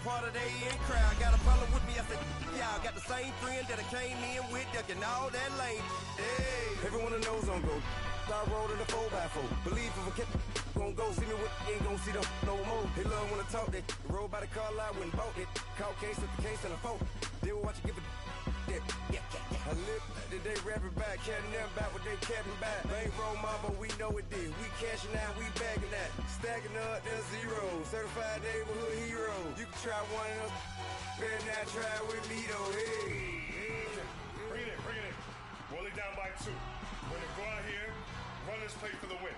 part of the in crowd. Got a problem with me, I said, y'all got the same friend that I came in with, ducking all that lane. Hey, everyone knows on go. I rolled in a 4x4. Believe if I kept gon' go see me with ain't gon' see them no more. They love when I talk that. Roll by the car lot when bought it. Call case with the case and a phone. They will watch you give a that. I live that they rapping back, catting them back what they capping back. Ain't roll mom, but we know it did. We cashing out, we bagging that. Stacking up, there's zero. Certified neighborhood hero. You can try one of them. Better not try with me though. Hey. Bring it in. Roll it down by 2. When they go out here, run this play for the win.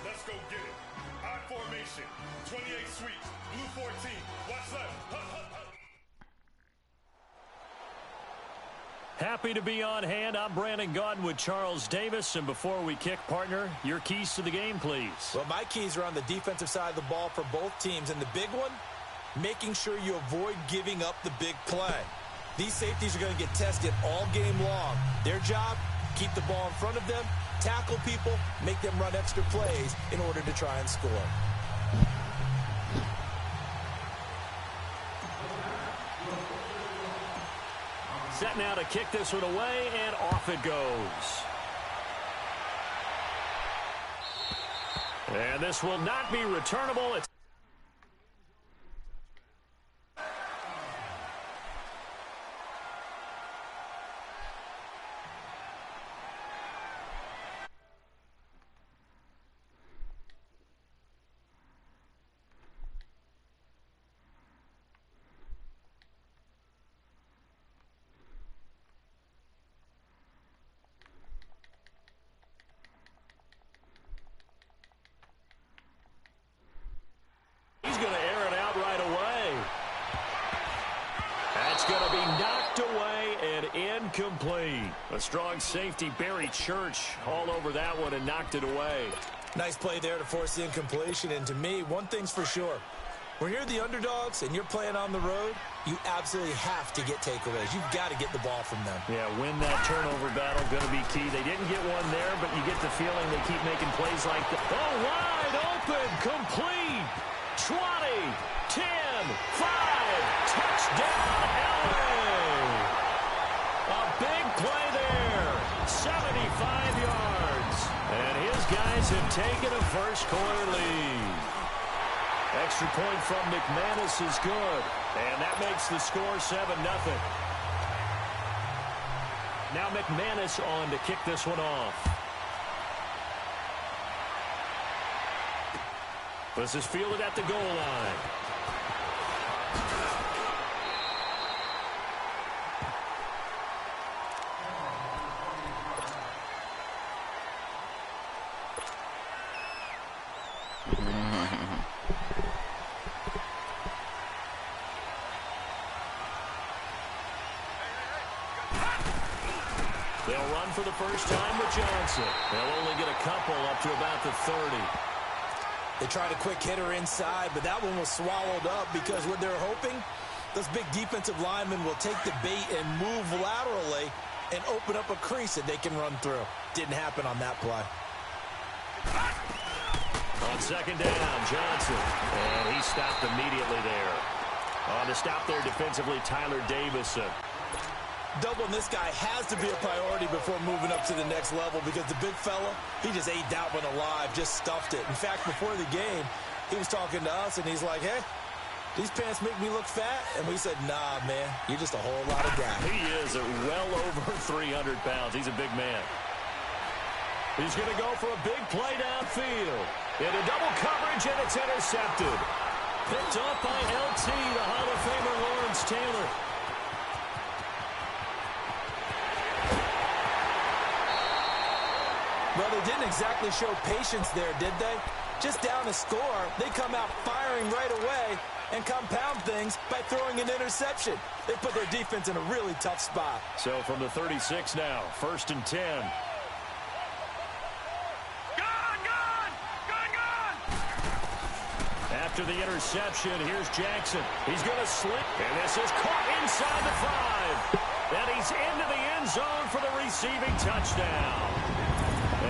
Let's go get it. I formation, 28 sweeps, blue 14. Watch left. Happy to be on hand. I'm Brandon Gaudin with Charles Davis. And before we kick, partner, your keys to the game, please. Well, my keys are on the defensive side of the ball for both teams. And the big one, making sure you avoid giving up the big play. These safeties are going to get tested all game long. Their job, keep the ball in front of them, tackle people, make them run extra plays in order to try and score. Set now to kick this one away, and off it goes. And this will not be returnable. It's going to be knocked away and incomplete. A strong safety, Barry Church, all over that one and knocked it away. Nice play there to force the incompletion. And to me, one thing's for sure. When you're the underdogs and you're playing on the road, you absolutely have to get takeaways. You've got to get the ball from them. Yeah, win that turnover battle, going to be key. They didn't get one there, but you get the feeling they keep making plays like that. Oh, wide open, complete. 20, 10, 5, touchdown, LA. A big play there, 75 yards. And his guys have taken a first quarter lead. Extra point from McManus is good. And that makes the score 7-0. Now McManus on to kick this one off. This is fielded at the goal line. They'll run for the first time with Johnson. They'll only get a couple up to about the 30. They tried a quick hitter inside, but that one was swallowed up because what they're hoping, those big defensive linemen will take the bait and move laterally and open up a crease that they can run through. Didn't happen on that play. On second down, Johnson. And he stopped immediately there. On to stop there defensively, Tyler Davison. Doubling this guy has to be a priority before moving up to the next level because the big fella, he just ate that one alive, just stuffed it. In fact, before the game, he was talking to us, and he's like, hey, these pants make me look fat? And we said, nah, man, you're just a whole lot of guy. He is well over 300 pounds. He's a big man. He's going to go for a big play downfield. Into double coverage, and it's intercepted. Picked off by LT, the Hall of Famer Lawrence Taylor. Well, they didn't exactly show patience there, did they? Just down a score, they come out firing right away and compound things by throwing an interception. They put their defense in a really tough spot. So from the 36 now, 1st and 10. After the interception, here's Jackson. He's going to slip, and this is caught inside the 5. And he's into the end zone for the receiving touchdown.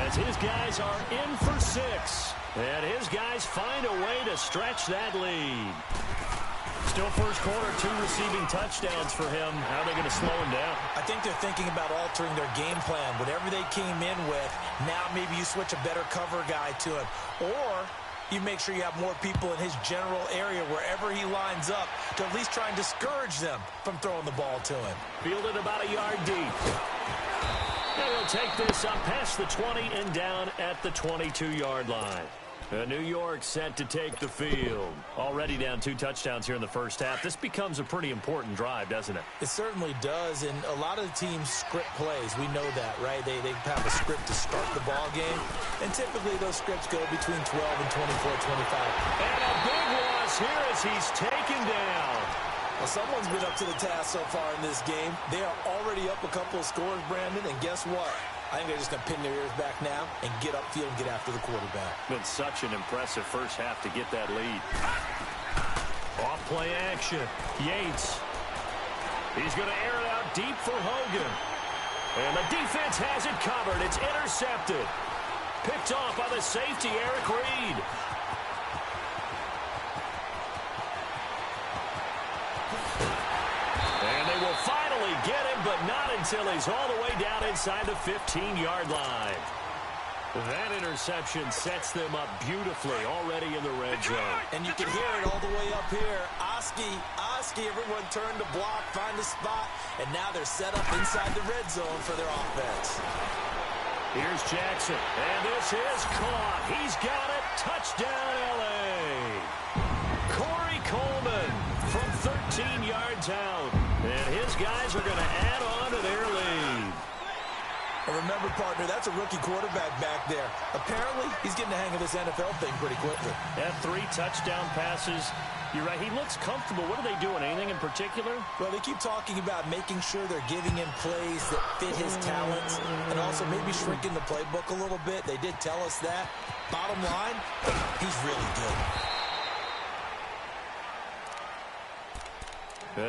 As his guys are in for 6. And his guys find a way to stretch that lead. Still first quarter, 2 receiving touchdowns for him. How are they going to slow him down? I think they're thinking about altering their game plan. Whatever they came in with, now maybe you switch a better cover guy to him. Or you make sure you have more people in his general area wherever he lines up to at least try and discourage them from throwing the ball to him. Fielded about a yard deep. And he'll take this up past the 20 and down at the 22-yard line. New York set to take the field. Already down 2 touchdowns here in the first half. This becomes a pretty important drive, doesn't it? It certainly does, and a lot of the teams script plays. We know that, right? They have a script to start the ball game, and typically those scripts go between 12 and 24, 25. And a big loss here as he's taken down. Well, someone's been up to the task so far in this game. They are already up a couple of scores, Brandon, and guess what? I think they're just going to pin their ears back now and get upfield and get after the quarterback. Been such an impressive first half to get that lead. Off play action. Yates. He's going to air it out deep for Hogan. And the defense has it covered. It's intercepted. Picked off by the safety, Eric Reed. Will finally get him, but not until he's all the way down inside the 15-yard line. That interception sets them up beautifully already in the red zone. And you can hear it all the way up here. Oski, everyone turned to block, find a spot, and now they're set up inside the red zone for their offense. Here's Jackson, and this is caught. He's got it. Touchdown, L.A. Corey Coleman from 13 yards out. And his guys are going to add on to their lead. And remember, partner, that's a rookie quarterback back there. Apparently, he's getting the hang of this NFL thing pretty quickly. Had 3 touchdown passes. You're right, he looks comfortable. What are they doing? Anything in particular? Well, they keep talking about making sure they're giving him plays that fit his talents and also maybe shrinking the playbook a little bit. They did tell us that. Bottom line, he's really good.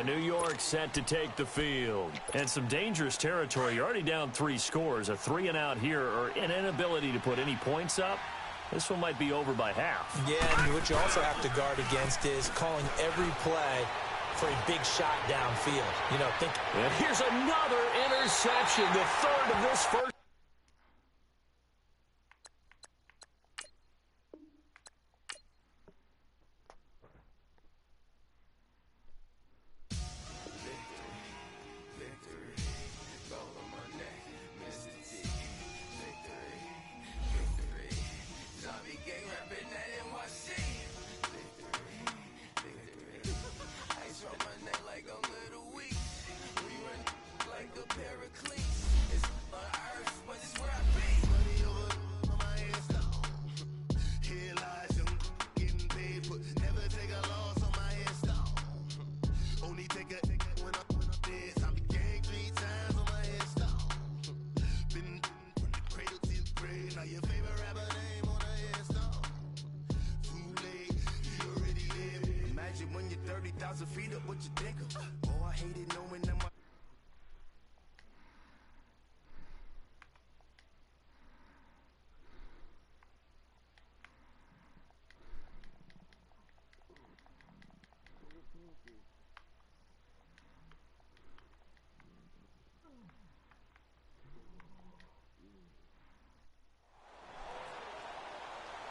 New York set to take the field. And some dangerous territory. You're already down 3 scores. A 3-and-out here or an inability to put any points up. This one might be over by half. Yeah, and what you also have to guard against is calling every play for a big shot downfield. You know, think. And here's another interception, the 3rd of this first.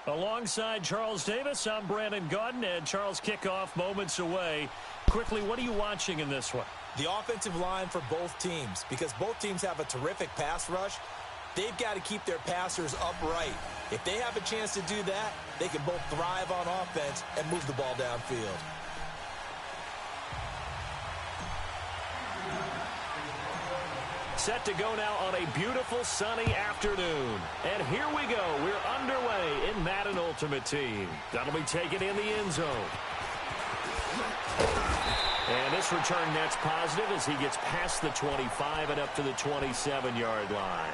Alongside Charles Davis, I'm Brandon Gaudin, and Charles, kickoff moments away. Quickly, what are you watching in this one? The offensive line for both teams, because both teams have a terrific pass rush. They've got to keep their passers upright. If they have a chance to do that, they can both thrive on offense and move the ball downfield. Set to go now on a beautiful sunny afternoon. And here we go. We're underway in Madden Ultimate Team. That'll be taken in the end zone. And this return net's positive as he gets past the 25 and up to the 27-yard line.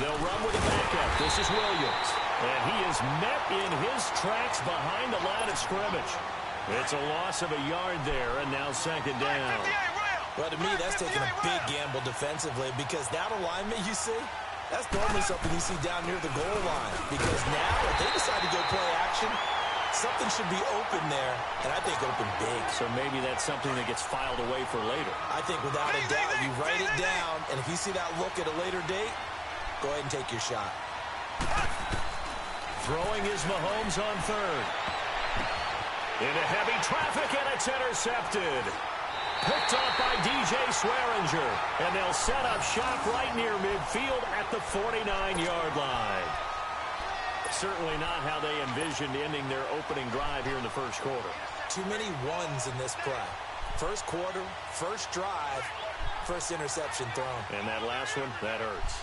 They'll run with it back This is Williams. And he is met in his tracks behind the line of scrimmage. It's a loss of a yard there, and now second down. Well, to me, that's taking a big gamble defensively because that alignment you see, that's normally something you see down near the goal line. Because now, if they decide to go play action, something should be open there, and I think open big. So maybe that's something that gets filed away for later. I think without a doubt, you write it down, and if you see that look at a later date, go ahead and take your shot. Throwing is Mahomes on third. Into heavy traffic, and it's intercepted. Picked off by DJ Swearinger, and they'll set up shop right near midfield at the 49-yard line. Certainly not how they envisioned ending their opening drive here in the first quarter. Too many ones in this play. First quarter, first drive, first interception thrown. And that last one, that hurts.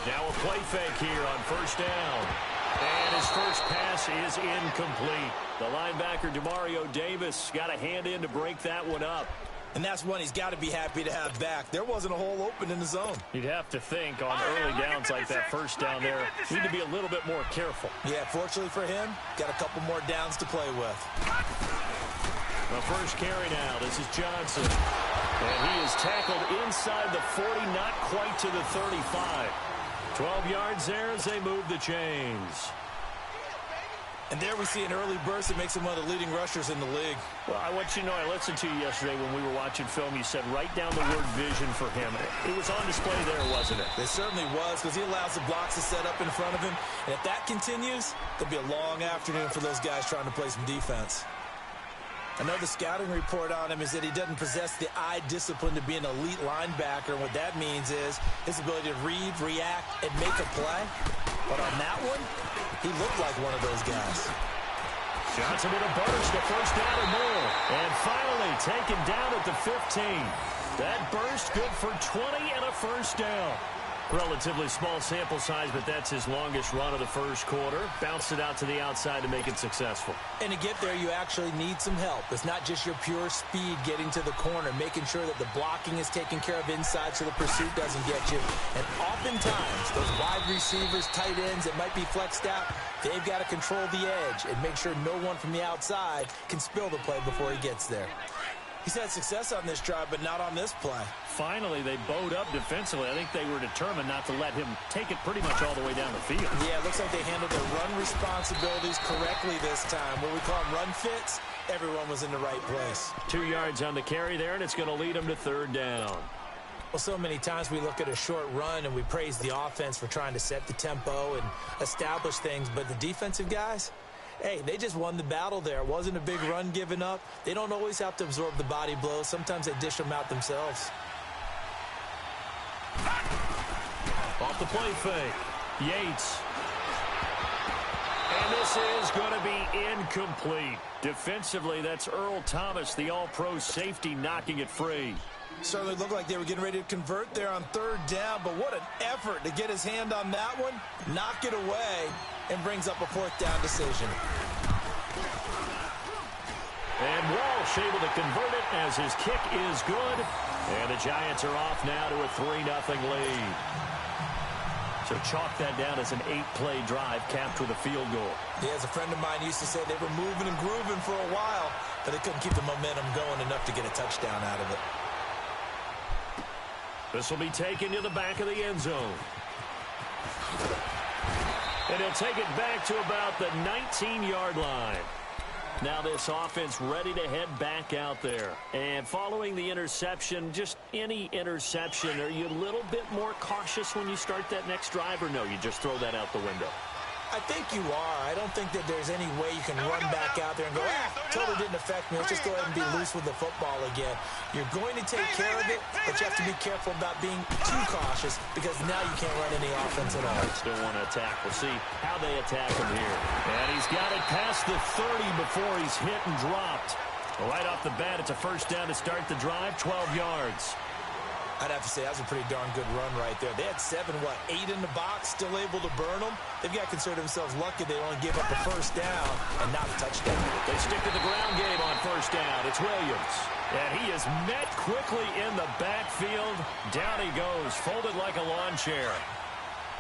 Now a play fake here on first down. And his first pass is incomplete. The linebacker, Demario Davis, got a hand in to break that one up. And that's one he's got to be happy to have back. There wasn't a hole open in the zone. You'd have to think on early downs like that first down there, need to be a little bit more careful. Yeah, fortunately for him, got a couple more downs to play with. The first carry now. This is Johnson. And he is tackled inside the 40, not quite to the 35. 12 yards there as they move the chains. And there we see an early burst that makes him one of the leading rushers in the league. Well, I want you to know, I listened to you yesterday when we were watching film. You said write down the word vision for him. It was on display there, wasn't it? It certainly was, because he allows the blocks to set up in front of him. And if that continues, there'll be a long afternoon for those guys trying to play some defense. Another scouting report on him is that he doesn't possess the eye discipline to be an elite linebacker. And what that means is his ability to read, react, and make a play. But on that one, he looked like one of those guys. Johnson with a burst, a first down or more. And finally taken down at the 15. That burst good for 20 and a first down. Relatively small sample size, but that's his longest run of the first quarter. Bounced it out to the outside to make it successful. And to get there, you actually need some help. It's not just your pure speed getting to the corner, making sure that the blocking is taken care of inside so the pursuit doesn't get you. And oftentimes, those wide receivers, tight ends that might be flexed out, they've got to control the edge and make sure no one from the outside can spill the play before he gets there. He's had success on this drive, but not on this play. Finally, they bowed up defensively. I think they were determined not to let him take it pretty much all the way down the field. Yeah, it looks like they handled their run responsibilities correctly this time. What we call them run fits, everyone was in the right place. 2 yards on the carry there, and it's going to lead them to third down. Well, so many times we look at a short run and we praise the offense for trying to set the tempo and establish things, but the defensive guys, hey, they just won the battle there. It wasn't a big run given up. They don't always have to absorb the body blows. Sometimes they dish them out themselves. Off the play fake. Yates. And this is going to be incomplete. Defensively, that's Earl Thomas, the all-pro safety, knocking it free. Certainly looked like they were getting ready to convert there on third down, but what an effort to get his hand on that one, knock it away, and brings up a fourth down decision. And Walsh able to convert it as his kick is good. And the Giants are off now to a 3-0 lead. So chalk that down as an 8-play drive capped with a field goal. Yeah, as a friend of mine used to say, they were moving and grooving for a while, but they couldn't keep the momentum going enough to get a touchdown out of it. This will be taken to the back of the end zone. And he'll take it back to about the 19-yard line. Now this offense ready to head back out there. And following the interception, just any interception, are you a little bit more cautious when you start that next drive, or no, you just throw that out the window? I think you are. I don't think that there's any way you can run back out there and go, totally didn't affect me. Let's just go ahead and be loose with the football again. You're going to take care of it, but you have to be careful about being too cautious because now you can't run any offense at all. Still want to attack. We'll see how they attack him here. And he's got it past the 30 before he's hit and dropped. Right off the bat, it's a first down to start the drive, 12 yards. I'd have to say that was a pretty darn good run right there. They had 7, 8 in the box, still able to burn them. They've got to consider themselves lucky they only gave up a first down and not a touchdown. They stick to the ground game on first down. It's Williams. And he is met quickly in the backfield. Down he goes, folded like a lawn chair.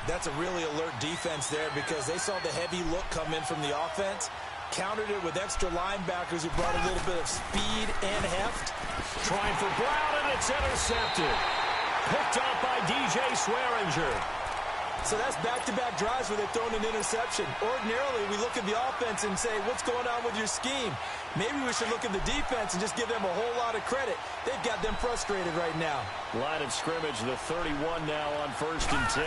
That's a really alert defense there because they saw the heavy look come in from the offense, countered it with extra linebackers who brought a little bit of speed and heft. Trying for Brown, and it's intercepted. Picked up by DJ Swearinger. So that's back-to-back drives where they've thrown an interception. Ordinarily, we look at the offense and say, what's going on with your scheme? Maybe we should look at the defense and just give them a whole lot of credit. They've got them frustrated right now. Line of scrimmage, the 31 now on 1st and 10.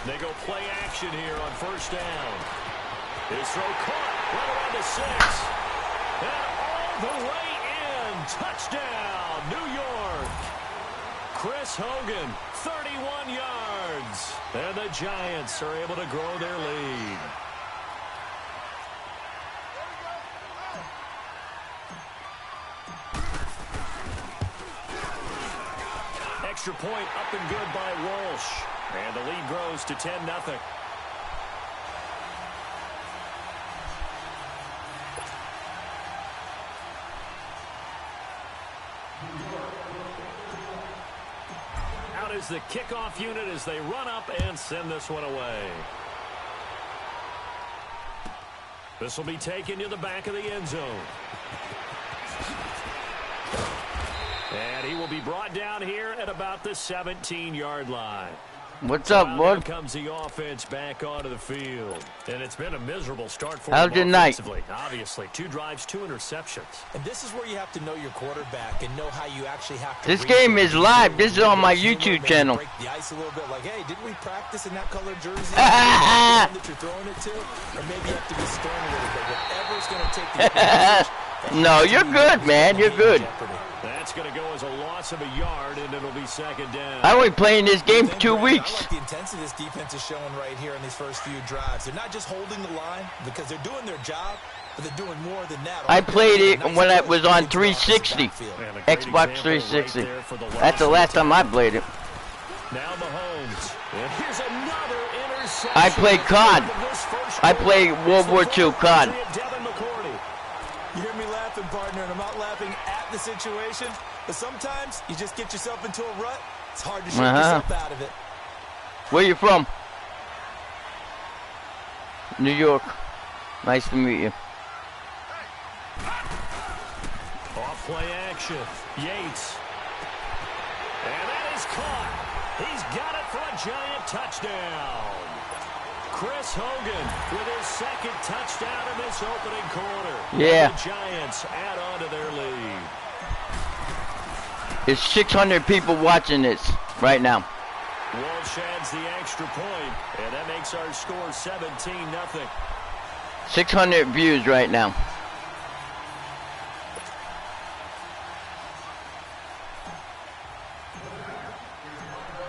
They go play action here on first down. His throw caught right around the 6. And all the way in. Touchdown, New York. Chris Hogan, 31 yards. And the Giants are able to grow their lead. Extra point up and good by Walsh. And the lead grows to 10-0. Out is the kickoff unit as they run up and send this one away. This will be taken to the back of the end zone. And he will be brought down here at about the 17-yard line. What's up, bud? Here comes the offense back onto the field. And it's been a miserable start for How's your night? Obviously, 2 drives, 2 interceptions. And this is where you have to know your quarterback and know how you actually have to. This game is live. This is on my YouTube channel. Break the ice a little bit, like, hey, didn't we practice in that color jersey? that you're throwing it to, or maybe you have to be stern a little bit. Whatever's going to take the advantage. No, you're good, man. You're good. That's going to go as a loss of a yard, and it'll be second down. I only playing this game for 2 weeks. I like the intensity this defense is showing right here in these first few drives. They're not just holding the line because they're doing their job, but they're doing more than that. I played it when I was on 360, Xbox 360. That's the last time I played it. Now Mahomes. And here's another interception. I played COD. I played World War II COD. You hear me laughing, partner, and I'm not laughing at the situation, but sometimes you just get yourself into a rut. It's hard to shake yourself out of it. Where you from? New York. Nice to meet you. Off play action. Yates. And that is caught. He's got it for a giant touchdown. Chris Hogan with his second touchdown in this opening quarter. Yeah. The Giants add on to their lead. There's 600 people watching this right now. Walsh adds the extra point, and that makes our score 17-0. 600 views right now.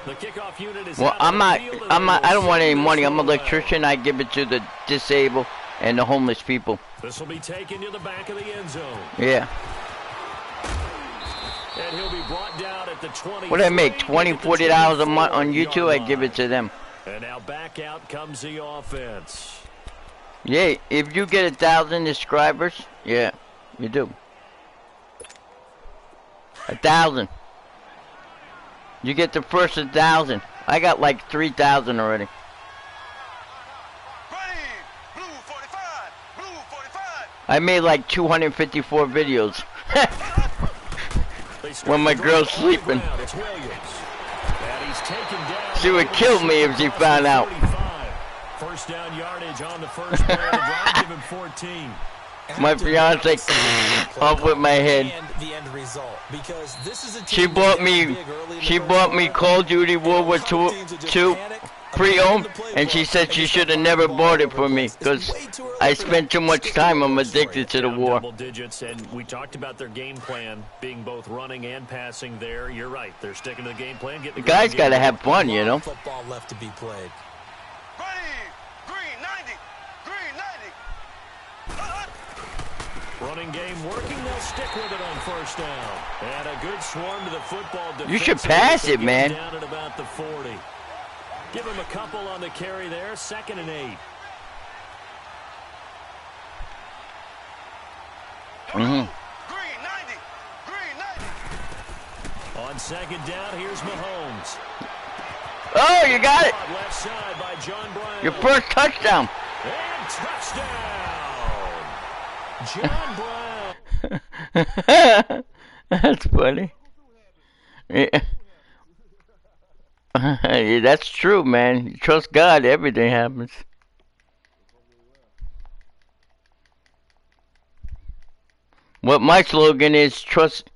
The kickoff unit is well, I don't want any money. I'm an electrician. I give it to the disabled and the homeless people. This will be taken to the back of the end zone. Yeah. And he'll be brought down at the 20. What do I make? $20, $40 a month on YouTube? I give it to them. And now back out comes the offense. Yeah, if you get 1,000 subscribers, yeah, you do. 1,000. You get the first 1,000. I got like 3,000 already. I made like 254 videos. When my girl's sleeping. She would kill me if she found out. First down yardage on the first play. Drive, give him 14. My fiance up with my head. She bought me Call of Duty World War II pre-owned, and she said she should have never bought it for me because I spent too much time. I'm addicted to the war. Double digits, and we talked about their game plan being both running and passing there. You're right. They're sticking to the game plan. The guys got to have fun, you know. Football left to be played. Running game working. They'll stick with it on first down. And a good swarm to the football. You should pass it, man. Down at about the 40. Give him a couple on the carry there. 2nd and 8. Mm-hmm. On 2nd down, here's Mahomes. Oh, you got it. Left side by John Brown. Your first touchdown. And touchdown. John Brown. That's funny. Yeah. Yeah, that's true, man. You trust God, everything happens. What my slogan is, trust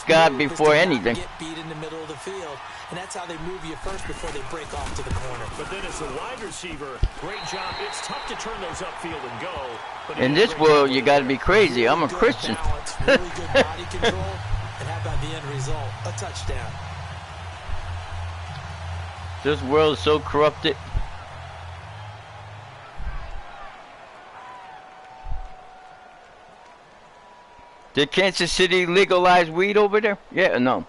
God before anything. Get beat in the middle of the field, and that's how they move you first before they break off to the corner. But then as a wide receiver, great job. It's tough to turn those upfield and go. But in this world, you got to be crazy. I'm a Christian. Balance, really good body control, and how about the end result? A touchdown. This world is so corrupted. Did Kansas City legalize weed over there? Yeah or no?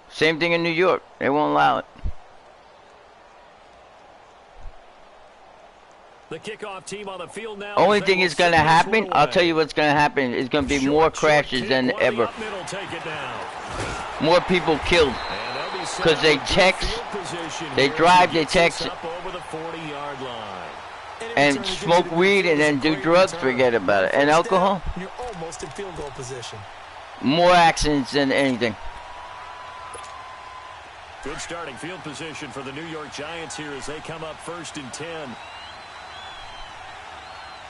Same thing in New York. They won't allow it. The kickoff team on the field now. Only thing is going to happen, I'll tell you what's going to happen, is going to be more crashes than ever. More people killed. Because they text, they drive, they text, and smoke weed and then do drugs, forget about it. And alcohol. You're almost in field goal position. More accidents than anything. Good starting field position for the New York Giants here as they come up 1st and 10.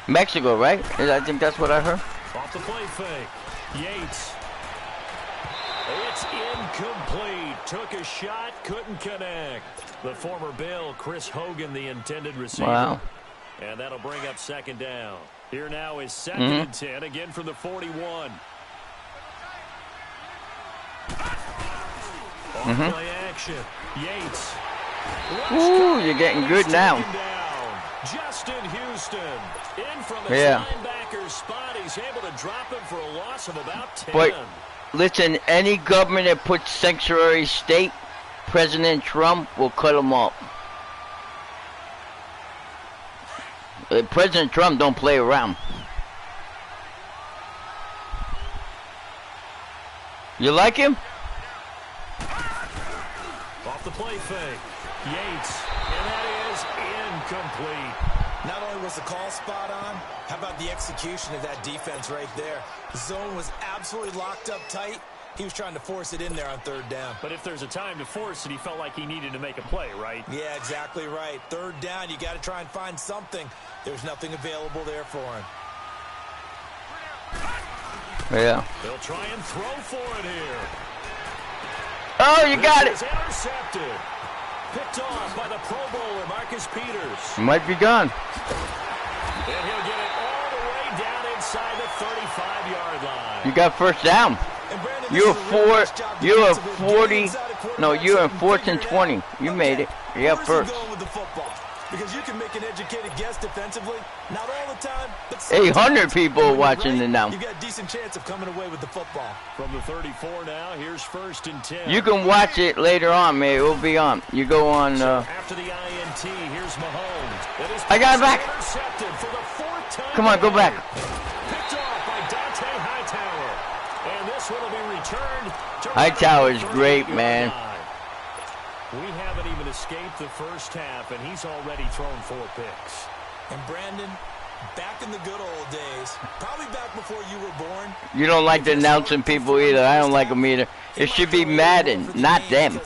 Mexico, right? I think that's what I heard. Off the play fake. Yates. It's incomplete. Took a shot, couldn't connect. The former Bill, Chris Hogan, the intended receiver. Wow. And that'll bring up 2nd down. Here now is 2nd and 10, again from the 41. Play action. Yates. Ooh, you're getting good now. Justin Houston in from his linebacker spot. He's able to drop him for a loss of about 10. But listen, any government that puts sanctuary state, President Trump will cut them off. President Trump don't play around. You like him? Off the play fake. Yates. And that is incomplete. Not only was the call spot on, how about the execution of that defense right there? The zone was absolutely locked up tight. He was trying to force it in there on 3rd down. But if there's a time to force it, he felt like he needed to make a play, right? Yeah, exactly right. 3rd down, you got to try and find something. There's nothing available there for him. Yeah. They'll try and throw for it here. Oh, you got it. Intercepted. Picked off by the Pro Bowler, Marcus Peters. Might be gone. And he'll get it all the way down inside the 35-yard line. You got 1st down. You're 40. No, you're in 4th and 20. You made it. You got 1st. Because you can make an educated guess defensively. Not all the time, but 800 people watching it now. You got a decent chance of coming away with the football. From the 34 now, here's 1st and 10. You can watch it later on, man. It will be on. You go on. After the INT, here's Mahomes. I got it back. For the 4th time. Come on, go back. Picked off by Dante Hightower. And this one will be returned. Hightower's great, man. We haven't even escaped the first half, and he's already thrown 4 picks. And Brandon, back in the good old days, probably back before you were born. You don't like the announcing people either. I don't like them either. It should be Madden, not them.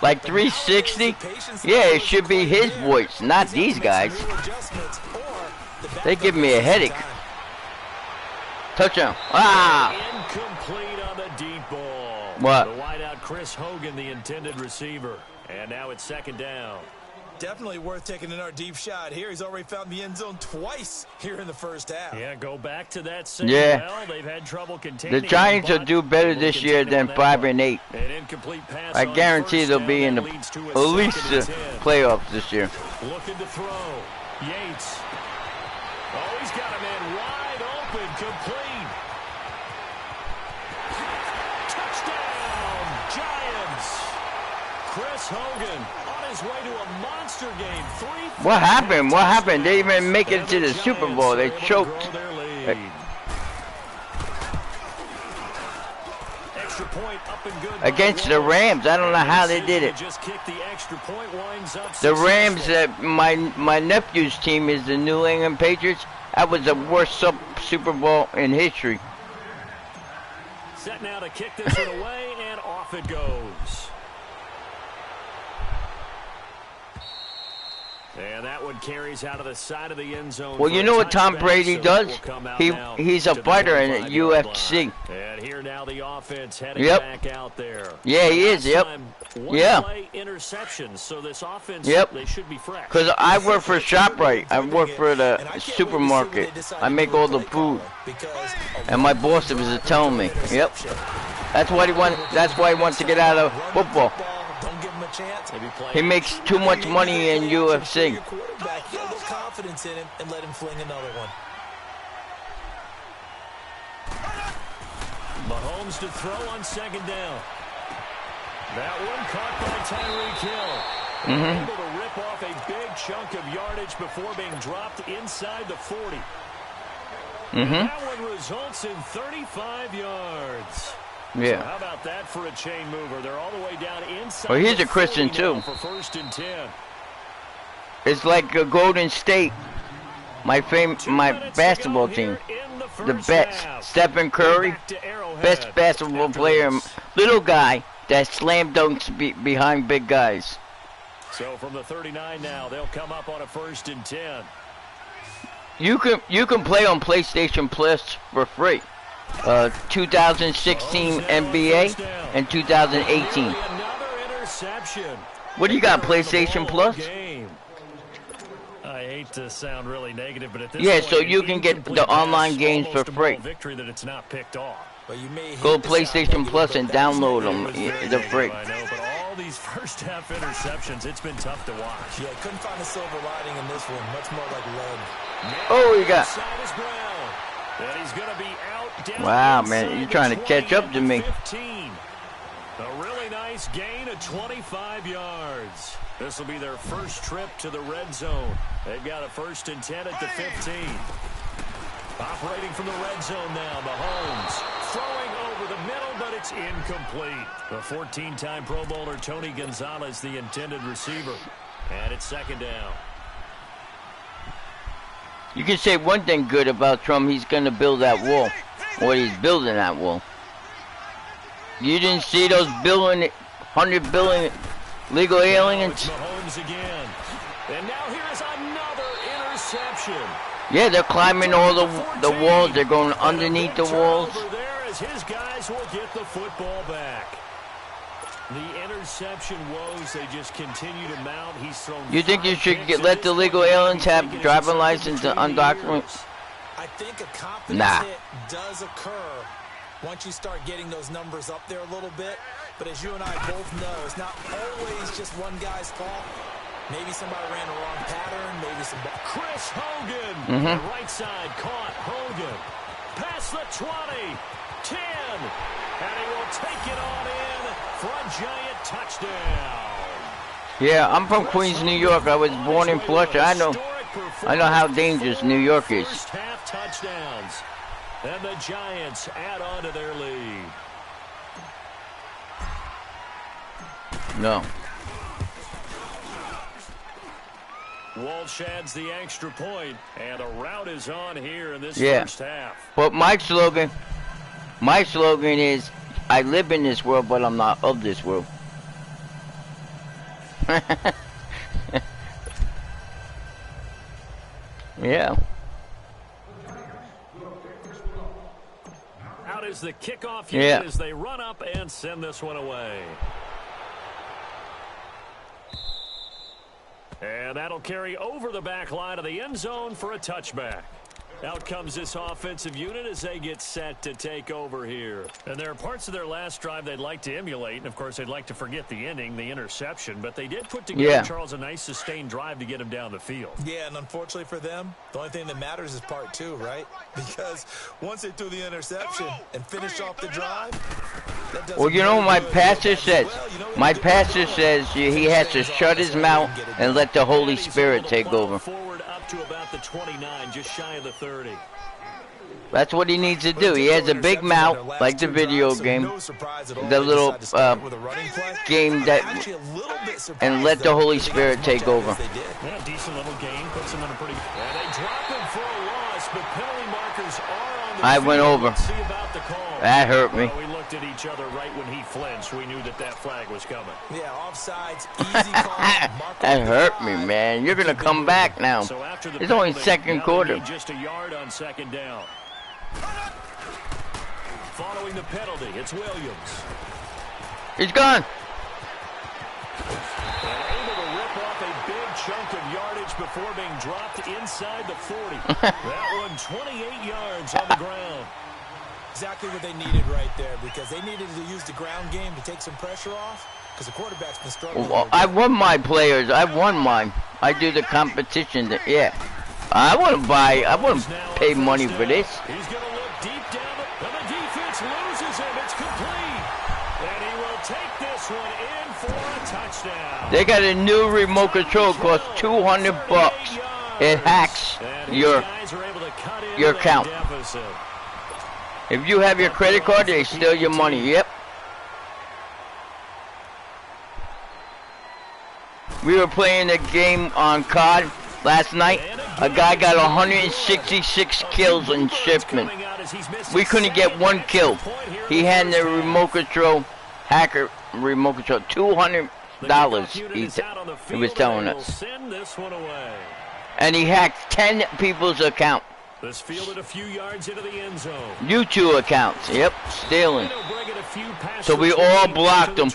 Like 360? Yeah, it should be his voice, not these guys. They give me a headache. Touchdown. Ah! Incomplete on the deep ball. What? The wideout Chris Hogan, the intended receiver. And now it's 2nd down. Definitely worth taking in our deep shot here. He's already found the end zone twice here in the first half. Yeah, go back to that same well. They've had trouble containing the Giants will do better this year than 5 and 8. An incomplete pass. I guarantee they'll be in the at least the playoffs this year. Looking to throw. Yates. Oh, he's got a man wide open, complete. Touchdown, Giants. Chris Hogan on his way to a monster game. What happened? What happened? They didn't even make it to the Super Bowl. They choked. Point up and good against the Rams. I don't know how they did it. The Rams, my nephew's team is the New England Patriots. That was the worst Super Bowl in history. Set now to kick this one away, and off it goes. And that one carries out of the side of the end zone. Well, you know what Tom Brady does? He's a fighter in the UFC. And here now the offense heading back out there. Yeah, he is. Yep. Yeah. Interceptions. So this offense, they should be fresh. Because I work for ShopRite. I work for the supermarket. I make all the food. And my boss was telling me. Yep. That's why he wants to get out of football. Chance. He makes too much money in UFC. Confidence in him and let him fling another one. Mahomes to throw on second down. That one caught by Tyreek Hill. Able to rip off a big chunk of yardage before being dropped inside the 40. That one results in 35 yards. Yeah. So how about that for a chain mover? They're all the way down inside. Well, he's a Christian too. For 1st and 10. It's like a Golden State, my basketball team. The best. Stephen Curry, best basketball player, little guy that slam dunks behind big guys. So from the 39 now, they'll come up on a 1st and 10. You can play on PlayStation Plus for free. 2016 NBA and 2018. What do you got, PlayStation Plus? I hate to sound really negative, but at this point, so you can get the online games for free. Victory that it's not picked off. Go to PlayStation Plus and download them. They're free. I know, but all these first half interceptions, it's been tough to watch. Yeah, couldn't find a silver lining in this one. Much more like lead. Oh, you got. And he's going to be out down. Wow, man, you're trying to catch up to me. 15. A really nice gain of 25 yards. This will be their first trip to the red zone. They've got a 1st and 10 at the 15. Operating from the red zone now, Mahomes throwing over the middle, but it's incomplete. The 14-time Pro Bowler Tony Gonzalez, the intended receiver. And it's 2nd down. You can say one thing good about Trump, he's going to build that wall. Or he's building that wall. You didn't see those 100 billion legal aliens? Mahomes again. And now here is another interception. Yeah, they're climbing all the walls. They're going underneath the walls. Over there as his guys will get the football back. The interception woes, they just continue to mount. He's thrown. You think you should let the legal aliens have driving license and undocumented? I think a confidence hit does occur once you start getting those numbers up there a little bit. But as you and I both know, it's not always just one guy's fault. Maybe somebody ran the wrong pattern. Maybe somebody. Chris Hogan, the right side caught Hogan. Past the 20, 10, and he will take it on in for a giant touchdown. Yeah, I'm from Queens, New York. I was born in Flushing. I know how dangerous New York is. First half touchdowns, and the Giants add on to their lead. No. Walsh adds the extra point, and a rout is on here in this first half. But my slogan is, I live in this world, but I'm not of this world. Yeah. Out is the kickoff unit as they run up and send this one away. And that'll carry over the back line of the end zone for a touchback. Out comes this offensive unit as they get set to take over here. And there are parts of their last drive they'd like to emulate. And, of course, they'd like to forget the ending, the interception. But they did put together, Charles, a nice sustained drive to get them down the field. Yeah, and unfortunately for them, the only thing that matters is part two, right? Because once they threw the interception and finished off the drive, well, you know, my pastor says, he has to shut his mouth and let the Holy Spirit take over. Forward up to about the 29, just shy of the 30. That's what he needs to do. He has a big mouth, like the video game, the little game that, and let the Holy Spirit take over. Yeah, decent little game, puts him in a pretty. And they drop him for a loss, but penalty markers are on the I went over. See about the call. That hurt me. We looked at each other right when he flinched. We knew that flag was coming. Yeah, offsides, easy call. That hurt me, man. You're gonna come back now. So after the it's only penalty, second quarter. Just a yard on second down. Following the penalty, it's Williams. He's gone. And able to rip off a big chunk of yardage before being dropped inside the 40. That one 28 yards on the ground. Exactly what they needed right there, because they needed to use the ground game to take some pressure off, because the quarterback's been struggling. Well, I won my players. I won mine. I do the competition. Yeah. I wouldn't pay money for this. He's going to look deep down, and the defense loses him. It's complete. And he will take this one in for a touchdown. They got a new remote control, costs $200. It hacks your account. If you have your credit card, they steal your money. Yep. We were playing a game on COD last night. A guy got 166 kills in shipment. We couldn't get one kill. He had the remote control, hacker remote control, $200. He was telling us. And he hacked 10 people's account. This fielded a few yards into the end zone. YouTube accounts, yep, stealing. So we all blocked them.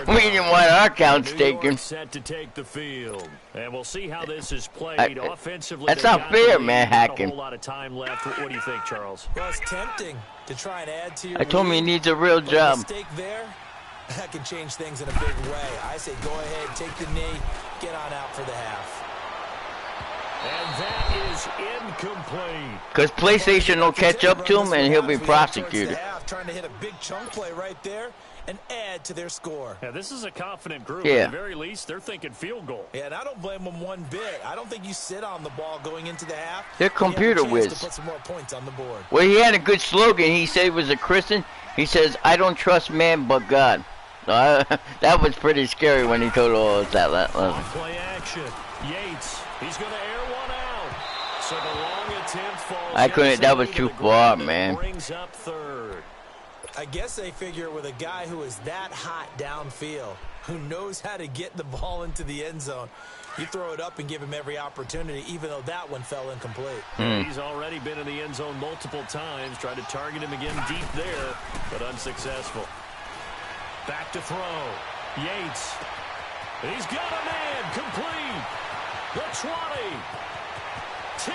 We didn't want our accounts taken. Set to take the field, and we'll see how this is played offensively. That's not fair, man. Hacking. A whole lot of time left. What do you think, Charles? Well, it's tempting to try and add to your. I told him he needs a real job. Mistake there, that can change things in a big way. I say go ahead, take the knee, get on out for the half. And that is incomplete. Because PlayStation will catch up to him and he'll be prosecuted. Trying to hit a big chunk play right there and add to their score. Yeah, this is a confident group. Yeah. At the very least, they're thinking field goal. Yeah, and I don't blame them one bit. I don't think you sit on the ball going into the half. They're computer whiz. To put some more points on the board. Well, he had a good slogan. He said he was a Christian. He says, "I don't trust man but God." That was pretty scary when he told all us that. Play action. Yates. He's going to air one out. So the long attempt falls. I couldn't. That was too far, man. Brings up third. I guess they figure with a guy who is that hot downfield, who knows how to get the ball into the end zone, you throw it up and give him every opportunity, even though that one fell incomplete. He's already been in the end zone multiple times, tried to target him again deep there, but unsuccessful. Back to throw. Yates. He's got a man. Complete. The 20. 10.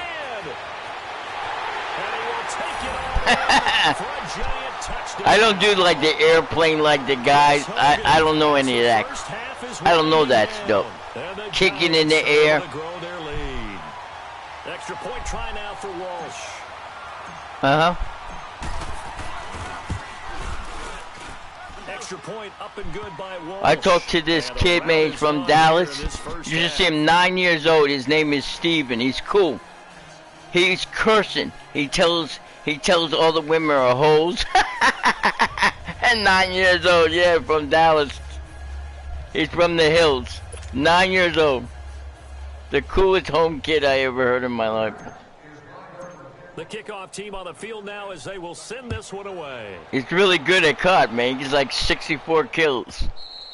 And he will take it all for a giant touchdown. I don't do like the airplane like the guys. I don't know any of that. I don't know that stuff. Kicking in the air. Extra point try now for Walsh. Extra point up and good by Walsh. I talked to this kid, man. He's from Dallas. You should see him, 9 years old. His name is Steven. He's cool. He's cursing. He tells all the women are hoes. And 9 years old, yeah, from Dallas. He's from the hills. 9 years old. The coolest home kid I ever heard in my life. The kickoff team on the field now as they will send this one away. He's really good at COD, man. He's like 64 kills.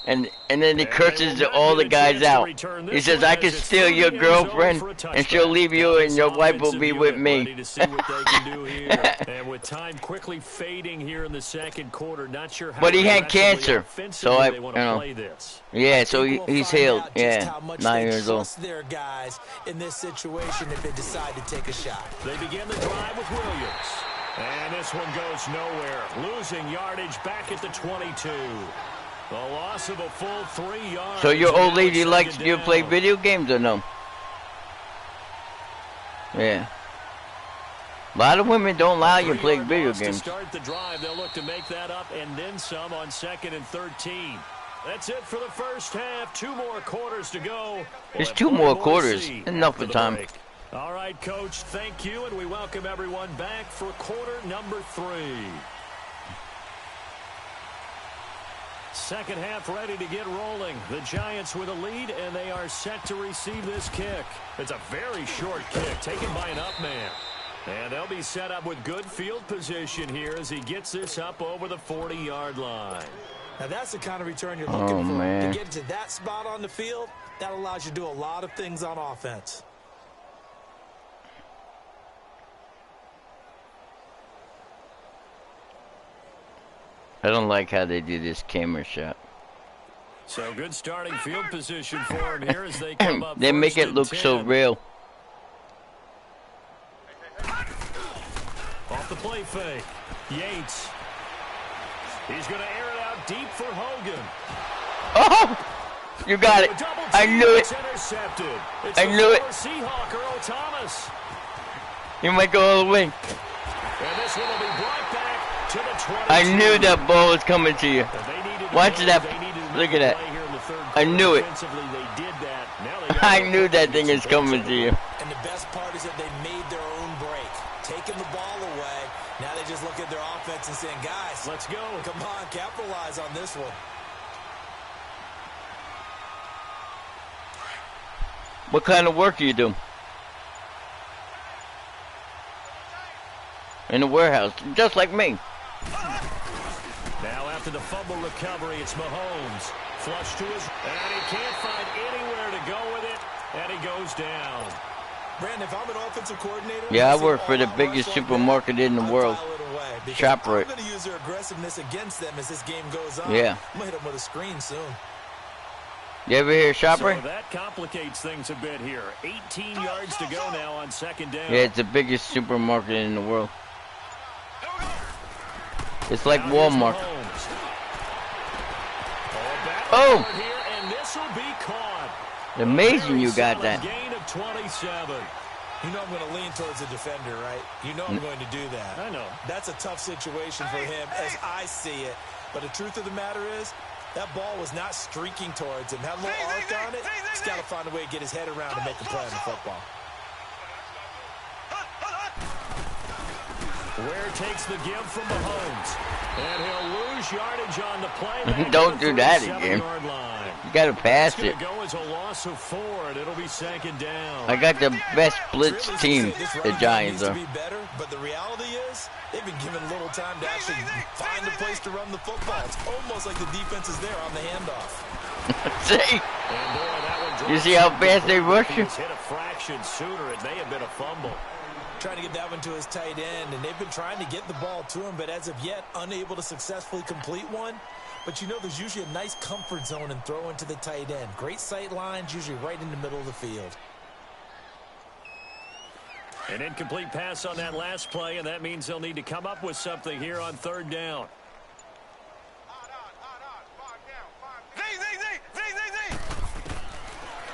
And then he curses all the guys out. He says, I can steal your girlfriend, and she'll leave you, and your wife will be with me. And with time quickly fading here in the second quarter, not sure how. But he had cancer, so they want to play this. Yeah, so he's healed. Yeah, 9 years old. Their guys in this situation if they decide to take a shot. They begin the drive with Williams. And this one goes nowhere. Losing yardage back at the 22. The loss of a full 3 yards. So your old lady likes you to play video games or no? Yeah. A lot of women don't allow you to play video games. To start the drive, they'll look to make that up and then some on 2nd and 13. That's it for the first half. 2 more quarters to go. There's 2 more quarters. Enough for time. All right, Coach, thank you, and we welcome everyone back for quarter number 3. Second half ready to get rolling. The Giants with a lead, and they are set to receive this kick. It's a very short kick taken by an up man. And they'll be set up with good field position here as he gets this up over the 40-yard line. Now that's the kind of return you're looking for. Man. To get to that spot on the field, that allows you to do a lot of things on offense. I don't like how they do this camera shot. So good starting field position for him here as they come up. They make it look so real. Off the play fake. Yates. He's going to air it out deep for Hogan. Oh! You got it. I knew it. I knew it. Seahawk Earl Thomas. You might go all the way. And this one will be brought back to the 20. I knew that ball was coming to you. Watch that. Look at that. I knew it. I knew that thing is coming to you. And the best part is that they made their own break. Taking the ball away. Now they just look at their offense and saying, guys, let's go. Come on, capitalize on this one. What kind of work do you do? In the warehouse, just like me. Now after the fumble recovery, it's Mahomes. Flush to his, and he can't find anywhere to go with it, and he goes down. Brandon, if I'm an offensive coordinator, yeah, I work for the biggest supermarket in the world. ShopRite. I'm going to use their aggressiveness against them as this game goes on. Yeah. I'm going to hit them with a screen soon. You ever hear ShopRite? So that complicates things a bit here. 18 yards to go now on 2nd down. Yeah, it's the biggest supermarket in the world. It's like Walmart. Oh! And this will be caught. Amazing you got that. Gain of 27. You know I'm going to lean towards the defender, right? You know I'm going to do that. I know. That's a tough situation for him as I see it. But the truth of the matter is, that ball was not streaking towards him. Had a little arc on it. He's got to find a way to get his head around and make a play on the football. Ware takes the give from Mahomes. And he'll lose yardage on the play. Don't do that again. You got to pass it. Go as a loss of 4, and it'll be 2nd down. I got the best blitz team, the Giants are. Be better, but the reality is, they've been given little time to actually find a place to run the football. It's almost like the defense is there on the handoff. See? You see how fast they rush you? Hit a fraction sooner. It may have been a fumble. Trying to get that one to his tight end, and they've been trying to get the ball to him, but as of yet, unable to successfully complete one. But you know, there's usually a nice comfort zone in throwing to the tight end. Great sight lines, usually right in the middle of the field. An incomplete pass on that last play, and that means they'll need to come up with something here on 3rd down.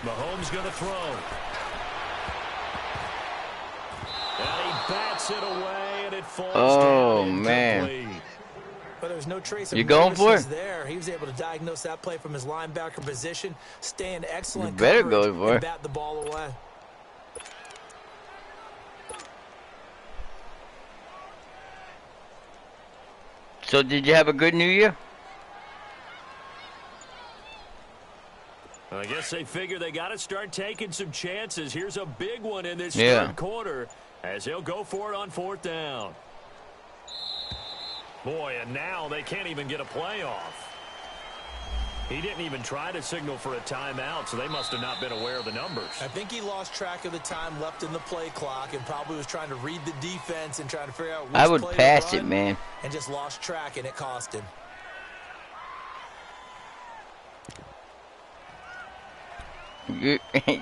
Mahomes going to throw. And he bats it away, and it falls down. Man. But there's no trace of you going for it? There. He was able to diagnose that play from his linebacker position, stay in excellent you better coverage, go for and it. bat the ball away. So did you have a good New Year? I guess they figure they got to start taking some chances. Here's a big one in this 3rd quarter as he'll go for it on 4th down. Boy, and now they can't even get a play off. He didn't even try to signal for a timeout, so they must have not been aware of the numbers. I think he lost track of the time left in the play clock and probably was trying to read the defense and trying to figure out which I would play pass to it, run, man. and just lost track, and it cost him.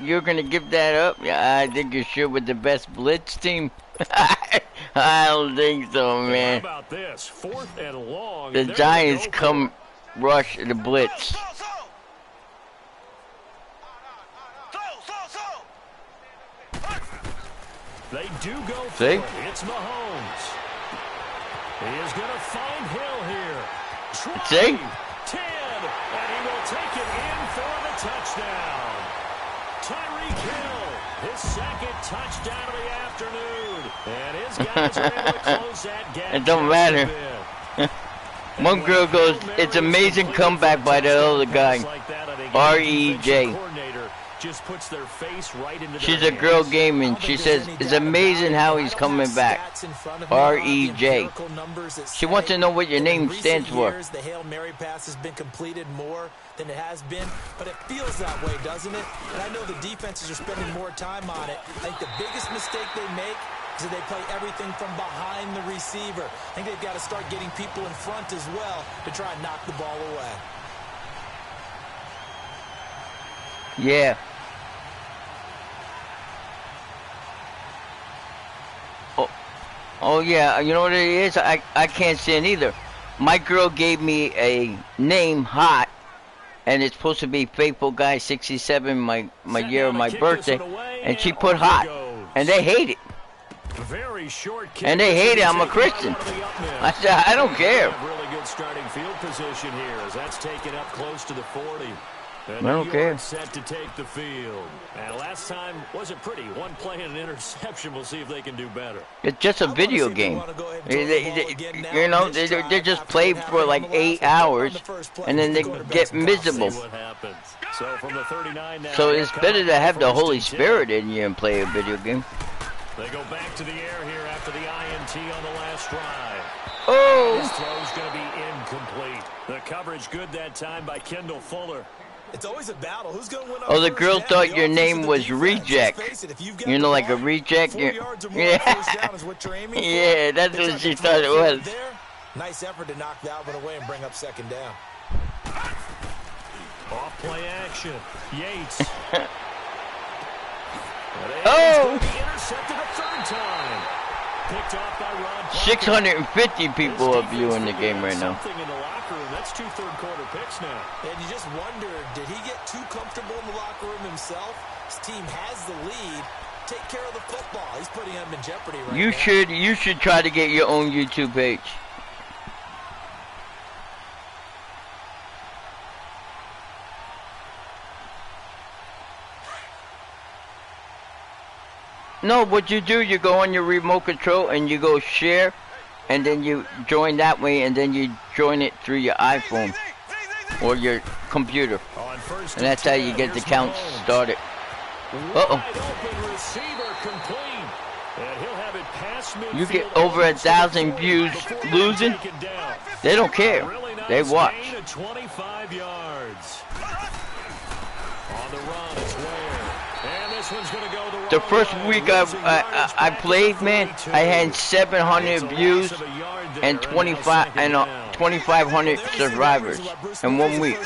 You're gonna give that up? Yeah, I think you should with the best blitz team. I don't think so, man. How about this? 4th and long. The Giants come rush the blitz. They do go for See? it. It's Mahomes. He is going to find Hill here. See? 10, and he will take it in for the touchdown. Tyreek Hill, his 2nd touchdown of the afternoon. And his guys are able to close that gap. It don't matter. One girl goes, it's amazing comeback by the other guy. R.E.J. Just puts their face right into She's a girl gaming. She says, it's amazing how he's coming back. R.E.J. She wants to know what your name stands for. The Hail Mary pass has been completed more than it has been, but it feels that way, doesn't it? And I know the defenses are spending more time on it. I think the biggest mistake they make is that they play everything from behind the receiver. I think they've got to start getting people in front as well to try and knock the ball away. Yeah. Oh yeah, you know what it is? I can't stand either. My girl gave me a name, Hot, and it's supposed to be HotfaithfulGuy67, my year of my birthday, and she put Hot, and they hate it. Very short and they hate it. I'm a Christian. I said, I don't care. Really good starting field position here as that's taken up close to the 40. And I don't care. Set to take the field. And last time wasn't pretty. One play and an interception. We'll see if they can do better. It's just a video game. You know, they just play for like 8 hours, and then they get miserable. So from the 39 now. So it's better to have the Holy Spirit in you and play a video game. They go back to the air here after the INT on the last drive. Oh! This throw's going to be incomplete. The coverage good that time by Kendall Fuller. It's always a battle. Who's going to win? Oh, the girl thought your name was Reject. You know, like a reject? Yeah. Yeah, that's what she thought it was. Nice effort to knock that one away and bring up 2nd down. Off play action. Yates. Oh! Intercepted a 3rd time. Picked off by Rod. 650 people are viewing the game right now. Something in the locker room. That's 2 third-quarter picks now. And you just wonder, did he get too comfortable in the locker room himself? His team has the lead. Take care of the football. He's putting him in jeopardy right now. You should try to get your own YouTube page. No, what you do, you go on your remote control and you go share, and then you join that way, and then you join it through your iPhone or your computer. And that's how you get the count started. Uh-oh. You get over 1,000 views losing. They don't care. They watch. 25 yards. On the run, it's Ware. And this one's going to go the first week I played, man, I had 700 views and 2,500 subscribers in 1 week.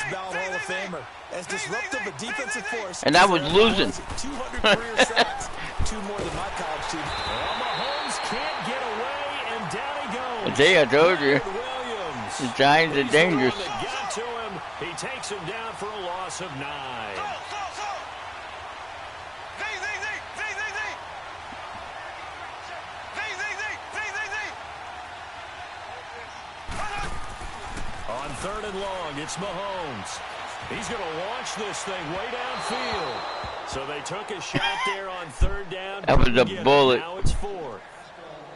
And I was losing. I told you. The Giants are dangerous. He takes him down for a loss of 9. On 3rd and long, it's Mahomes. He's going to launch this thing way downfield. So they took a shot there on 3rd down. That was a bullet. Now it's 4.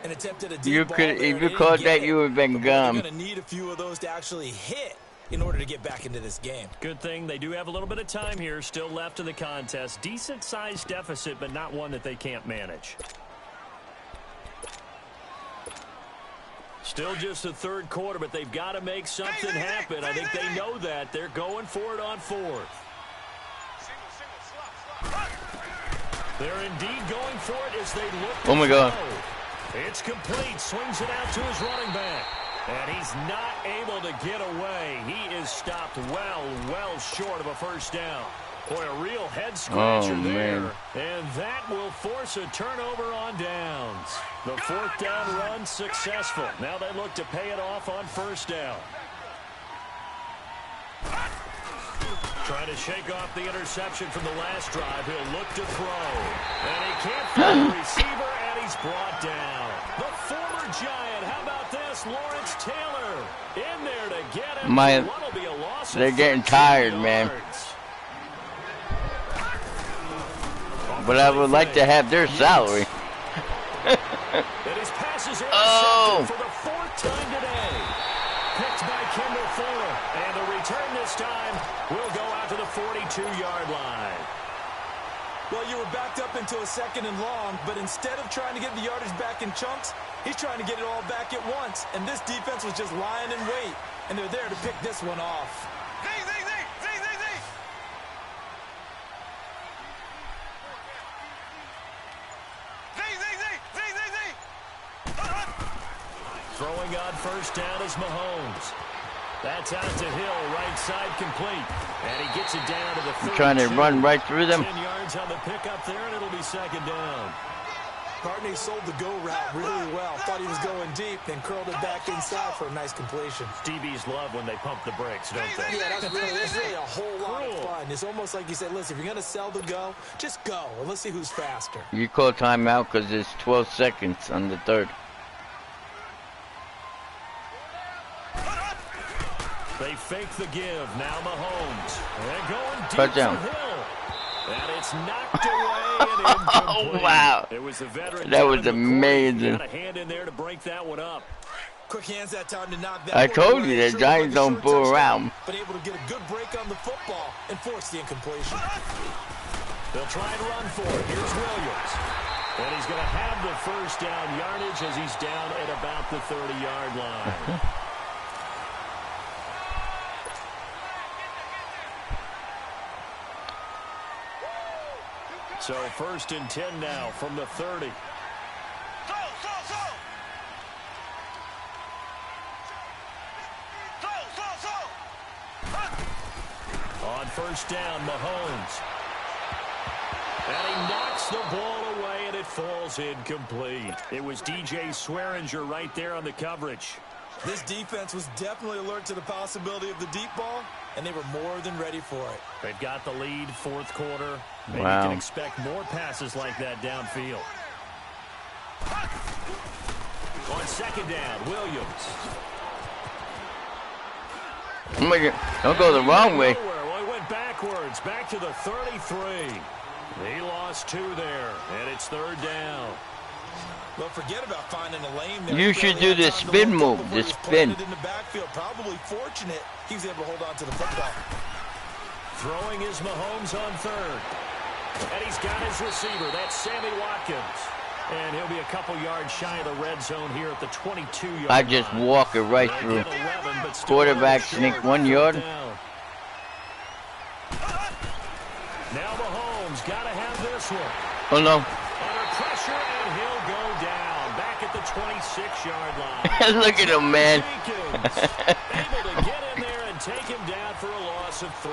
An attempt at a You could, if you caught that, you would have been gone. You're going to need a few of those to actually hit in order to get back into this game. Good thing they do have a little bit of time here still left in the contest. Decent-sized deficit, but not one that they can't manage. Still just the third quarter, but they've got to make something happen. I think they know that. They're going for it on fourth. They're indeed going for it as they look. Oh, my God. It's complete. Swings it out to his running back. And he's not able to get away. He is stopped well short of a first down. Boy, a real head-scratcher there. And that will force a turnover on downs. The fourth down run successful. Now they look to pay it off on first down. Trying to shake off the interception from the last drive. He'll look to throw. And he can't find the receiver, and he's brought down. The former Giant, how about this? Lawrence Taylor in there to get him. They're getting tired, man. But I would like to have their salary. Oh! For the fourth time today. Picked by Kendall Fuller. And the return this time will go out to the 42-yard line. Well, you were backed up into a second and long, but instead of trying to get the yardage back in chunks, he's trying to get it all back at once. And this defense was just lying in wait. And they're there to pick this one off. Throwing on first down is Mahomes. That's out to Hill, right side complete. And he gets it down to the 32. Trying to run right through them. 10 yards on the pickup there, and it'll be second down. Gardner sold the go route really well. Thought he was going deep, then curled it back inside for a nice completion. DBs love when they pump the brakes, don't they? Yeah, that's really a whole lot of fun. It's almost like you said, listen, if you're going to sell the go, just go, and let's see who's faster. You call timeout because it's 12 seconds on the third. They fake the give. Now Mahomes. They're going deep Touchdown. for Hill. And it's knocked away and incomplete. Oh, wow. It was a veteran. That was amazing. Got a hand in there to break that one up. Quick hands that time to knock that I one told away. you the Giants don't fool around. But able to get a good break on the football and force the incompletion. They'll try and run for it. Here's Williams. And he's going to have the first down yardage as he's down at about the 30-yard line. So first and 10 now from the 30. On first down, Mahomes. And he knocks the ball away, and it falls incomplete. It was DJ Swearinger right there on the coverage. This defense was definitely alert to the possibility of the deep ball, and they were more than ready for it. They've got the lead, fourth quarter. Maybe Wow. you can expect more passes like that downfield. On second down, Williams. Oh my God. Don't go the wrong way. Well, he went backwards, back to the 33. He lost two there, and it's third down. Well, forget about finding a lane there. You should do the spin move, the spin. In the backfield, probably fortunate he was able to hold on to the football. Throwing is Mahomes on third. And he's got his receiver. That's Sammy Watkins. And he'll be a couple yards shy of the red zone here at the 22-yard line. I just walk it right through. 11, Quarterback sneak 1 yard. Now Mahomes got to have this one. Oh, no. Under pressure, and he'll go down. Back at the 26-yard line. Look at him, man. Able to get in there and take him down for a loss of 3.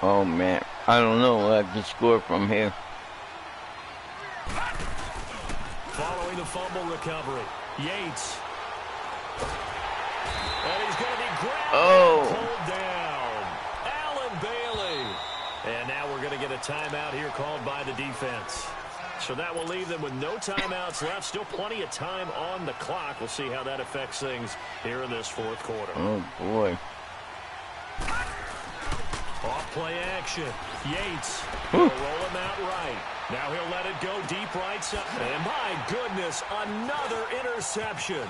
Oh, man. I don't know. I can score from here. Following the fumble recovery, Yates. And he's going to be grabbed and pulled down. Allen Bailey. And now we're going to get a timeout here called by the defense. So that will leave them with no timeouts left. Still plenty of time on the clock. We'll see how that affects things here in this fourth quarter. Oh, boy. Off play action. Yates will roll him out right. Now he'll let it go deep right side. And my goodness, another interception.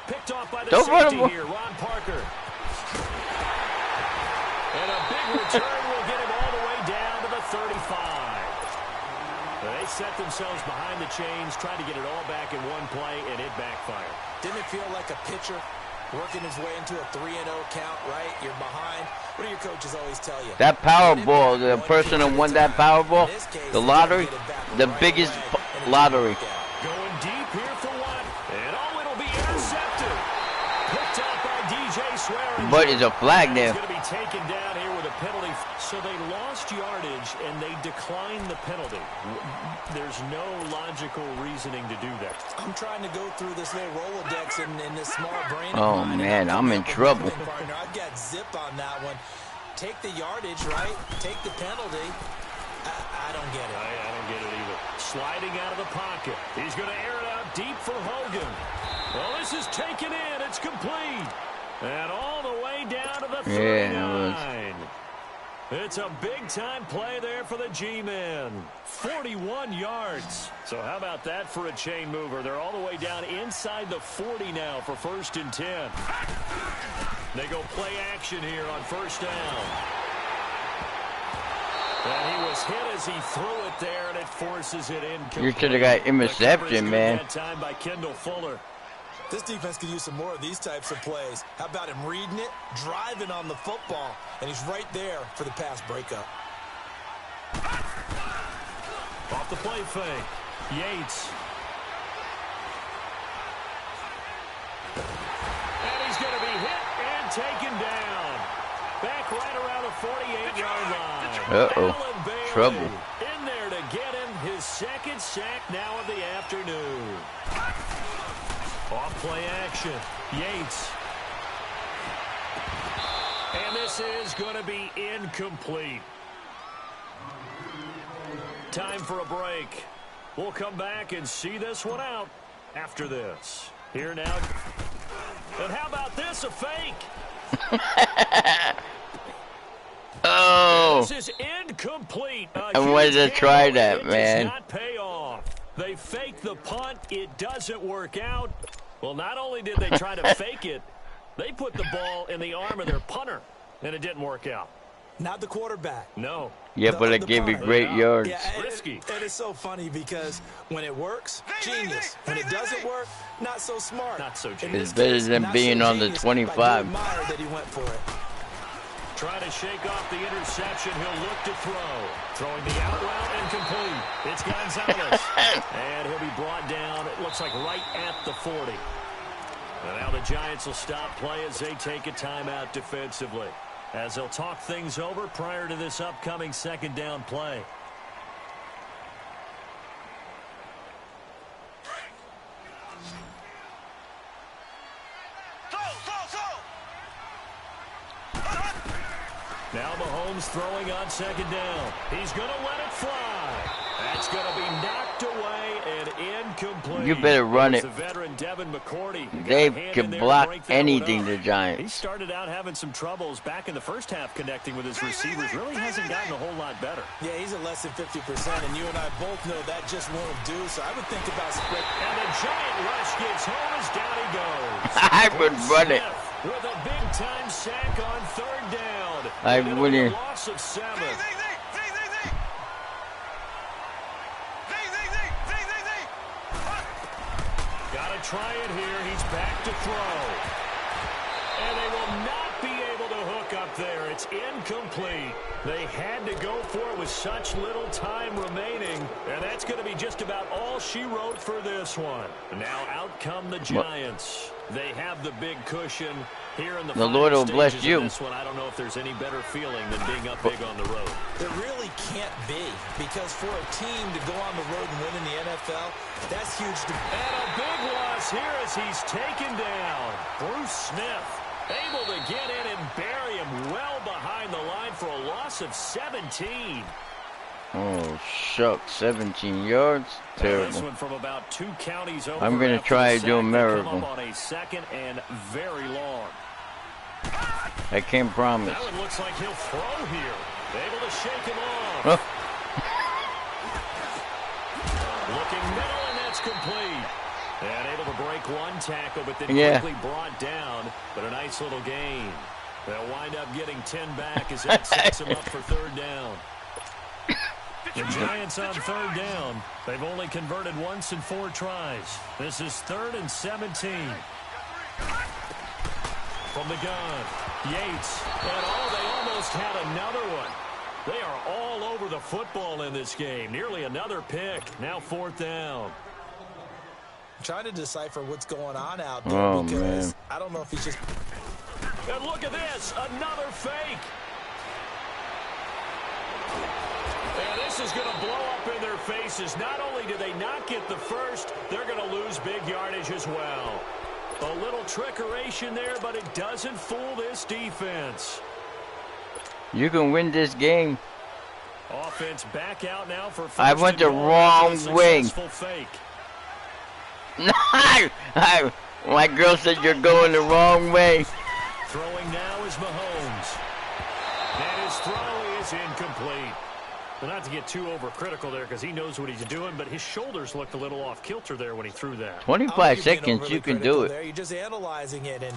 Picked off by the safety here, Ron Parker. And a big return will get him all the way down to the 35. They set themselves behind the chains, tried to get it all back in one play, and it backfired. Didn't it feel like a pitcher working his way into a 3-0 count, right? You're behind. What do your coaches always tell you? That Powerball, the person who won that Powerball, the lottery, the biggest lottery. Going deep here for one, and oh, it'll be intercepted. Picked up by DJ Swearingen. But it's a flag there. He's going to be taken down here with a penalty. So they lost yardage, and they declined the penalty. There's no logical reasoning to do that. I'm trying to go through this little Rolodex in this small brain. Oh, man, I'm in trouble. I've got zip on that one. Take the yardage, right? Take the penalty. I don't get it. I don't get it either. Sliding out of the pocket. He's going to air it out deep for Hogan. Well, this is taken in. It's complete. And all the way down to the 39. It's a big-time play there for the G-men. 41 yards. So how about that for a chain mover? They're all the way down inside the 40 now for 1st and 10. They go play action here on 1st down. And he was hit as he threw it there, and it forces it in. You should have got interception, man. That time by Kendall Fuller. This defense could use some more of these types of plays. How about him reading it, driving on the football, and he's right there for the pass breakup. Off the play fake. Yates. And he's going to be hit and taken down. Back right around the 48-yard line. Uh-oh. Trouble. In there to get him his 2nd sack now of the afternoon. Off play action. Yates. And this is going to be incomplete. Time for a break. We'll come back and see this one out after this. Here now. And how about this? A fake. Oh. This is incomplete. I wanted to try that, man. Does not pay off. They fake the punt. It doesn't work out. Well, not only did they try to fake it, they put the ball in the arm of their punter, and it didn't work out. Not the quarterback. No. Yeah, but it gave you great yards. Yeah, risky. And it's so funny because when it works, genius. When it doesn't work, not so smart. Not so genius. It's better than being on the 25. I admire that he went for it. Try to shake off the interception. He'll look to throw. Throwing the out route and complete. It's Gonzalez. And he'll be brought down, it looks like right at the 40. And now the Giants will stop play as they take a timeout defensively, as they'll talk things over prior to this upcoming 2nd down play. Now Mahomes throwing on 2nd down. He's going to let it fly. That's going to be knocked away and incomplete. You better run it. The veteran Devin McCourty. They can block anything, the He Giants. started out having some troubles back in the first half connecting with his receivers. Really hasn't gotten a whole lot better. Yeah, he's at less than 50%, and you and I both know that just won't do. So I would think about spread. And the giant rush gets home as down he goes. I would run it. With a big-time sack on 3rd down. I wouldn't. Loss of 7. Gotta try it here. He's back to throw. And they will not be able to hook up there. It's incomplete. They had to go for it with such little time remaining. And that's going to be just about all she wrote for this one. Now out come the Giants. They have the big cushion here in the Lord will bless you. This one, I don't know if there's any better feeling than being up big on the road. There really can't be, because for a team to go on the road and win in the NFL, that's huge. And a big loss here as he's taken down. Bruce Smith able to get in and bury him well behind the line for a loss of 17. Oh, shucks. 17 yards? Terrible. This one from about 2 counties over. I'm going to try to do a miracle. On a 2nd and very long. I can't promise. That one looks like he'll throw here. Able to shake him off. Oh. Looking middle, and that's complete. And able to break one tackle, but then quickly brought down. But a nice little gain. They'll wind up getting 10 back as that sets him up for 3rd down. The Giants on 3rd down. They've only converted once in 4 tries. This is 3rd and 17. From the gun, Yates. And they almost had another one. They are all over the football in this game. Nearly another pick. Now 4th down. I'm trying to decipher what's going on out there because I don't know if he's just... And look at this. Another fake. And this is going to blow up in their faces. Not only do they not get the first, they're going to lose big yardage as well. A little trickeration there, but it doesn't fool this defense. You can win this game. Offense back out now for first. I went the wrong way. Fake. No, my girl said you're going the wrong way. Throwing now is Mahomes. And his throw is incomplete. Well, not to get too overcritical there because he knows what he's doing, but his shoulders looked a little off kilter there when he threw that. 25 seconds, you can do it. There. You're just analyzing it, and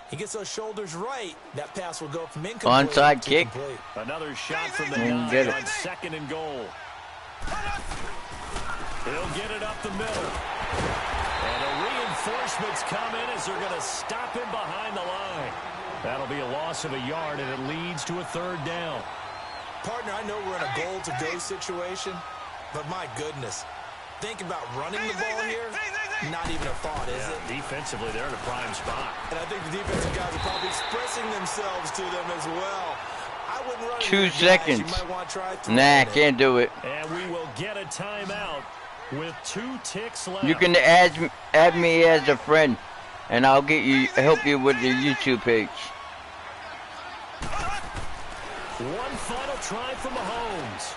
he gets those shoulders right. That pass will go from incomplete onside to kick. complete. Another shot from the 9 on 2nd and goal. He'll get it up the middle. And the reinforcements come in as they're going to stop him behind the line. That'll be a loss of a yard, and it leads to a 3rd down. Partner, I know we're in a goal-to-go situation, but my goodness. Think about running the ball here. Not even a thought, is it? Defensively, they're in a prime spot. And I think the defensive guys are probably expressing themselves to them as well. I wouldn't run 2 seconds. You might want to try Nah, can't do it. And we will get a timeout with 2 ticks left. You can add me as a friend, and I'll help you with the YouTube page. One final try from Mahomes.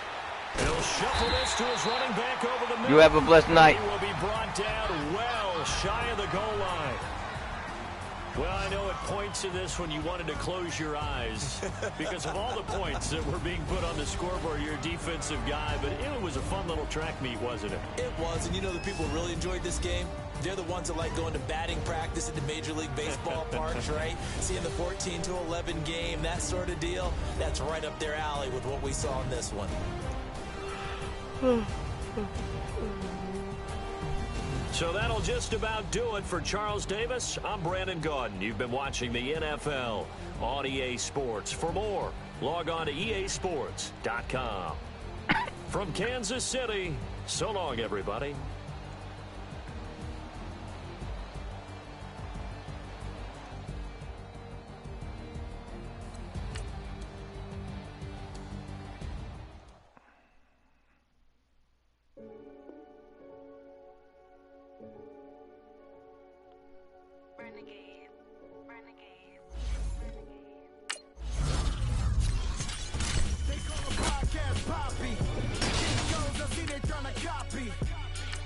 He'll shuffle this to his running back over the middle. You have a blessed night. He will be brought down well shy of the goal line. Well, I know at points in this when you wanted to close your eyes because of all the points that were being put on the scoreboard. You're a defensive guy, but it was a fun little track meet, wasn't it? It was, and you know the people really enjoyed this game? They're the ones that like going to batting practice at the Major League Baseball parks, right? Seeing the 14-11 game, that sort of deal. That's right up their alley with what we saw in this one. So that'll just about do it for Charles Davis. I'm Brandon Gaudin. You've been watching the NFL on EA Sports. For more, log on to easports.com. From Kansas City, so long, everybody.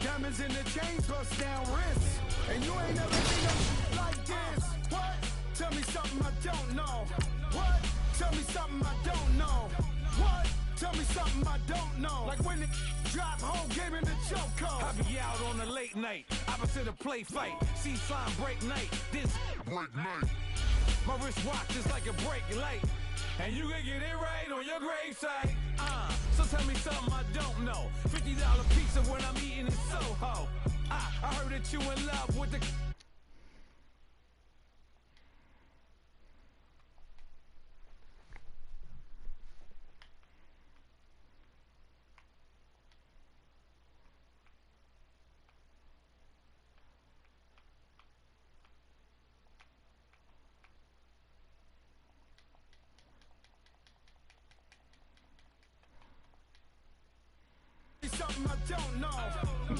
Diamonds in the chains, bust down wrists. And you ain't never seen them like this. What? Tell me something I don't know. What? Tell me something I don't know. What? Tell me something I don't know. Like when it drop home, game in the choke code. I be out on a late night, opposite a play fight. See slime break night, this break night. My wrist watch is like a break light. And you can get it right on your gravesite. So tell me something I don't know. $50 pizza when I'm eating in Soho. I heard that you in love with the...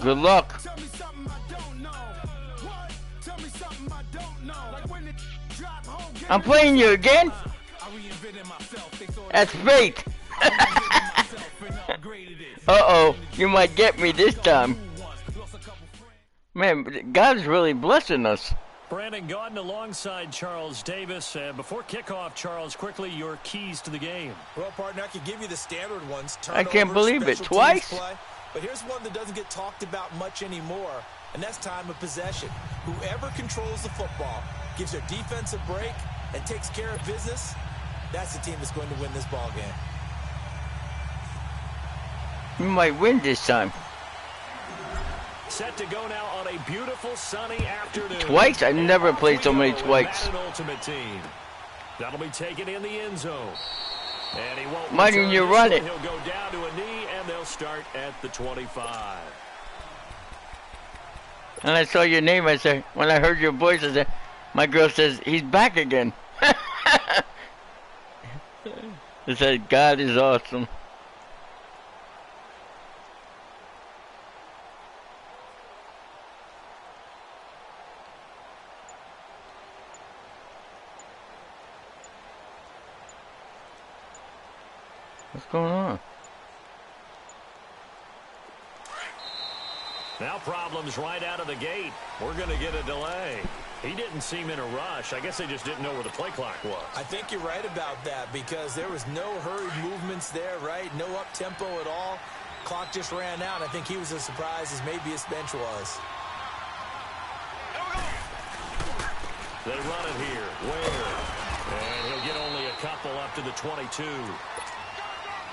Good luck. I'm playing you again? That's fate. Uh-oh, you might get me this time. Man, God's really blessing us. Brandon Gaudin alongside Charles Davis. Before kickoff, Charles, quickly your keys to the game. Well, partner, I can give you the standard ones. I can't believe it. Twice? But here's one that doesn't get talked about much anymore, and that's time of possession. Whoever controls the football, gives their defense a break, and takes care of business, that's the team that's going to win this ball game. You might win this time. Set to go now on a beautiful sunny afternoon. Twice? I've never played so many twice. Ultimate team. That'll be taken in the end zone. And he won't. Why didn't you run it? He'll go down to a knee, and they'll start at the 25. And I saw your name. I said, when I heard your voice, I said, my girl says, he's back again. I said, God is awesome. What's going on? Now problems right out of the gate. We're going to get a delay. He didn't seem in a rush. I guess they just didn't know where the play clock was. I think you're right about that because there was no hurried movements there, right? No up-tempo at all. Clock just ran out. I think he was as surprised as maybe his bench was. They run it here. Where? And he'll get only a couple up to the 22.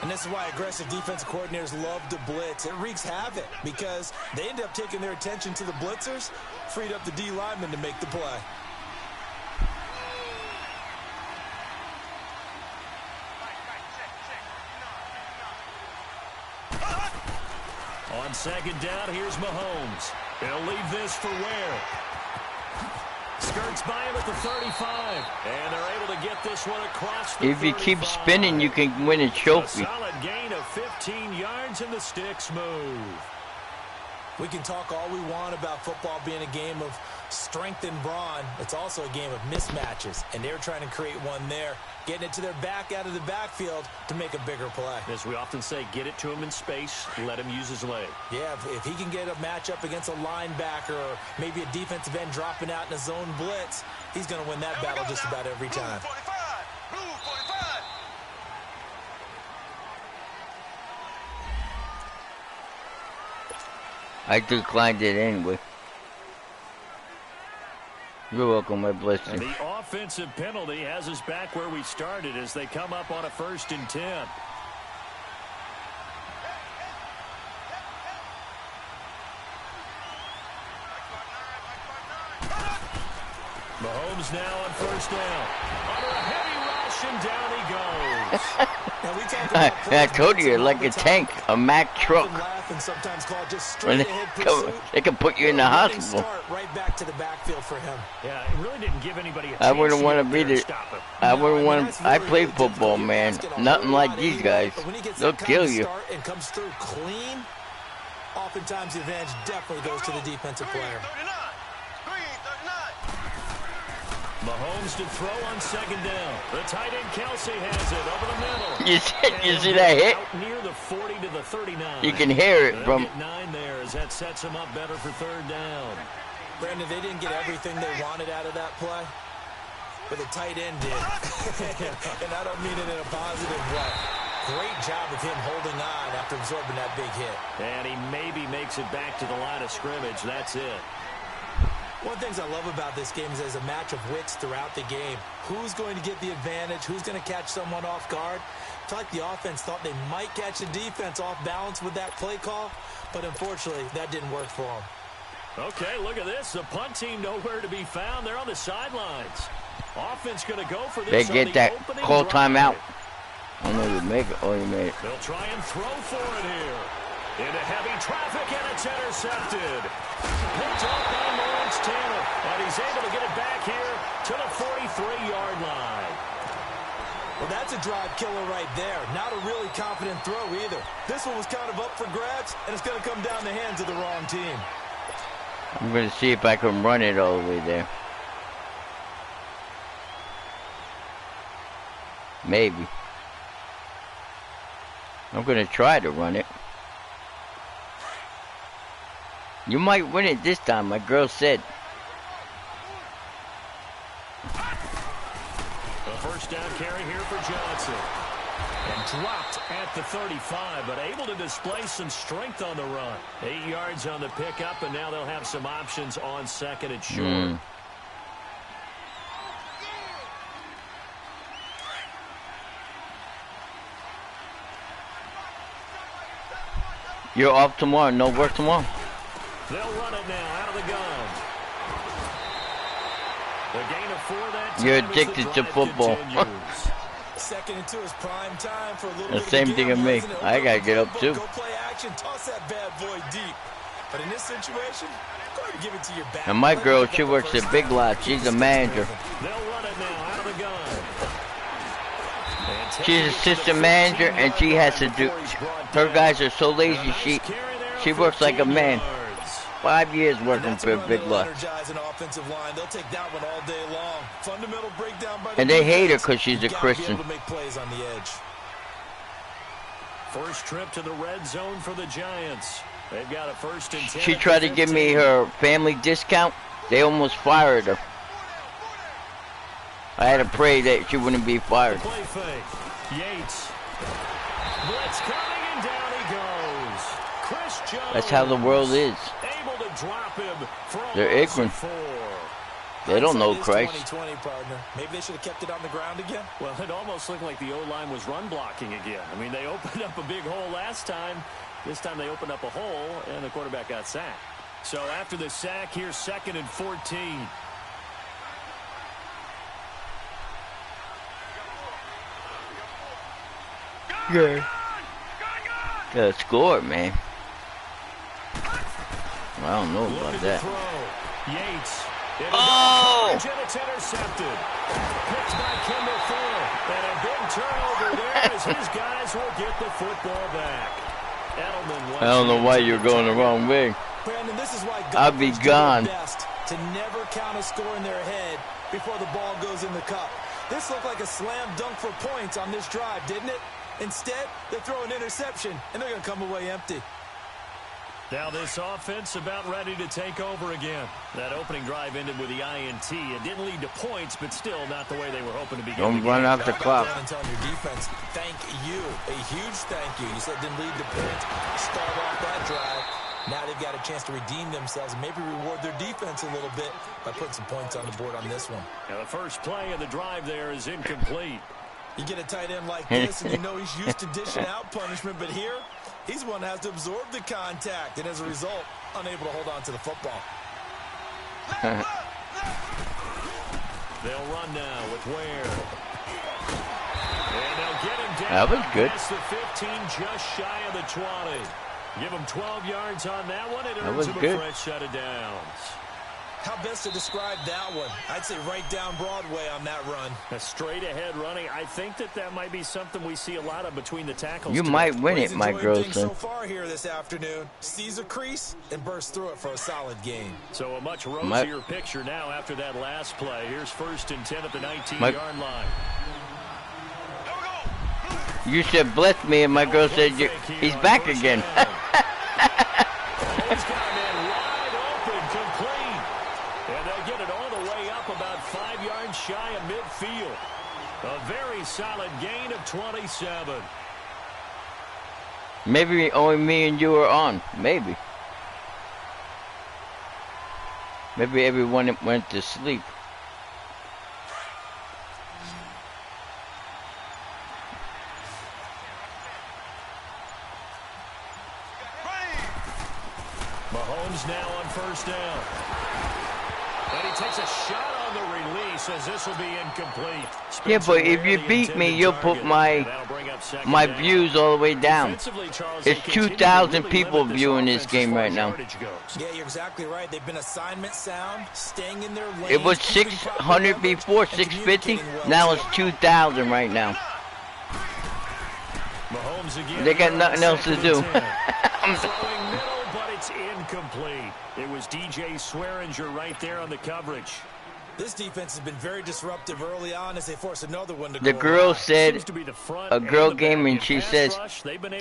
And this is why aggressive defensive coordinators love to blitz. It wreaks havoc because they end up taking their attention to the blitzers, freed up the D lineman to make the play. On second down, here's Mahomes. He'll leave this for Ware. Skirts by him at the 35. And they're able to get this one across the 35. If you keep spinning, you can win a trophy. A solid gain of 15 yards and the sticks move. We can talk all we want about football being a game of strength and brawn. It's also a game of mismatches, and they're trying to create one there, getting it to their back out of the backfield to make a bigger play. As we often say, get it to him in space, let him use his leg. Yeah, if he can get a matchup against a linebacker or maybe a defensive end dropping out in a zone blitz, he's going to win that battle just about every time. I declined it anyway. You're welcome, my blessing. The offensive penalty has us back where we started as they come up on a 1st and 10. Mahomes now on 1st down. Under a heavy rush, and down he goes. I told you, like a tank, a Mack truck. When they can put you in the hospital. Right back to the backfield for him. Yeah, it really didn't give anybody a chance. I wouldn't want to be the. I wouldn't want. I play football, man. Nothing like these guys. They'll kill you. And comes through clean. Oftentimes, the advantage definitely goes to the defensive player. Mahomes to throw on 2nd down. The tight end Kelsey has it over the middle. You see that hit? Out near the 40 to the 39. You can hear it from. 9 there as that sets him up better for 3rd down. Brandon, they didn't get everything they wanted out of that play, but the tight end did. And I don't mean it in a positive way. Great job of him holding on after absorbing that big hit. And he maybe makes it back to the line of scrimmage. That's it. One of the things I love about this game is there's a match of wits throughout the game. Who's going to get the advantage? Who's going to catch someone off guard? I feel like the offense thought they might catch the defense off balance with that play call, but unfortunately, that didn't work for them. Okay, look at this. The punt team nowhere to be found. They're on the sidelines. Offense going to go for this. They get that call timeout. I don't know if you make it. Oh, you made it. They'll try and throw for it here. Into heavy traffic, and it's intercepted. Picked up by Lawrence Taylor, and he's able to get it back here to the 43-yard line. Well, that's a drive killer right there. Not a really confident throw either. This one was kind of up for grabs, and it's going to come down the hands of the wrong team. I'm going to see if I can run it all the way there. Maybe. I'm going to try to run it. You might win it this time, my girl said. The 1st down carry here for Johnson. And dropped at the 35, but able to display some strength on the run. 8 yards on the pickup, and now they'll have some options on 2nd and short. You're off tomorrow. No work tomorrow. They'll run it now out of the gun. The gain of 4 that time. You're addicted to football. Second and 2 is prime time for a little The bit same of thing as me. gambling. I gotta get up too. Go play action, toss that bad boy deep. But in this situation, go ahead and give it to your back. And my girl, she works at Big Lots. She's a manager. They'll run it now out of the gun. She's assistant manager, and she has to do. Her guys are so lazy. She works like a man. 5 years working for Big Lots. And they hate her because she's a Christian. First trip to the red zone for the Giants. They've got a 1st and 10. She tried to give me her family discount. They almost fired her. I had to pray that she wouldn't be fired. Play fake. Yates. Blitz coming and down he goes. Chris Jones. That's how the world is. Able to drop him for a They're loss of ignorant. 4. They don't know Christ. 2020, partner. Maybe they should have kept it on the ground again. Well, it almost looked like the O-line was run blocking again. I mean, they opened up a big hole last time. This time they opened up a hole, and the quarterback got sacked. So after the sack, here's 2nd and 14. Yeah. Gotta score, man. I don't know about that. Yates. Oh! And it's intercepted. Picked by Kendall Fuller. And a big turnover there as his guys will get the football back. Edelman, I don't know why you're going the wrong way. Brandon, this is why I'll be gone. Best to never count a score in their head before the ball goes in the cup. This looked like a slam dunk for points on this drive, didn't it? Instead, they throw an interception, and they're going to come away empty. Now this offense about ready to take over again. That opening drive ended with the INT. It didn't lead to points, but still not the way they were hoping to begin. Don't run off the clock. And telling your defense, thank you. A huge thank you. You said it didn't lead to points. Start off that drive. Now they've got a chance to redeem themselves and maybe reward their defense a little bit by putting some points on the board on this one. Now the first play of the drive there is incomplete. You get a tight end like this, and you know he's used to dishing out punishment, but here, he's one that has to absorb the contact, and as a result, unable to hold on to the football. They'll run now with Ware. And they'll get him down. That was good. Past the 15, just shy of the 20. Give him 12 yards on that one. It earns him a fresh set of downs. How best to describe that one? I'd say right down Broadway on that run. A straight ahead running. I think that might be something we see a lot of between the tackles. You might win it, my girlfriend. So far here this afternoon, sees a crease and bursts through it for a solid gain. So a much rosier picture now after that last play. Here's 1st and 10 at the 19-yard line. You said bless me, and my girl said he's back again. He's got a man wide open, complete. And they'll get it all the way up about 5 yards shy of midfield. A very solid gain of 27. Maybe only me and you are on. Maybe. Maybe everyone went to sleep. Mahomes now on 1st down. And he takes a shot on the release as this will be incomplete. Yeah, but if you beat me, you'll put my views all the way down. It's 2,000 people viewing this game right now. Yeah, you're exactly right. They've been assignment sound, staying in their lane. It was 600 before, 650. Now it's 2,000 right now. They got nothing else to do. Throwing middle, but it's incomplete. It was DJ Swearinger right there on the coverage. This defense has been very disruptive early on as they force another one to go. The girl said, a girl came and she says,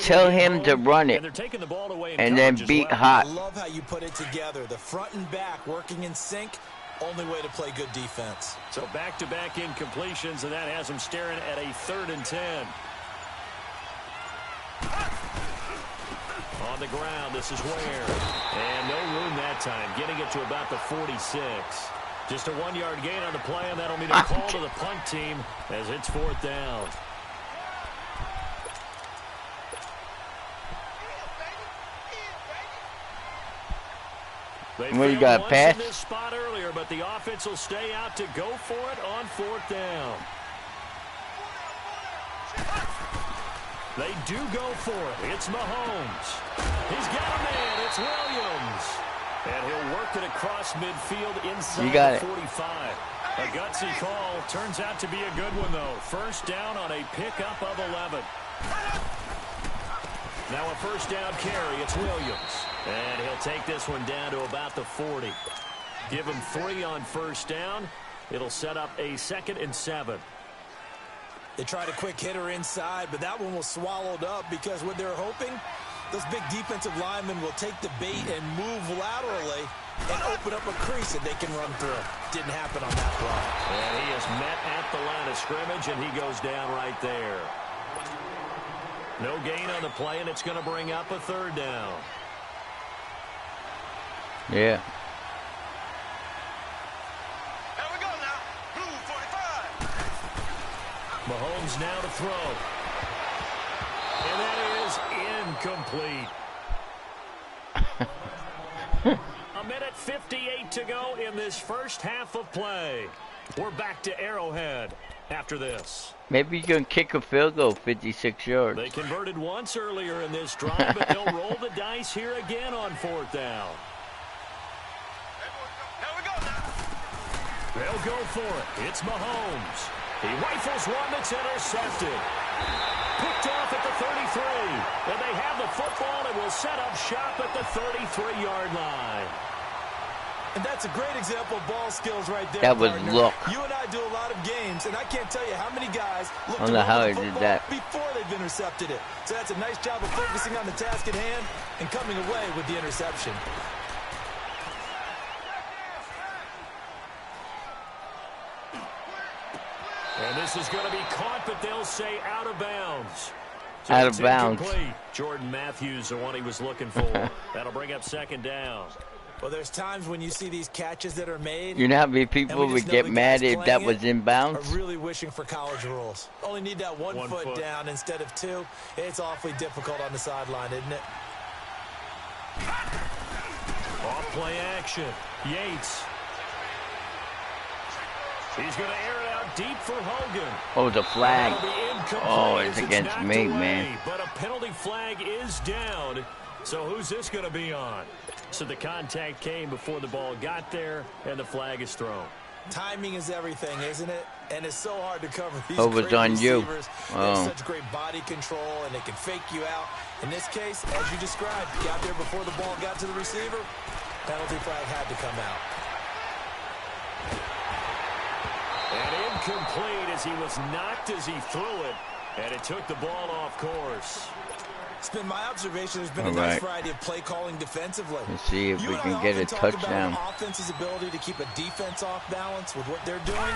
tell him to run it and then beat hot. I love how you put it together. The front and back working in sync. Only way to play good defense. So back-to-back incompletions, and that has them staring at a 3rd and 10. On the ground, this is Ware. And no room that time, getting it to about the 46. Just a 1-yard gain on the play, and that'll mean a call to the punt team as it's 4th down. What, you got a pass? In this spot earlier, but the offense will stay out to go for it on 4th down. They do go for it. It's Mahomes. He's got a man. It's Williams. And he'll work it across midfield inside the 45. A gutsy call. Turns out to be a good one, though. 1st down on a pickup of 11. Now a 1st down carry. It's Williams. And he'll take this one down to about the 40. Give him 3 on 1st down. It'll set up a 2nd and 7. They tried a quick hitter inside, but that one was swallowed up because what they're hoping, those big defensive linemen will take the bait and move laterally and open up a crease that they can run through. Didn't happen on that play. And he is met at the line of scrimmage, and he goes down right there. No gain on the play, and it's going to bring up a 3rd down. Yeah. Mahomes now to throw. And that is incomplete. A minute 58 to go in this first half of play. We're back to Arrowhead after this. Maybe you can kick a field goal 56 yards. They converted once earlier in this drive, but they'll roll the dice here again on 4th down. They'll go for it. It's Mahomes. He rifles one that's intercepted. Picked off at the 33. And they have the football and will set up shop at the 33-yard line. And that's a great example of ball skills right there. That was partner. luck. You and I do a lot of games, and I can't tell you how many guys looked I don't know how he at the did football that. before they've intercepted it. So that's a nice job of focusing on the task at hand and coming away with the interception. And this is going to be caught, but they'll say out of bounds. So out of bounds. Jordan Matthews, the one he was looking for. That'll bring up 2nd down. Well, there's times when you see these catches that are made. You know how many people would get mad if that was inbounds? Are really wishing for college rules. Only need that one foot down instead of 2. It's awfully difficult on the sideline, isn't it? Off play action. Yates. He's going to air it out deep for Hogan. Oh, the flag. Oh, it's against me, man. But a penalty flag is down. So who's this going to be on? So the contact came before the ball got there, and the flag is thrown. Timing is everything, isn't it? And it's so hard to cover these great receivers. Oh. They have such great body control, and they can fake you out. In this case, as you described, got there before the ball got to the receiver. Penalty flag had to come out. And incomplete as he was knocked as he threw it, and it took the ball off course. It's been my observation. There's been a nice variety of play calling defensively. Let's see if we can get a touchdown. Offense's ability to keep a defense off balance with what they're doing.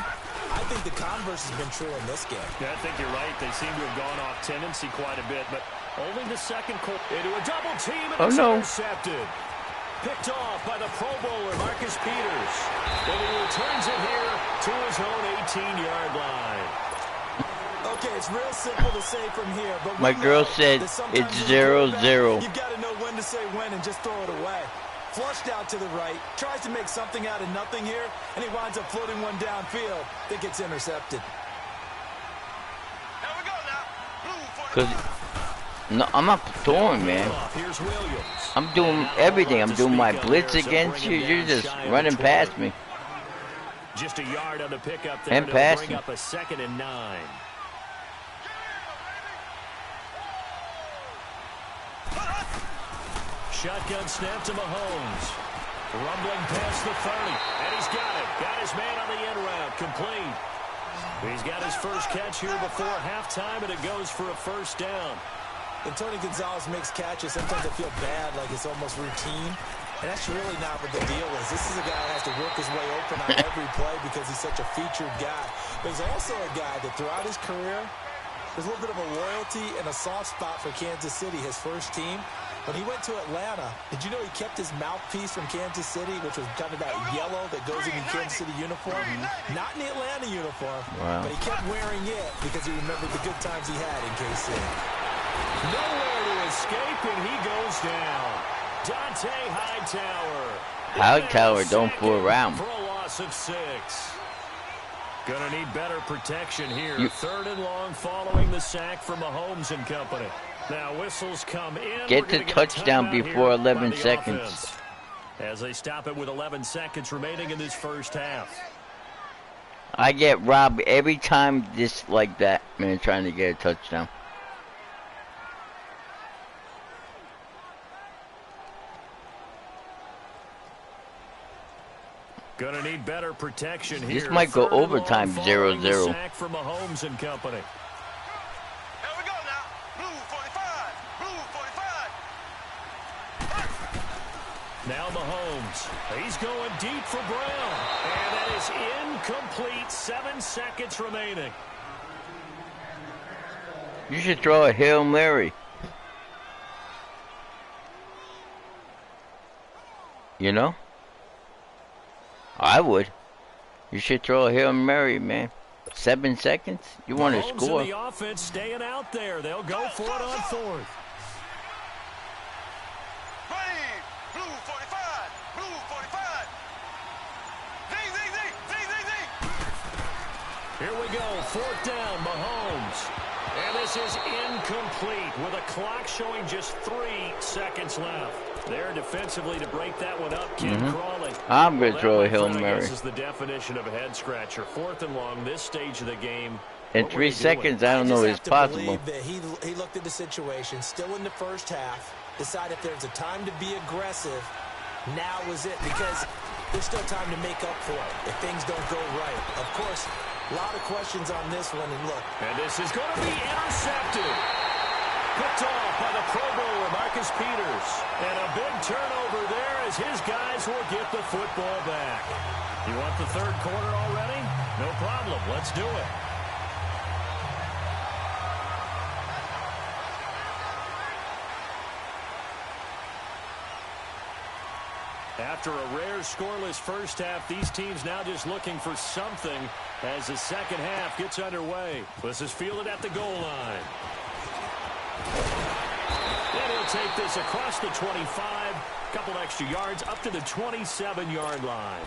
I think the converse has been true in this game. Yeah, I think you're right. They seem to have gone off tendency quite a bit, but only the second quarter into a double team, and it's intercepted. Picked off by the Pro Bowler, Marcus Peters. And he returns it here to his own 18-yard line. Okay, it's real simple to say from here, but my girl said it's 0-0. You've got to know when to say when and just throw it away. Flushed out to the right, tries to make something out of nothing here, and he winds up floating one downfield that gets intercepted. Here we go now. No, I'm not throwing, man. I'm doing everything. I'm doing my blitz against you. You're just running past me. Just a yard on the pickup there. And passing. Bring up a 2nd and 9. Shotgun snap to Mahomes. Rumbling past the 30. And he's got it. Got his man on the end route. Complete. He's got his first catch here before halftime, and it goes for a 1st down. When Tony Gonzalez makes catches, sometimes I feel bad, like it's almost routine. And that's really not what the deal is. This is a guy that has to work his way open on every play because he's such a featured guy. But he's also a guy that throughout his career, there's a little bit of a loyalty and a soft spot for Kansas City, his first team. When he went to Atlanta, did you know he kept his mouthpiece from Kansas City, which was kind of that yellow that goes in the Kansas City uniform? Not in the Atlanta uniform, but he kept wearing it because he remembered the good times he had in KC. Nowhere to escape, and he goes down. Dante Hightower Hightower don't fool around. For a loss of 6. Gonna need better protection here. 3rd and long following the sack from Mahomes and company. Now whistles come in. Get the touchdown before 11 seconds. Offense, as they stop it with 11 seconds remaining in this first half. I get robbed every time just like that, man, trying to get a touchdown. Gonna need better protection here. This might go overtime, 0-0. Sack for Mahomes and company. Here we go now. Blue 45. Blue 45. Now Mahomes. He's going deep for Brown. And that is incomplete. 7 seconds remaining. You should throw a Hail Mary. You know? I would. You should throw a Hail Mary, man. 7 seconds? You want to score. The offense staying out there. They'll go for it on 4th. Blue 45. Blue 45. Here we go. 4th down, Mahomes. And this is incomplete with a clock showing just 3 seconds left. There defensively to break that one up, Ken Crawley. I'm going to throw a Hail Mary. This is the definition of a head scratcher. 4th and long, this stage of the game. In 3 seconds, I don't know if it's possible. That he looked at the situation, still in the first half, decided if there's a time to be aggressive, now is it, because there's still time to make up for it if things don't go right. Of course, a lot of questions on this one, and look. And this is going to be intercepted. Picked off by the Pro Bowler, Marcus Peters. And a big turnover there as his guys will get the football back. You want the 3rd quarter already? No problem. Let's do it. After a rare scoreless first half, these teams now just looking for something as the second half gets underway. This is fielded at the goal line. And he'll take this across the 25, couple extra yards up to the 27-yard line.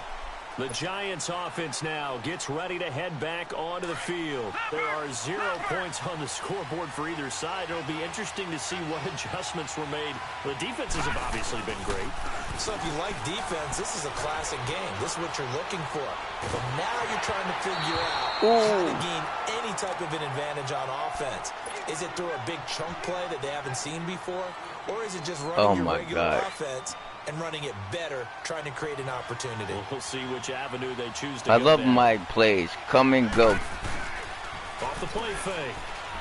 The Giants offense now gets ready to head back onto the field. There are 0 points on the scoreboard for either side. It'll be interesting to see what adjustments were made. The defenses have obviously been great. So if you like defense, this is a classic game. This is what you're looking for. But now you're trying to figure out how to gain any type of an advantage on offense. Is it through a big chunk play that they haven't seen before? Or is it just running your regular offense and running it better, trying to create an opportunity? We'll see which avenue they choose to I go love down. my plays. Come and go. Off the play fake.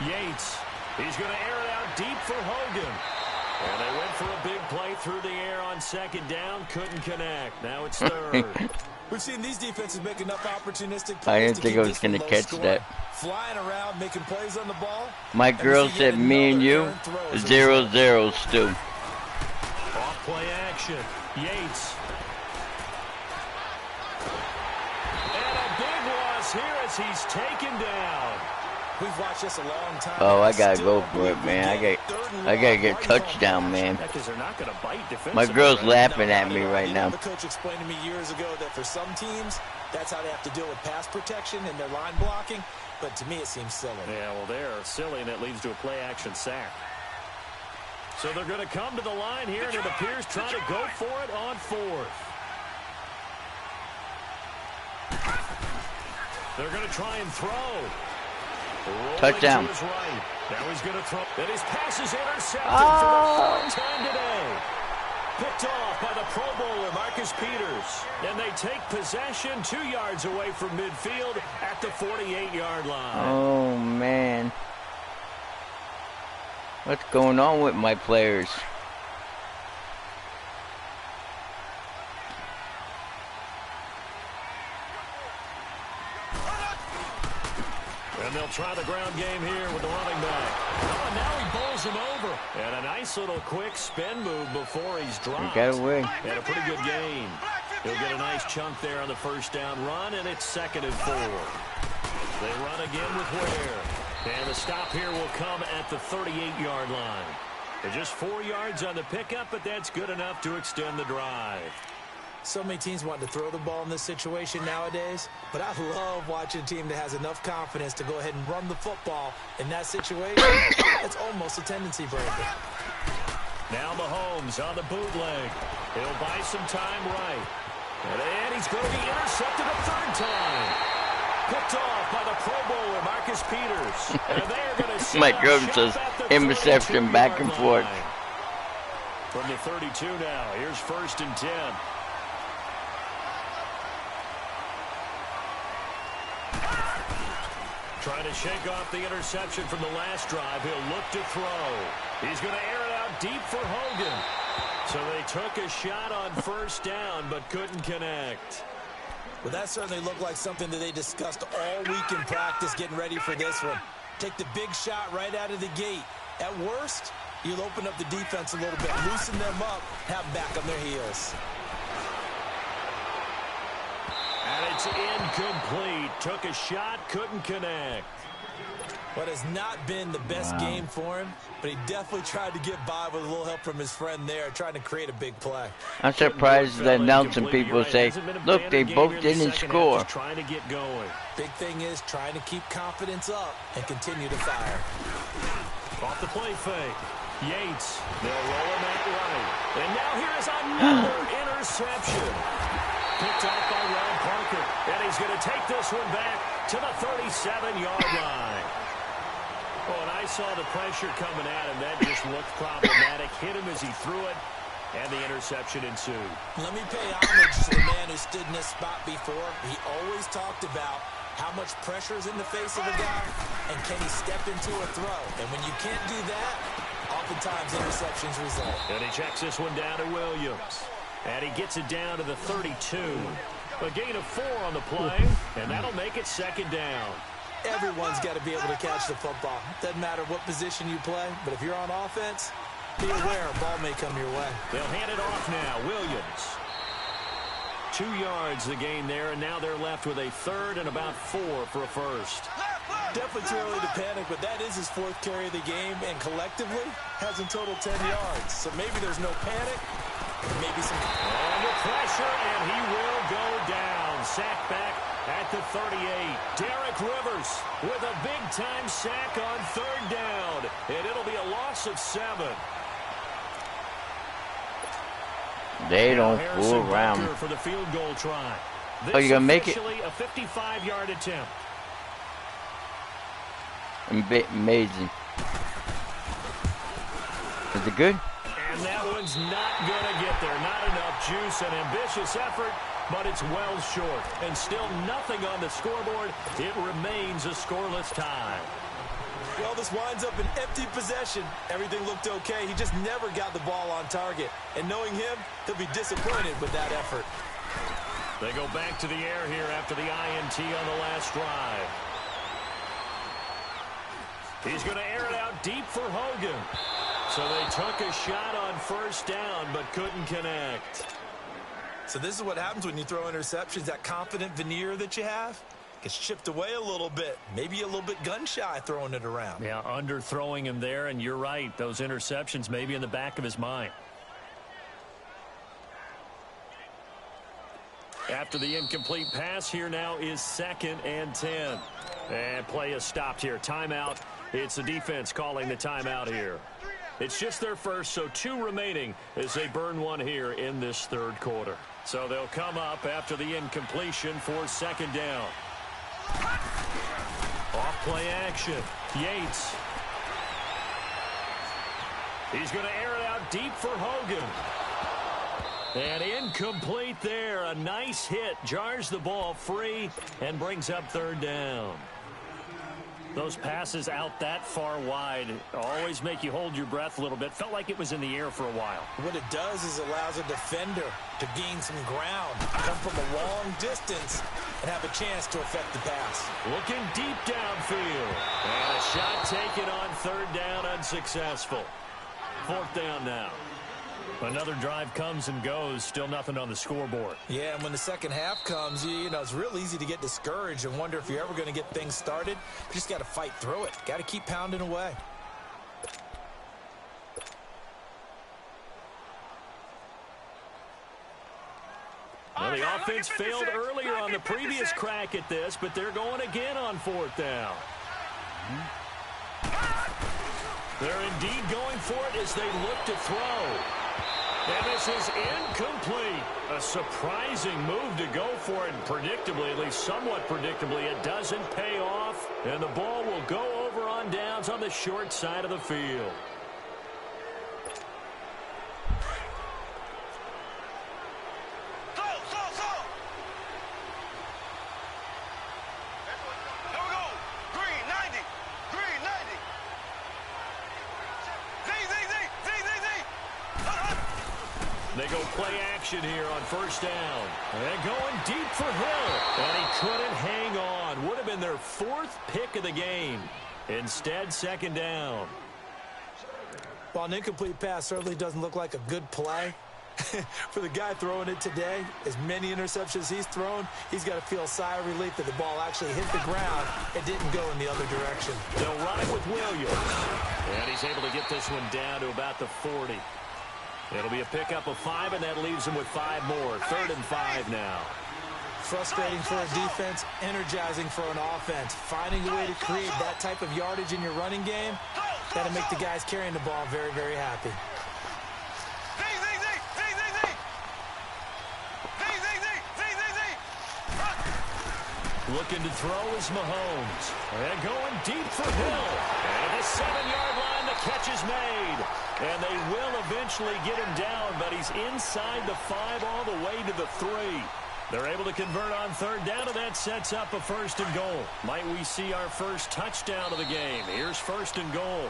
Yates. He's going to air it out deep for Hogan. And they went for a big play through the air on 2nd down. Couldn't connect. Now it's 3rd. We've seen these defenses make enough opportunistic plays. I didn't think I was going to catch that. Flying around, making plays on the ball. My girl said me and you, 0-0 Stu. Off play action. Yates. And a big loss here as he's taken down. We've watched this a long time. Oh, I gotta go for it, man. I gotta get a touchdown, man. My girl's laughing at me right now. The coach explained to me years ago that for some teams, that's how they have to deal with pass protection and their line blocking. But to me, it seems silly. Yeah, well, they're silly, and it leads to a play-action sack. So they're going to come to the line here, and it appears trying to go for it on 4th. They're going to try and throw. Touchdown. To his right. Now he's going to throw. And his pass is intercepted for the 4th time today. Picked off by the Pro Bowler, Marcus Peters. And they take possession 2 yards away from midfield at the 48-yard line. Oh, man. What's going on with my players? And they'll try the ground game here with the running back. Oh, and now he bowls him over. And a nice little quick spin move before he's dropped. He got away. And a pretty good gain. He'll get a nice chunk there on the 1st down run, and it's 2nd and 4. They run again with Ware. And the stop here will come at the 38-yard line. They're just 4 yards on the pickup, but that's good enough to extend the drive. So many teams want to throw the ball in this situation nowadays, but I love watching a team that has enough confidence to go ahead and run the football in that situation. It's almost a tendency breaker. Now Mahomes on the bootleg. He'll buy some time right. And he's going to be intercepted a third time. Picked off by the Pro Bowler, Marcus Peters. And they're going to My God, says interception back and forth. From the 32 now, here's 1st and 10. Trying to shake off the interception from the last drive. He'll look to throw. He's going to air it out deep for Hogan. So they took a shot on 1st down, but couldn't connect. Well, that certainly looked like something that they discussed all week in practice getting ready for this one. Take the big shot right out of the gate. At worst, you'll open up the defense a little bit, loosen them up, have them back on their heels. And it's incomplete. Took a shot, couldn't connect. What has not been the best game for him, but he definitely tried to get by with a little help from his friend there, trying to create a big play. I'm surprised that announcing people say, look, they both didn't score. Trying to get going. Big thing is trying to keep confidence up and continue to fire. Off the play fake. Yates. They'll roll him out right. And now here is another interception. Picked off by Ron Parker. And he's going to take this one back to the 37-yard line. Oh, and I saw the pressure coming at him. That just looked problematic. Hit him as he threw it, and the interception ensued. Let me pay homage to the man who stood in this spot before. He always talked about how much pressure is in the face of a guy, and can he step into a throw. And when you can't do that, oftentimes interceptions result. And he checks this one down to Williams. And he gets it down to the 32. A gain of 4 on the play, and that'll make it 2nd down. Everyone's got to be able to catch the football. Doesn't matter what position you play, but if you're on offense, be aware a ball may come your way. They'll hand it off now. Williams. 2 yards the gain there, and now they're left with a 3rd and about 4 for a first. Definitely too early to panic, but that is his 4th carry of the game, and collectively has in total 10 yards. So maybe there's no panic, maybe some... Under pressure, and he will go down. Sack back at the 38. Derek Rivers with a big-time sack on 3rd down, and it'll be a loss of 7. They don't fool around. For the field goal try. Oh, you gonna make it? A 55-yard attempt. Amazing. Is it good? And that one's not going to get there. Not enough juice. An ambitious effort, but it's well short. And still nothing on the scoreboard. It remains a scoreless tie. Well, this winds up an empty possession. Everything looked okay. He just never got the ball on target. And knowing him, he'll be disappointed with that effort. They go back to the air here after the INT on the last drive. He's going to air it out deep for Hogan. So they took a shot on 1st down, but couldn't connect. So this is what happens when you throw interceptions. That confident veneer that you have gets chipped away a little bit. Maybe a little bit gun-shy throwing it around. Yeah, underthrowing him there, and you're right. Those interceptions may be in the back of his mind. After the incomplete pass, here now is 2nd and 10. And play is stopped here. Timeout. It's the defense calling the timeout here. It's just their first, so 2 remaining as they burn one here in this 3rd quarter. So they'll come up after the incompletion for 2nd down. Off play action. Yates. He's going to air it out deep for Hogan. And incomplete there. A nice hit. Jars the ball free and brings up 3rd down. Those passes out that far wide always make you hold your breath a little bit. Felt like it was in the air for a while. What it does is allows a defender to gain some ground, come from a long distance, and have a chance to affect the pass. Looking deep downfield. And a shot taken on 3rd down, unsuccessful. 4th down now. Another drive comes and goes, still nothing on the scoreboard. Yeah, and when the second half comes, you know, it's real easy to get discouraged and wonder if you're ever going to get things started. You just got to fight through it. Got to keep pounding away. Well, the offense failed earlier on the previous crack at this, but they're going again on 4th down. They're indeed going for it as they look to throw. And this is incomplete. A surprising move to go for it. And predictably, at least somewhat predictably, it doesn't pay off. And the ball will go over on downs on the short side of the field. They go play action here on 1st down. And going deep for Hill. And he couldn't hang on. Would have been their 4th pick of the game. Instead, 2nd down. While an incomplete pass certainly doesn't look like a good play, for the guy throwing it today, as many interceptions he's thrown, he's got to feel a sigh of relief that the ball actually hit the ground and didn't go in the other direction. They'll run it with Williams. And he's able to get this one down to about the 40. It'll be a pickup of 5, and that leaves him with 5 more. 3rd and 5 now. Frustrating for a defense, energizing for an offense. Finding a way to create that type of yardage in your running game, that'll make the guys carrying the ball very, very happy. Looking to throw is Mahomes. And going deep for Hill. And the 7-yard line, the catch is made. And they will eventually get him down, but he's inside the 5 all the way to the 3. They're able to convert on 3rd down, and that sets up a 1st and goal. Might we see our first touchdown of the game? Here's 1st and goal.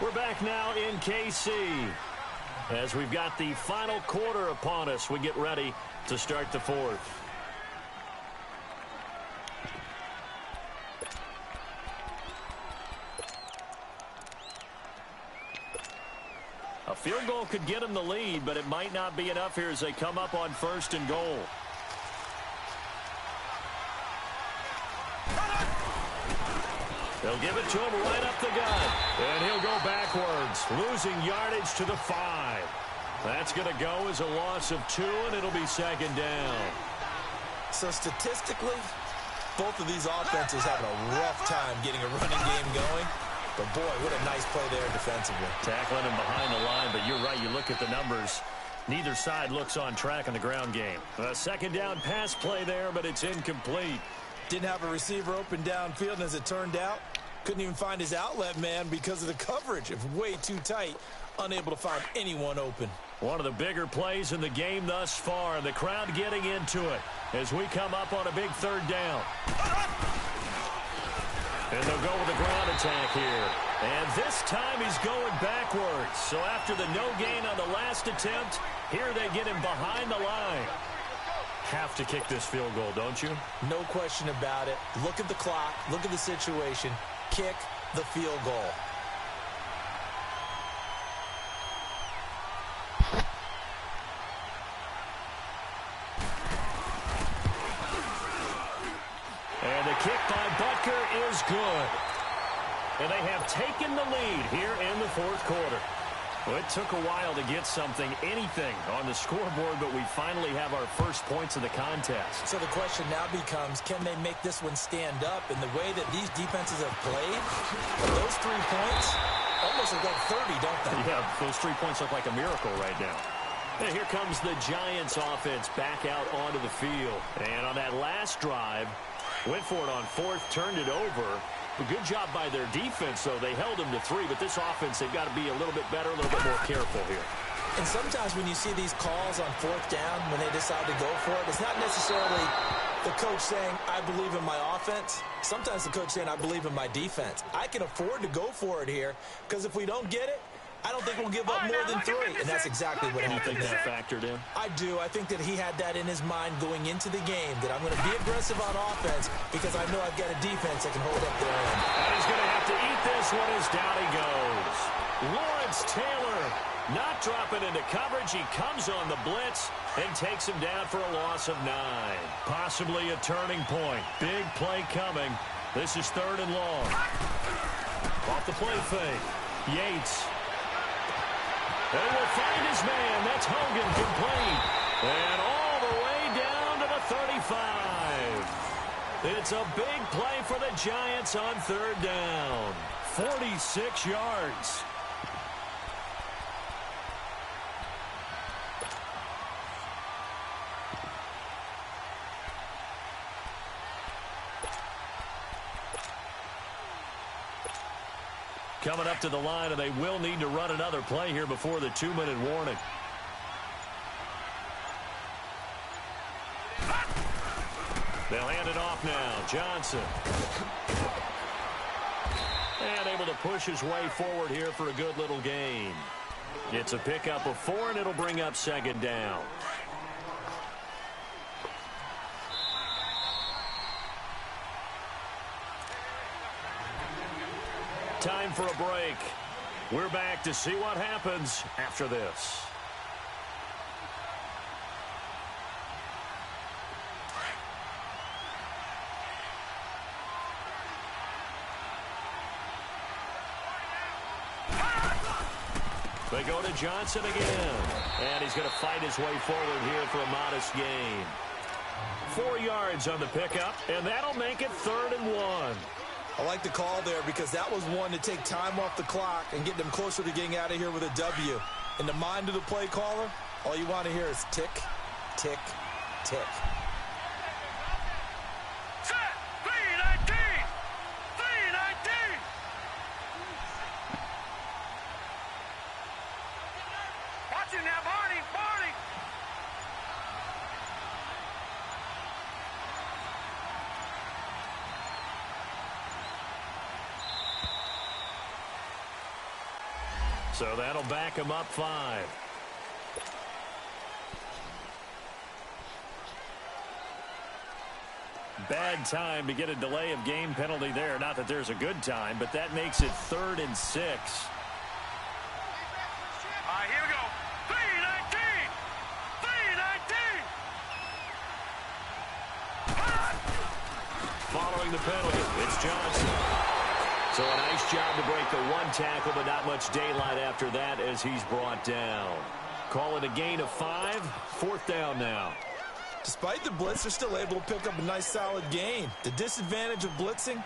We're back now in KC. As we've got the final quarter upon us, we get ready to start the 4th. A field goal could get them the lead, but it might not be enough here as they come up on 1st and goal. They'll give it to him right up the gut. And he'll go backwards, losing yardage to the 5. That's going to go as a loss of 2, and it'll be 2nd down. So statistically, both of these offenses having a rough time getting a running game going. But, boy, what a nice play there defensively. Tackling him behind the line, but you're right. You look at the numbers. Neither side looks on track in the ground game. A 2nd down pass play there, but it's incomplete. Didn't have a receiver open downfield, and as it turned out, couldn't even find his outlet man because of the coverage. It's way too tight, unable to find anyone open. One of the bigger plays in the game thus far, and the crowd getting into it as we come up on a big 3rd down. And they'll go with a ground attack here. And this time he's going backwards. So after the no gain on the last attempt, here they get him behind the line. Have to kick this field goal, don't you? No question about it. Look at the clock. Look at the situation. Kick the field goal. And the kick by Butker is good. And they have taken the lead here in the 4th quarter. Well, it took a while to get anything on the scoreboard, but we finally have our first points of the contest. So the question now becomes, can they make this one stand up? In the way that these defenses have played, those 3 points almost look like 30, don't they? Yeah, those 3 points look like a miracle right now. And here comes the Giants offense back out onto the field. And on that last drive, went for it on 4th, turned it over. A good job by their defense, though. They held them to 3, but this offense, they've got to be a little bit better, a little bit more careful here. And sometimes when you see these calls on 4th down, when they decide to go for it, it's not necessarily the coach saying, I believe in my offense. Sometimes the coach saying, I believe in my defense. I can afford to go for it here, because if we don't get it, I don't think we'll give up more than 3. And that's exactly what happened. You think that factored in? I do. I think that he had that in his mind going into the game, that I'm going to be aggressive on offense because I know I've got a defense that can hold up their end. And he's going to have to eat this one as down he goes. Lawrence Taylor not dropping into coverage. He comes on the blitz and takes him down for a loss of 9. Possibly a turning point. Big play coming. This is 3rd and long. Off the play fake. Yates. They will find his man. That's Hogan complete. And all the way down It's a big play for the Giants on third down. 46 yards. Coming up to the line, and they will need to run another play here before the 2-minute warning. They'll hand it off now. Johnson. And able to push his way forward here for a good little gain. It's a pickup of 4, and it'll bring up second down. Time for a break. We're back to see what happens after this. They go to Johnson again. And he's going to fight his way forward here for a modest gain. 4 yards on the pickup, and that'll make it 3rd and 1. I like the call there because that was one to take time off the clock and get them closer to getting out of here with a W. In the mind of the play caller, all you want to hear is tick, tick, tick. Set! 319! 319! Watching now, Barney! Barney! So that'll back him up 5. Bad time to get a delay of game penalty there. Not that there's a good time, but that makes it 3rd and 6. All right, here we go. 319! 319! Following the penalty, it's Johnson. So a nice job to break the 1 tackle, but not much daylight after that as he's brought down. Call it a gain of 5. 4th down now. Despite the blitz, they're still able to pick up a nice solid gain. The disadvantage of blitzing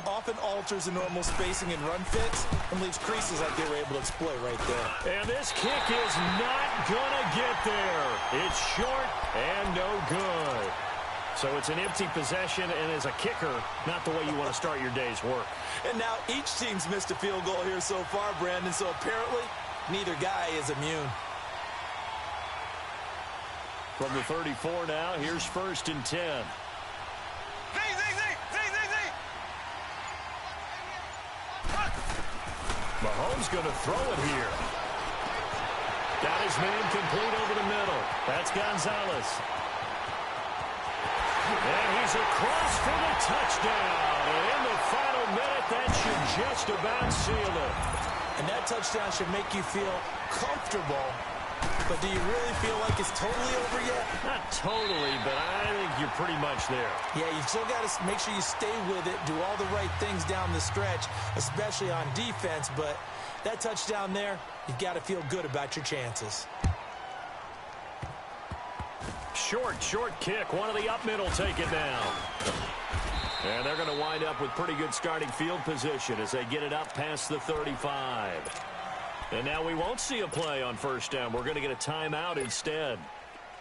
often alters the normal spacing and run fits and leaves creases like they were able to exploit right there. And this kick is not going to get there. It's short and no good. So it's an empty possession, and as a kicker, not the way you want to start your day's work. And now each team's missed a field goal here so far, Brandon, so apparently neither guy is immune. From the 34 now, here's 1st and 10. Mahomes going to throw it here. Got his man complete over the middle. That's Gonzalez. And he's across for the touchdown. And in the final minute, that should just about seal it. And that touchdown should make you feel comfortable. But do you really feel like it's totally over yet? Not totally, but I think you're pretty much there. Yeah, you've still got to make sure you stay with it, do all the right things down the stretch, especially on defense. But that touchdown there, you've got to feel good about your chances. Short kick. One of the up middle take it down. And they're going to wind up with pretty good starting field position as they get it up past the 35. And now we won't see a play on 1st down. We're going to get a timeout instead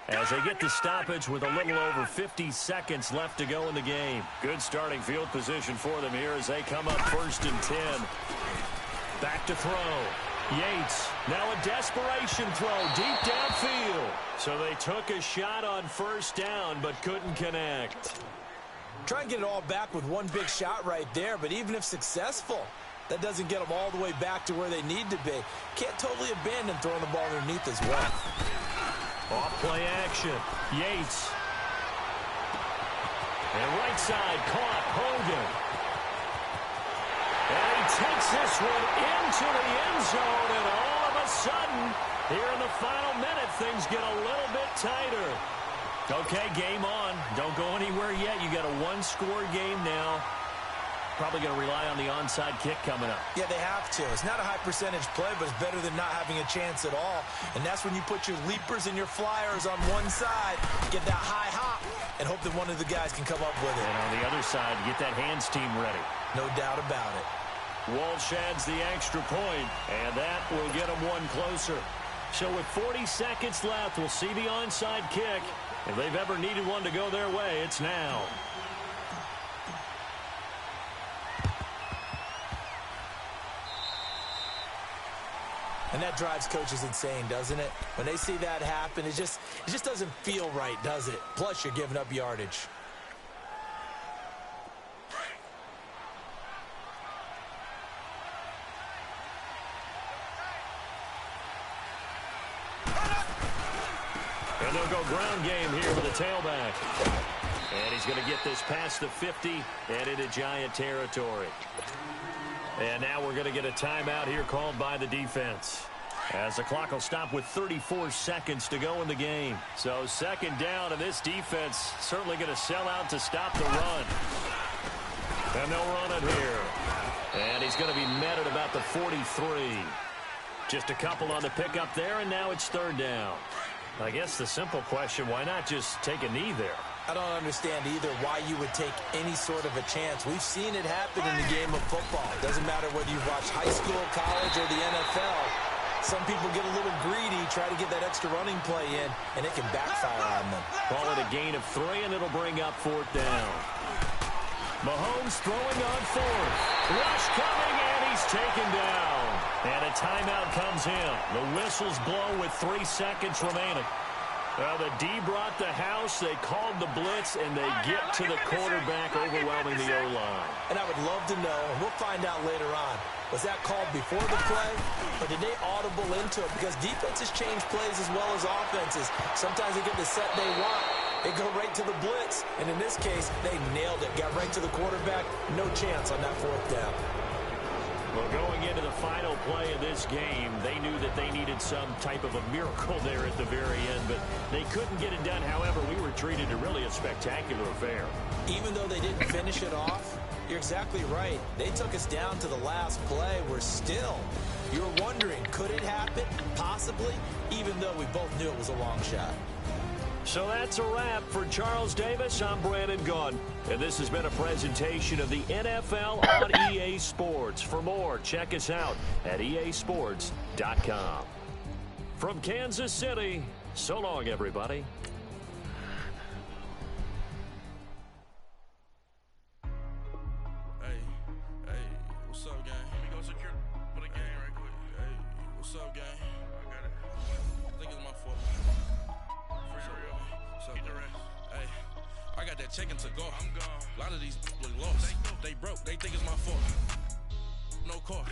as they get the stoppage with a little over 50 seconds left to go in the game. Good starting field position for them here as they come up 1st and 10. Back to throw. Yates, now a desperation throw deep downfield. So they took a shot on 1st down but couldn't connect. Try and get it all back with one big shot right there, but even if successful, that doesn't get them all the way back to where they need to be. Can't totally abandon throwing the ball underneath as well. Off play action. Yates. And right side caught. Hogan. And he takes this one into the end zone, and all of a sudden, here in the final minute, things get a little bit tighter. Okay, game on. Don't go anywhere yet. You got a 1-score game now. Probably going to rely on the onside kick coming up. Yeah, they have to. It's not a high percentage play, but it's better than not having a chance at all. And that's when you put your leapers and your flyers on one side, get that high hop, and hope that one of the guys can come up with it. And on the other side, get that hands team ready. No doubt about it. Walsh adds the extra point, and that will get them one closer. So with 40 seconds left, we'll see the onside kick. If they've ever needed one to go their way, it's now. And that drives coaches insane, doesn't it? When they see that happen, it just doesn't feel right, does it? Plus, you're giving up yardage. And they'll go ground game here with a tailback. And he's going to get this past the 50 and into Giant territory. And now we're going to get a timeout here called by the defense, as the clock will stop with 34 seconds to go in the game. So second down, and this defense certainly going to sell out to stop the run. And they'll run it here. And he's going to be met at about the 43. Just a couple on the pickup there, and now it's third down. I guess the simple question, why not just take a knee there? I don't understand either why you would take any sort of a chance. We've seen it happen in the game of football. It doesn't matter whether you watch high school, college, or the NFL. Some people get a little greedy, try to get that extra running play in, and it can backfire on them. Call it a gain of 3, and it'll bring up fourth down. Mahomes throwing on fourth. Rush coming, and he's taken down. And a timeout comes in. The whistle's blown with 3 seconds remaining. The D brought the house. They called the blitz, and they get to the quarterback, overwhelming the O-line. And I would love to know, and we'll find out later on, was that called before the play, or did they audible into it? Because defenses change plays as well as offenses. Sometimes they get the set they want. They go right to the blitz, and in this case, they nailed it. Got right to the quarterback. No chance on that fourth down. Well, going into the final play of this game, they knew that they needed some type of a miracle there at the very end, but they couldn't get it done. However, we were treated to really a spectacular affair. Even though they didn't finish it off, you're exactly right. They took us down to the last play. We're still, you're wondering, could it happen? Possibly, even though we both knew it was a long shot. So that's a wrap for Charles Davis. I'm Brandon Gaudin, and this has been a presentation of the NFL on EA Sports. For more, check us out at easports.com. From Kansas City, so long, everybody. Hey, what's up, gang? Let me go secure for the game right quick. Hey, what's up, gang? I got it. I think it's my fault. Hey, I got that chicken to go. I'm gone. A lot of these look lost. They broke. They think it's my fault. No car.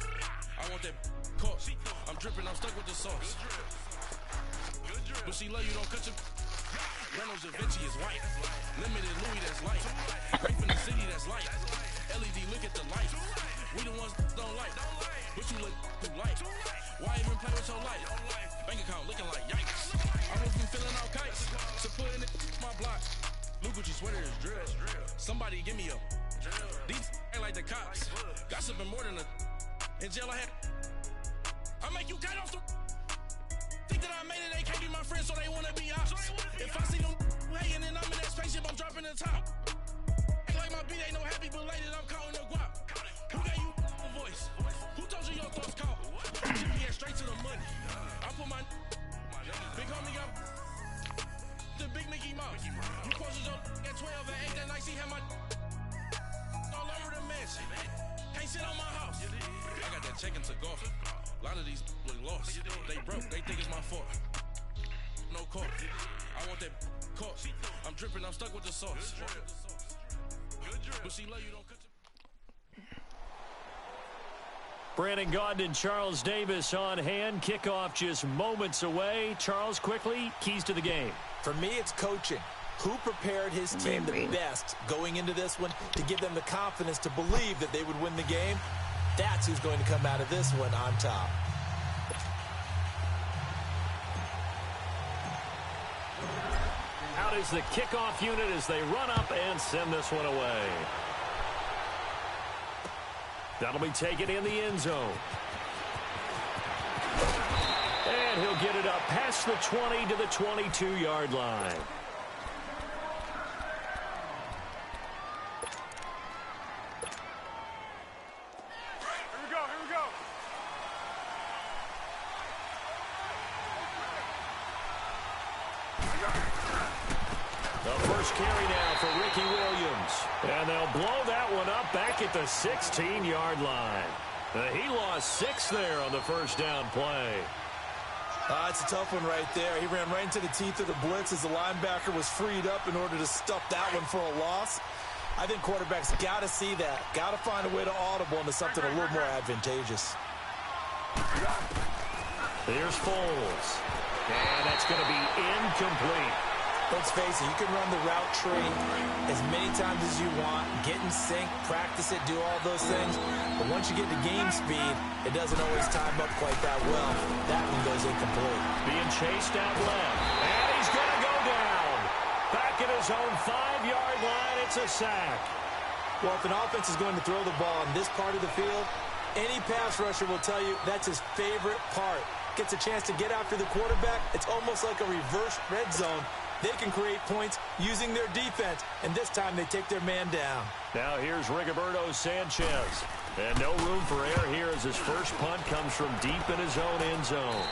I want that caught. I'm dripping. I'm stuck with the sauce. But she love you. Don't cut your. Reynolds Da Vinci is white. Limited Louis that's light. Right from the city that's light. LED look at the light. We the ones don't like. But you look too light. Why even play with your life? Bank account looking like yikes. I went from filling out kites to putting it my block. Blue Gucci sweater is drill. Somebody give me a. These ain't like the cops. Gossiping more than a. In jail I had. I make you cut off the. Think that I made it, they can't be my friends, so they wanna be ops. If I see them hating and I'm in that spaceship, I'm dropping the top. Ain't like my beat ain't no happy belated, I'm counting the guap. Who gave you a voice? Who told you your thoughts count? Should be straight to the money. I put my big homie up. The big Mickey Mouse. You posted your at 12 and 8 that night, she had my all over the mansion. Can't sit on my house. I got that chicken to go. A lot of these look lost. They broke. They think it's my fault. No car. I want that caught. I'm dripping. I'm stuck with the sauce. But she love you. Don't cut your... Brandon Gaudin and Charles Davis on hand. Kickoff just moments away. Charles, quickly, keys to the game. For me, it's coaching. Who prepared his team the best going into this one to give them the confidence to believe that they would win the game? That's who's going to come out of this one on top. Out is the kickoff unit as they run up and send this one away. That'll be taken in the end zone. And he'll get it up past the 20 to the 22-yard line. first carry now for Ricky Williams. And they'll blow that one up back at the 16-yard line. He lost 6 there on the first down play. It's a tough one right there. He ran right into the teeth of the blitz as the linebacker was freed up in order to stuff that one for a loss. I think quarterbacks got to see that. Got to find a way to audible into something a little more advantageous. There's Foles. And that's going to be incomplete. Let's face it, you can run the route tree as many times as you want, get in sync, practice it, do all those things. But once you get to game speed, it doesn't always time up quite that well. That one goes incomplete. Being chased out left. And he's going to go down. Back at his own 5-yard line, it's a sack. Well, if an offense is going to throw the ball in this part of the field, any pass rusher will tell you that's his favorite part. Gets a chance to get after the quarterback. It's almost like a reverse red zone. They can create points using their defense, and this time they take their man down. Now here's Rigoberto Sanchez. And no room for error here as his first punt comes from deep in his own end zone.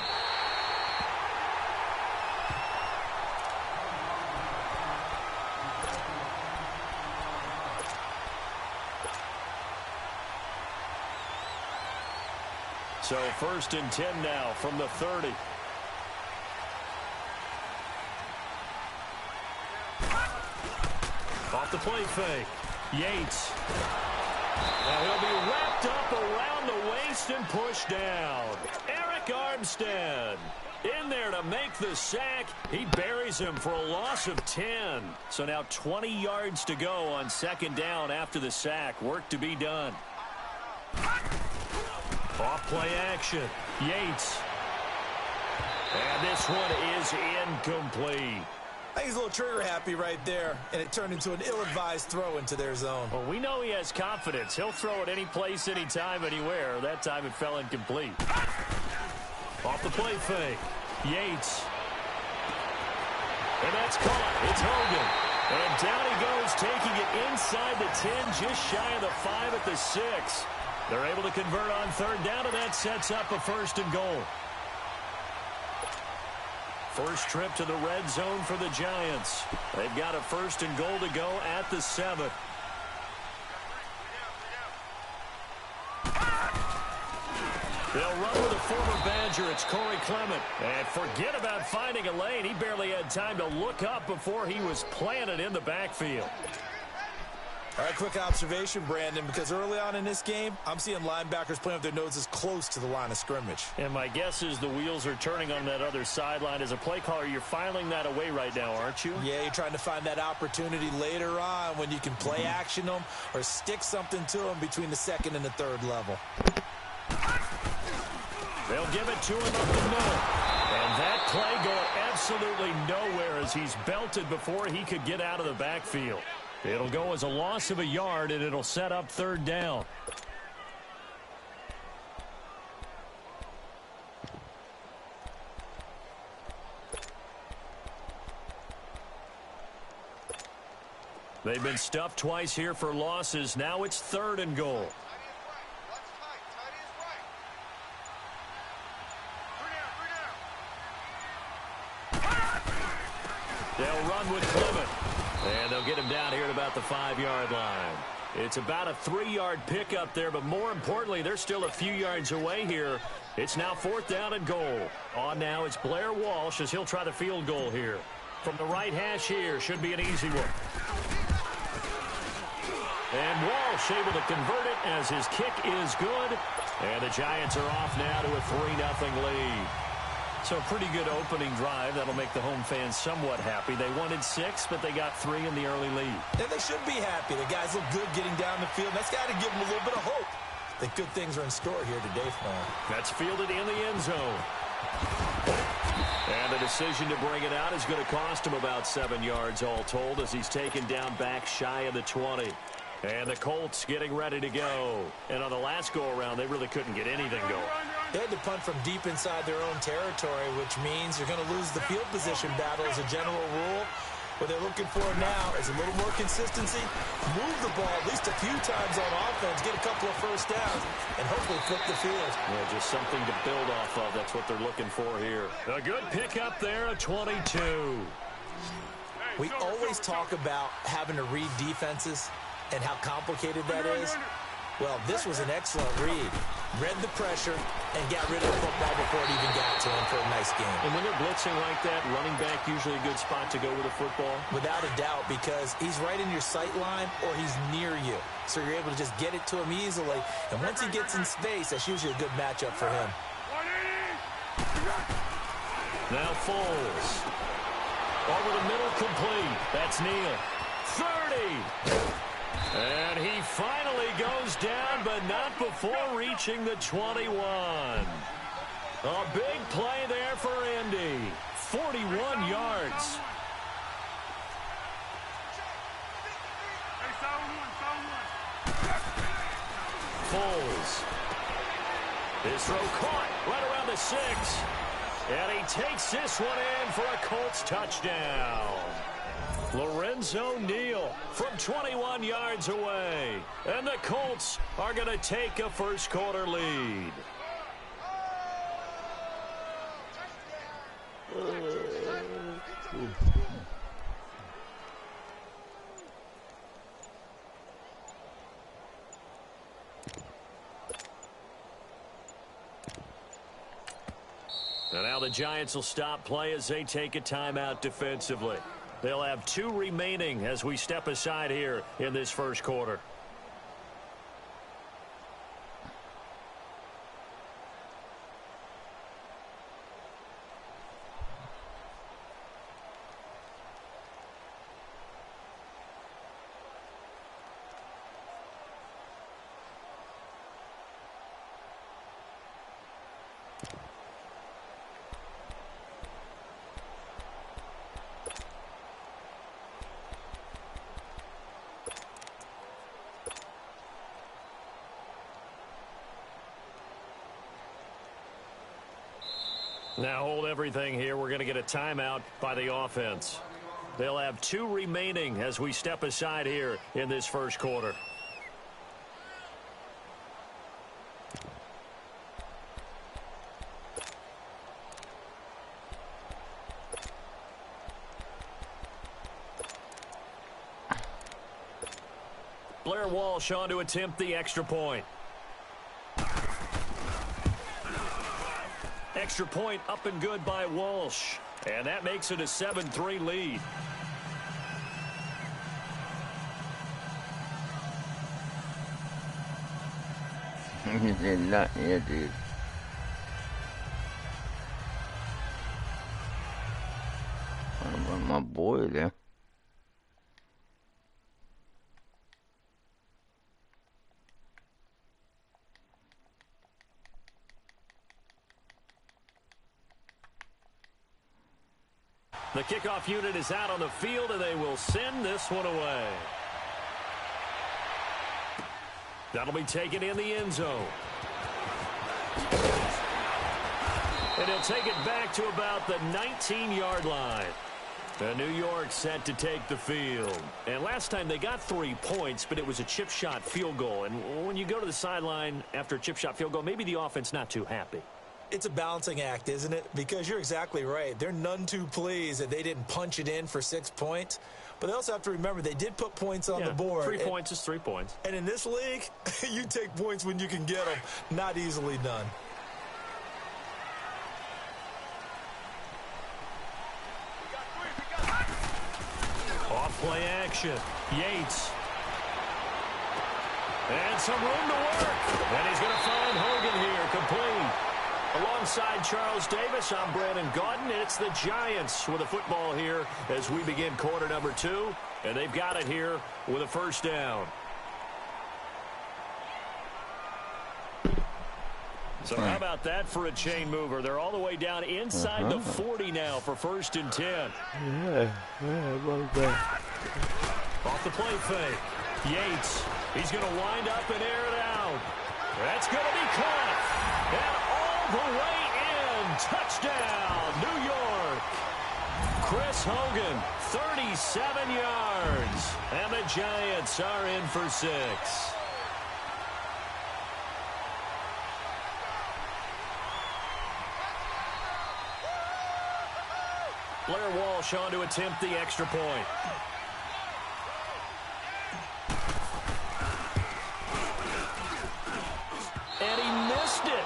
So first and 10 now from the 30. Off the play fake. Yates. Now he'll be wrapped up around the waist and pushed down. Eric Armstead in there to make the sack. He buries him for a loss of 10. So now 20 yards to go on second down after the sack. Work to be done. Off play action. Yates. And this one is incomplete. I think he's a little trigger happy right there, and it turned into an ill-advised throw into their zone. Well, we know he has confidence. He'll throw it any place, anytime, anywhere. That time it fell incomplete. Off the play fake. Yates. And that's caught. It's Hogan. And down he goes, taking it inside the 10, just shy of the 5 at the 6. They're able to convert on third down, and that sets up a first and goal. First trip to the red zone for the Giants. They've got a first and goal to go at the 7. They'll run with a former Badger. It's Corey Clement. And forget about finding a lane. He barely had time to look up before he was planted in the backfield. All right, quick observation, Brandon, because early on in this game, I'm seeing linebackers playing with their noses close to the line of scrimmage. And my guess is the wheels are turning on that other sideline. As a play caller, you're filing that away right now, aren't you? Yeah, you're trying to find that opportunity later on when you can play action them or stick something to them between the second and the third level. They'll give it to him up the middle. And that play going absolutely nowhere as he's belted before he could get out of the backfield. It'll go as a loss of a yard, and it'll set up third down. They've been stuffed twice here for losses. Now it's third and goal. They'll run with Clement. And they'll get him down here at about the 5-yard line. It's about a 3-yard pickup there, but more importantly, they're still a few yards away here. It's now fourth down and goal. On now, it's Blair Walsh as he'll try the field goal here. From the right hash here, should be an easy one. And Walsh able to convert it as his kick is good. And the Giants are off now to a 3-0 lead. So a pretty good opening drive. That'll make the home fans somewhat happy. They wanted 6, but they got 3 in the early lead. And they should be happy. The guys look good getting down the field. That's got to give them a little bit of hope that good things are in store here today for them. That's fielded in the end zone. And the decision to bring it out is going to cost him about 7 yards all told as he's taken down back shy of the 20. And the Colts getting ready to go. And on the last go-around, they really couldn't get anything going. They had to punt from deep inside their own territory, which means you're going to lose the field position battle as a general rule. What they're looking for now is a little more consistency, move the ball at least a few times on offense, get a couple of first downs, and hopefully flip the field. Yeah, just something to build off of. That's what they're looking for here. A good pickup there, a 22. We always talk about having to read defenses and how complicated that is. Well, this was an excellent read. Read the pressure and got rid of the football before it even got to him for a nice game. And when they're blitzing like that, running back usually a good spot to go with a football? Without a doubt, because he's right in your sight line or he's near you. So you're able to just get it to him easily. And once he gets in space, that's usually a good matchup for him. Now Foles. Over the middle, complete. That's Neal. 30. And he finally goes down, but not before reaching the 21. A big play there for Indy. 41 yards. Foles. His throw caught right around the 6. And he takes this one in for a Colts touchdown. Lorenzo Neal from 21 yards away. And the Colts are going to take a first quarter lead. And now the Giants will stop play as they take a timeout defensively. They'll have 2 remaining as we step aside here in this first quarter. Now hold everything here. We're going to get a timeout by the offense. They'll have 2 remaining as we step aside here in this first quarter. Blair Walsh on to attempt the extra point. Extra point up and good by Walsh. And that makes it a 7-3 lead. He did not hear this. What about my boy there? The kickoff unit is out on the field, and they will send this one away. That'll be taken in the end zone. And he'll take it back to about the 19-yard line. The New York set to take the field. And last time they got 3 points, but it was a chip shot field goal. And when you go to the sideline after a chip shot field goal, maybe the offense not too happy. It's a balancing act, isn't it? Because you're exactly right. They're none too pleased that they didn't punch it in for 6 points. But they also have to remember they did put points on the board. 3 points is 3 points. And in this league, you take points when you can get them. Not easily done. Off play action. Yates. And some room to work. And he's going to find Hogan here, complete. Alongside Charles Davis, I'm Brandon Gaudin. It's the Giants with a football here as we begin quarter number 2. And they've got it here with a first down. So how about that for a chain mover? They're all the way down inside the 40 now for 1st and 10. Yeah, like that. Off the play fake. Yates. He's going to wind up and air it out. That's going to be caught. And all the way in. Touchdown, New York. Chris Hogan, 37 yards. And the Giants are in for 6. Blair Walsh Walsh on to attempt the extra point. And he missed it.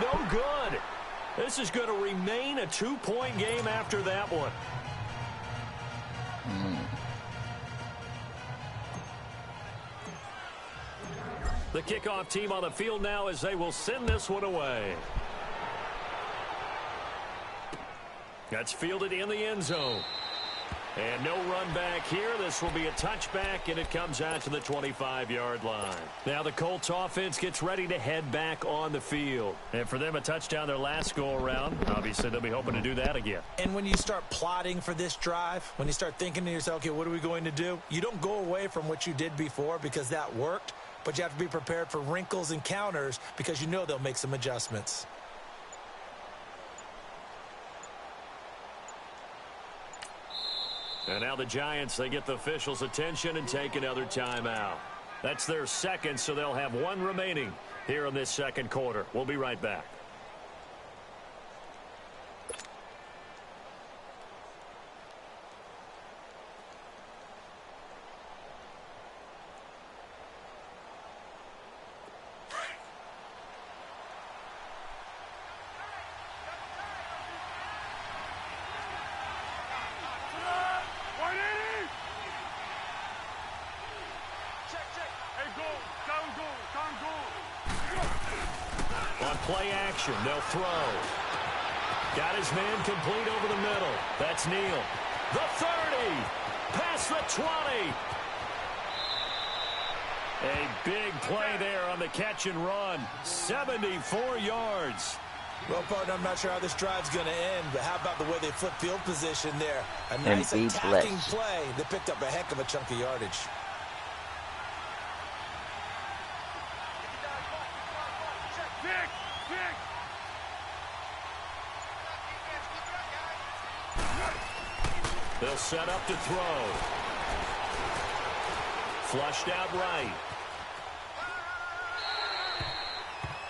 No good. This is going to remain a 2-point game after that one. The kickoff team on the field now as they will send this one away. That's fielded in the end zone. And no run back here. This will be a touchback, and it comes out to the 25-yard line. Now the Colts offense gets ready to head back on the field. And for them, a touchdown their last go-around. Obviously, they'll be hoping to do that again. And when you start plotting for this drive, when you start thinking to yourself, okay, what are we going to do? You don't go away from what you did before because that worked, but you have to be prepared for wrinkles and counters because you know they'll make some adjustments. And now the Giants, they get the officials' attention and take another timeout. That's their second, so they'll have one remaining here in this second quarter. We'll be right back. Play action. They'll throw. Got his man complete over the middle. That's Neal. The 30. Past the 20. A big play there on the catch and run. 74 yards. Well, partner, I'm not sure how this drive's going to end, but how about the way they flip field position there? A nice attacking play that picked up a heck of a chunk of yardage. They'll set up to throw. Flushed out right.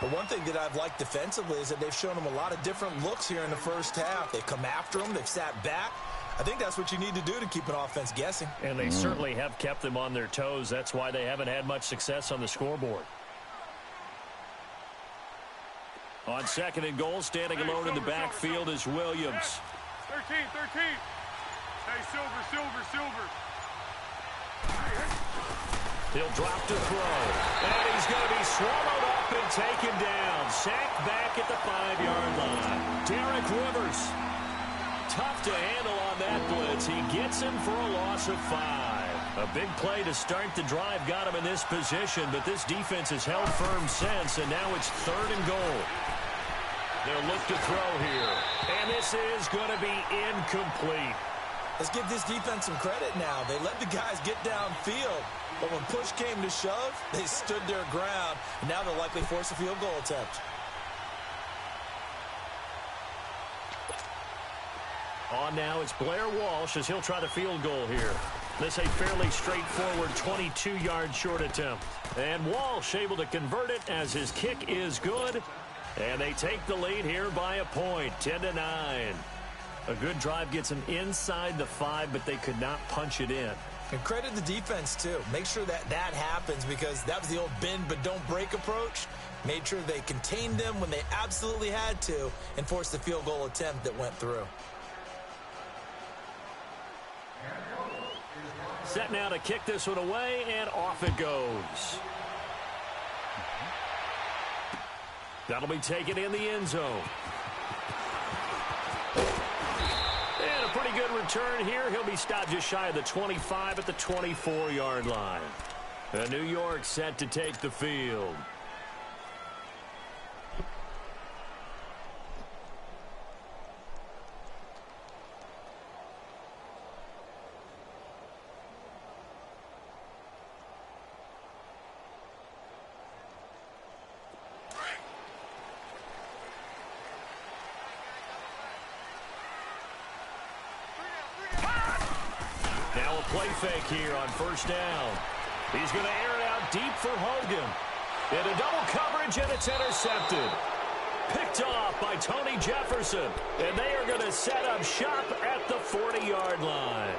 But one thing that I've liked defensively is that they've shown them a lot of different looks here in the first half. They've come after them. They've sat back. I think that's what you need to do to keep an offense guessing. And they certainly have kept them on their toes. That's why they haven't had much success on the scoreboard. On second and goal, standing alone in the backfield is Williams. 13. Hey, Silver. He'll drop to throw. And he's going to be swallowed up and taken down. Sacked back at the 5-yard line. Derek Rivers. Tough to handle on that blitz. He gets him for a loss of 5. A big play to start the drive got him in this position, but this defense has held firm since, and now it's 3rd and goal. They'll look to throw here. And this is going to be incomplete. Let's give this defense some credit now. They let the guys get downfield, but when push came to shove, they stood their ground, and now they'll likely force a field goal attempt. On now, it's Blair Walsh as he'll try the field goal here. This a fairly straightforward 22-yard short attempt. And Walsh able to convert it as his kick is good. And they take the lead here by a point, 10-9. A good drive gets them inside the 5, but they could not punch it in. And credit the defense, too. Make sure that happens because that was the old bend but don't break approach. Made sure they contained them when they absolutely had to and forced the field goal attempt that went through. Set now to kick this one away, and off it goes. That'll be taken in the end zone. And a pretty good return here. He'll be stopped just shy of the 25 at the 24-yard line. New York set to take the field. Play fake here on first down. He's going to air it out deep for Hogan. Into double coverage, and it's intercepted. Picked off by Tony Jefferson. And they are going to set up shop at the 40-yard line.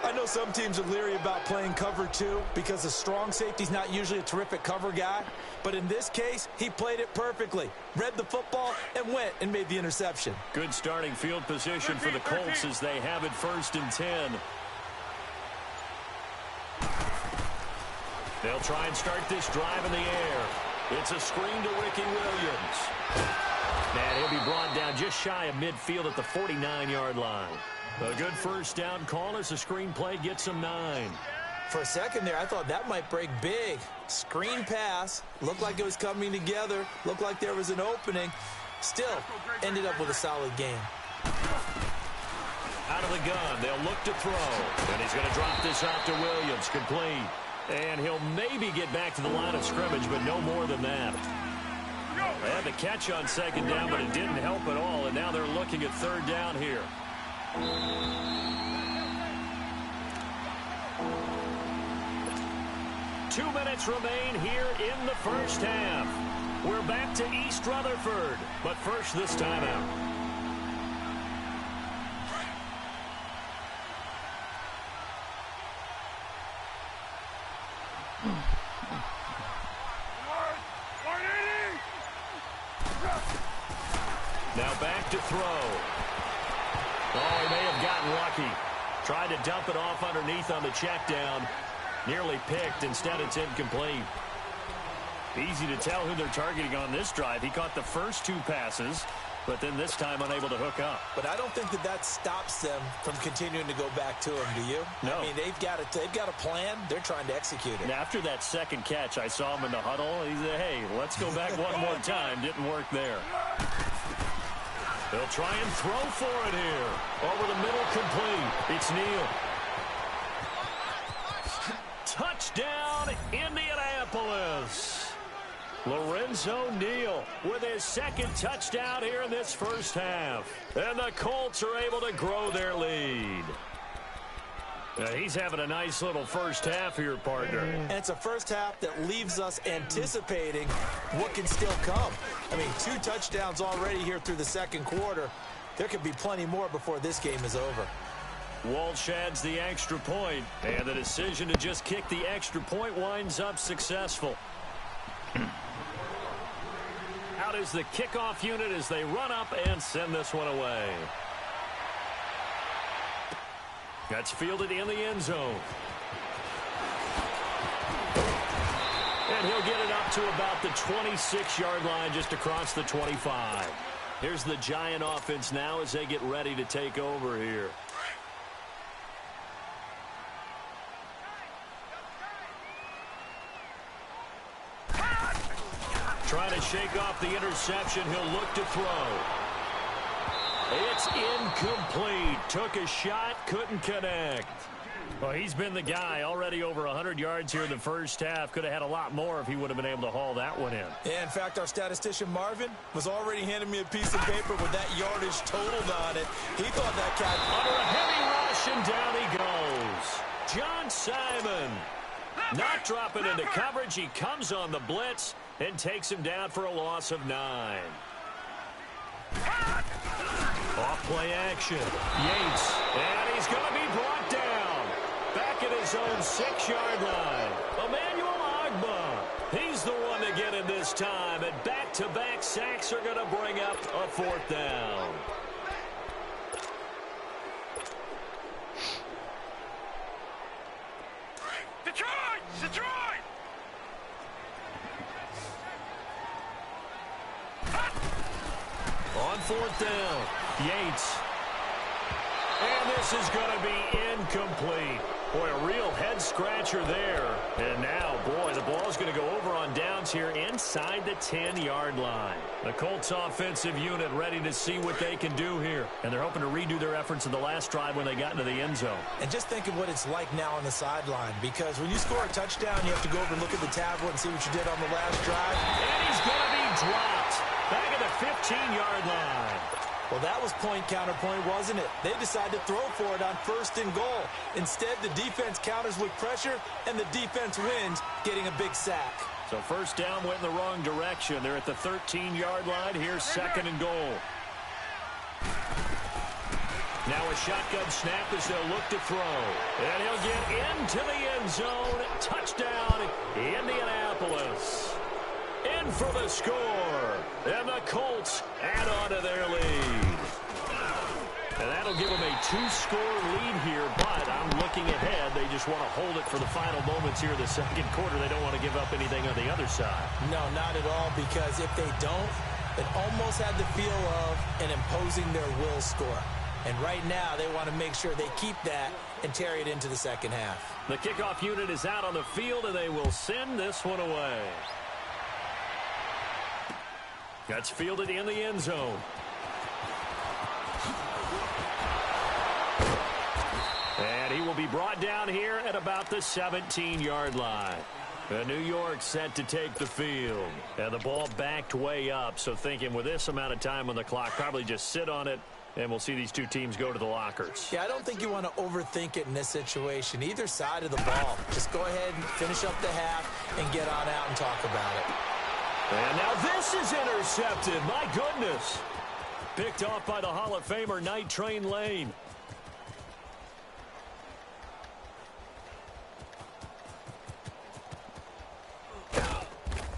I know some teams are leery about playing cover 2 because a strong safety's not usually a terrific cover guy. But in this case, he played it perfectly. Read the football and went and made the interception. Good starting field position for the Colts as they have it 1st and 10. They'll try and start this drive in the air. It's a screen to Ricky Williams. And he'll be brought down just shy of midfield at the 49-yard line. A good first down call as the screen play gets him 9. For a second there, I thought that might break big. Screen pass. Looked like it was coming together. Looked like there was an opening. Still, ended up with a solid game. Out of the gun, they'll look to throw. And he's going to drop this out to Williams. Complete. And he'll maybe get back to the line of scrimmage, but no more than that. They had the catch on 2nd down, but it didn't help at all. And now they're looking at 3rd down here. 2 minutes remain here in the first half. We're back to East Rutherford, but first this time out. Now back to throw. Oh, he may have gotten lucky. Tried to dump it off underneath on the check down. Nearly picked. Instead, it's incomplete. Easy to tell who they're targeting on this drive. He caught the first 2 passes, but then this time unable to hook up. But I don't think that stops them from continuing to go back to him, do you? No. I mean, they've got a plan. They're trying to execute it. And after that 2nd catch, I saw him in the huddle. He said, hey, let's go back one more time. Didn't work there. They'll try and throw for it here. Over the middle, complete. It's Neal. Touchdown, Indianapolis. Lorenzo Neal with his 2nd touchdown here in this first half. And the Colts are able to grow their lead. He's having a nice little first half here, partner. And it's a first half that leaves us anticipating what can still come. I mean, 2 touchdowns already here through the 2nd quarter. There could be plenty more before this game is over. Walsh adds the extra point, and the decision to just kick the extra point winds up successful. Out is the kickoff unit as they run up and send this one away. That's fielded in the end zone. And he'll get it up to about the 26-yard line, just across the 25. Here's the Giant offense now as they get ready to take over here. Trying to shake off the interception. He'll look to throw. It's incomplete. Took a shot, couldn't connect. Well, he's been the guy. Already over 100 yards here in the first half. Could have had a lot more if he would have been able to haul that one in. Yeah, in fact, our statistician Marvin was already handing me a piece of paper with that yardage totaled on it. He thought that cat... Under a heavy rush, and down he goes. John Simon not dropping into coverage. He comes on the blitz and takes him down for a loss of 9. Off play action. Yates. And he's going to be brought down. Back at his own 6-yard line. Emmanuel Agba. He's the one to get him this time. And back-to-back sacks are going to bring up a 4th down. Detroit! Detroit! On 4th down, Yates. And this is going to be incomplete. Boy, a real head-scratcher there. And now, boy, the ball's going to go over on downs here inside the 10-yard line. The Colts offensive unit ready to see what they can do here. And they're hoping to redo their efforts in the last drive when they got into the end zone. And just think of what it's like now on the sideline, because when you score a touchdown, you have to go over and look at the tablet and see what you did on the last drive. And he's going to be dropped back at the 15-yard line. Well, that was point counterpoint, wasn't it? They decided to throw for it on 1st and goal. Instead, the defense counters with pressure, and the defense wins, getting a big sack. So first down went in the wrong direction. They're at the 13-yard line. Here's 2nd and goal. Now a shotgun snap as they'll look to throw. And he'll get into the end zone. Touchdown, Indianapolis. In for the score. And the Colts add on to their lead. And that'll give them a 2-score lead here, but I'm looking ahead. They just want to hold it for the final moments here in the second quarter. They don't want to give up anything on the other side. No, not at all, because if they don't, it almost had the feel of an imposing their will score. And right now, they want to make sure they keep that and carry it into the second half. The kickoff unit is out on the field, and they will send this one away. That's fielded in the end zone. And he will be brought down here at about the 17-yard line. New York set to take the field. And the ball backed way up, so thinking with this amount of time on the clock, probably just sit on it, and we'll see these two teams go to the lockers. Yeah, I don't think you want to overthink it in this situation. Either side of the ball. Just go ahead and finish up the half and get on out and talk about it. And now this is intercepted. My goodness. Picked off by the Hall of Famer, Night Train Lane.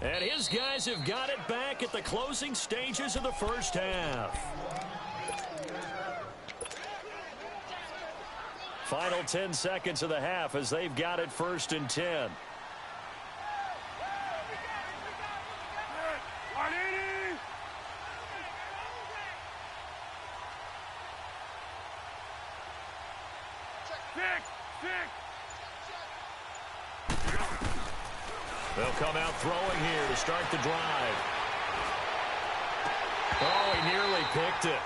And his guys have got it back at the closing stages of the first half. Final 10 seconds of the half as they've got it 1st and 10. They'll come out throwing here to start the drive. Oh, he nearly picked it.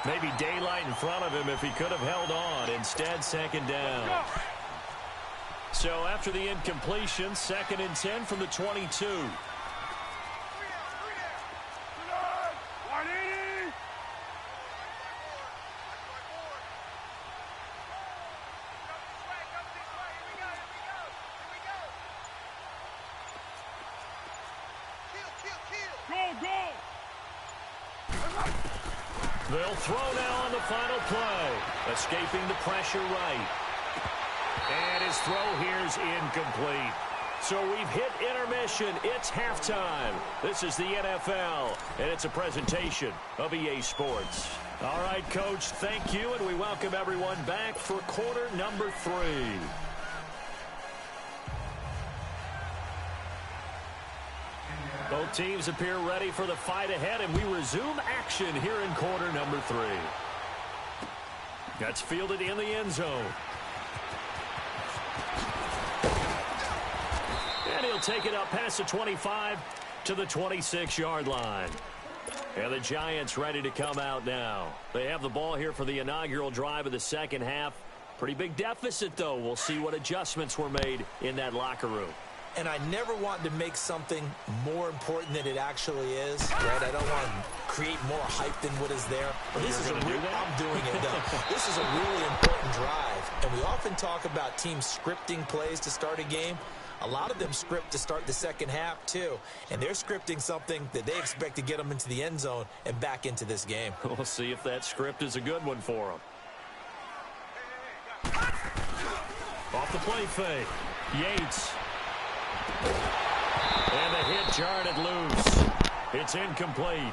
Maybe daylight in front of him if he could have held on. Instead, 2nd down. So after the incompletion, 2nd and 10 from the 22. They'll throw now on the final play. Escaping the pressure right. And his throw here's incomplete. So we've hit intermission. It's halftime. This is the NFL, and it's a presentation of EA Sports. All right, Coach, thank you, and we welcome everyone back for quarter number 3. Both teams appear ready for the fight ahead, and we resume action here in quarter number 3. That's fielded in the end zone. And he'll take it up past the 25 to the 26-yard line. And the Giants ready to come out now. They have the ball here for the inaugural drive of the second half. Pretty big deficit, though. We'll see what adjustments were made in that locker room. And I never want to make something more important than it actually is, right? I don't want to create more hype than what is there. But this is I'm doing it, though. This is a really important drive. And we often talk about teams scripting plays to start a game. A lot of them script to start the second half, too. And they're scripting something that they expect to get them into the end zone and back into this game. We'll see if that script is a good one for them. Off the play fake. Yates. And the hit jarred it loose. It's incomplete.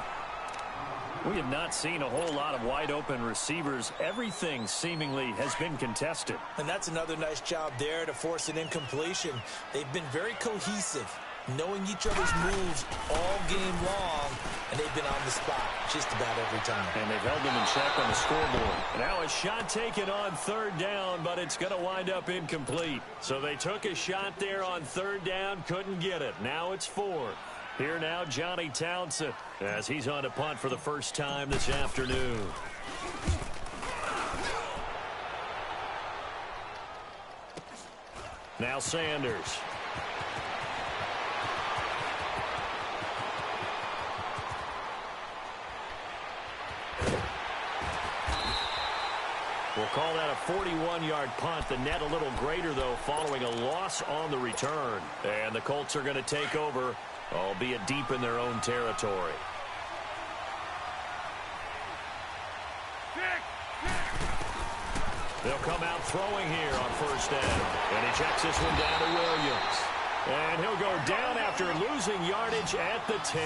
We have not seen a whole lot of wide-open receivers. Everything seemingly has been contested. And that's another nice job there to force an incompletion. They've been very cohesive, knowing each other's moves all game long, and they've been on the spot just about every time. And they've held them in check on the scoreboard. Now a shot taken on 3rd down, but it's going to wind up incomplete. So they took a shot there on 3rd down, couldn't get it. Now it's 4th. Here now, Johnny Townsend, as he's on to punt for the first time this afternoon. Now Sanders. Will call that a 41-yard punt. The net a little greater, though, following a loss on the return. And the Colts are going to take over, albeit deep in their own territory. They'll come out throwing here on first down. And he checks this one down to Williams. And he'll go down after losing yardage at the 10.